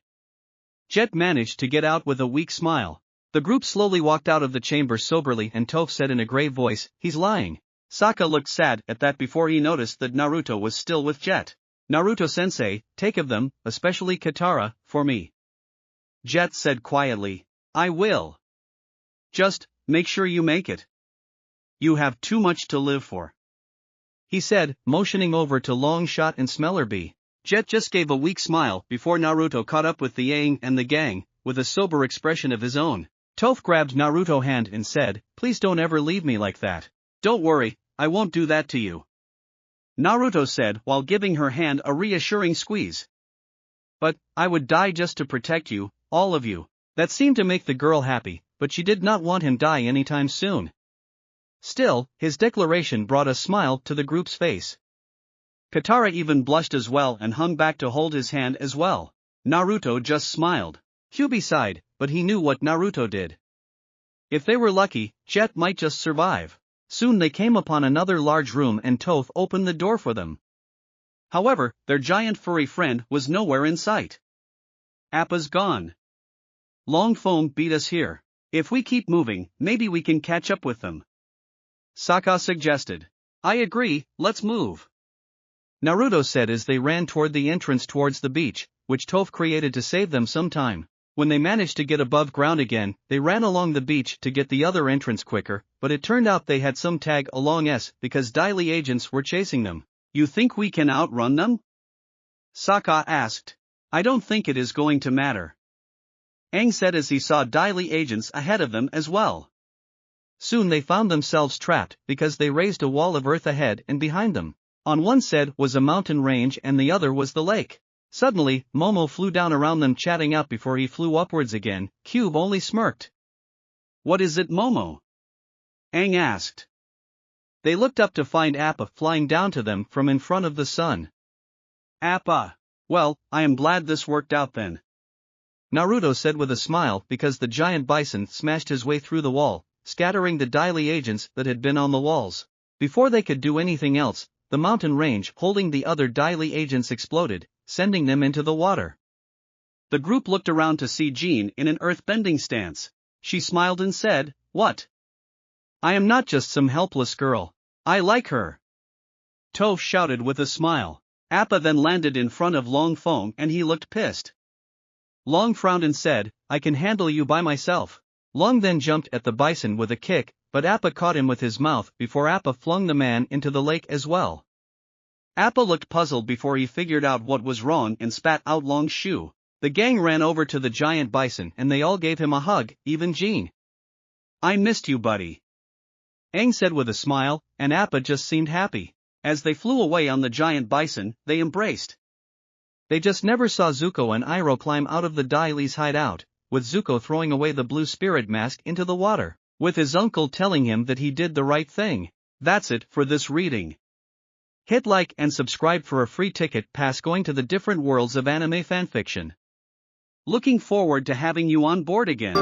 Jet managed to get out with a weak smile. The group slowly walked out of the chamber soberly and Toph said in a grave voice, he's lying. Sokka looked sad at that before he noticed that Naruto was still with Jet. Naruto-sensei, take of them, especially Katara, for me. Jet said quietly. I will. Just, make sure you make it. You have too much to live for. He said, motioning over to Long Shot and Smellerbee. Jet just gave a weak smile before Naruto caught up with the Aang and the gang, with a sober expression of his own. Toph grabbed Naruto's hand and said, please don't ever leave me like that. Don't worry, I won't do that to you. Naruto said while giving her hand a reassuring squeeze. But, I would die just to protect you, all of you. That seemed to make the girl happy, but she did not want him die anytime soon. Still, his declaration brought a smile to the group's face. Katara even blushed as well and hung back to hold his hand as well. Naruto just smiled. Kyuubi sighed, but he knew what Naruto did. If they were lucky, Jet might just survive. Soon they came upon another large room and Toph opened the door for them. However, their giant furry friend was nowhere in sight. Appa's gone. Long Feng beat us here. If we keep moving, maybe we can catch up with them. Sokka suggested. I agree, let's move. Naruto said as they ran toward the entrance towards the beach, which Toph created to save them some time. When they managed to get above ground again, they ran along the beach to get the other entrance quicker, but it turned out they had some tag along because Dai Li agents were chasing them. You think we can outrun them? Sokka asked. I don't think it is going to matter. Aang said as he saw Dai Li agents ahead of them as well. Soon they found themselves trapped because they raised a wall of earth ahead and behind them. On one side was a mountain range and the other was the lake. Suddenly, Momo flew down around them chatting up before he flew upwards again. Cube only smirked. What is it, Momo? Aang asked. They looked up to find Appa flying down to them from in front of the sun. Appa. Well, I am glad this worked out then. Naruto said with a smile because the giant bison smashed his way through the wall, scattering the Dai Li agents that had been on the walls. Before they could do anything else, the mountain range holding the other Dai Li agents exploded, sending them into the water. The group looked around to see Jean in an earth-bending stance. She smiled and said, What? I am not just some helpless girl. I like her. Toph shouted with a smile. Appa then landed in front of Long Feng and he looked pissed. Long frowned and said, I can handle you by myself. Long then jumped at the bison with a kick, but Appa caught him with his mouth before Appa flung the man into the lake as well. Appa looked puzzled before he figured out what was wrong and spat out Long's shoe. The gang ran over to the giant bison and they all gave him a hug, even Jean. I missed you, buddy. Aang said with a smile, and Appa just seemed happy. As they flew away on the giant bison, they embraced. They just never saw Zuko and Iroh climb out of the Dai Li's hideout, with Zuko throwing away the blue spirit mask into the water. with his uncle telling him that he did the right thing. That's it for this reading. Hit like and subscribe for a free ticket pass going to the different worlds of anime fanfiction. Looking forward to having you on board again.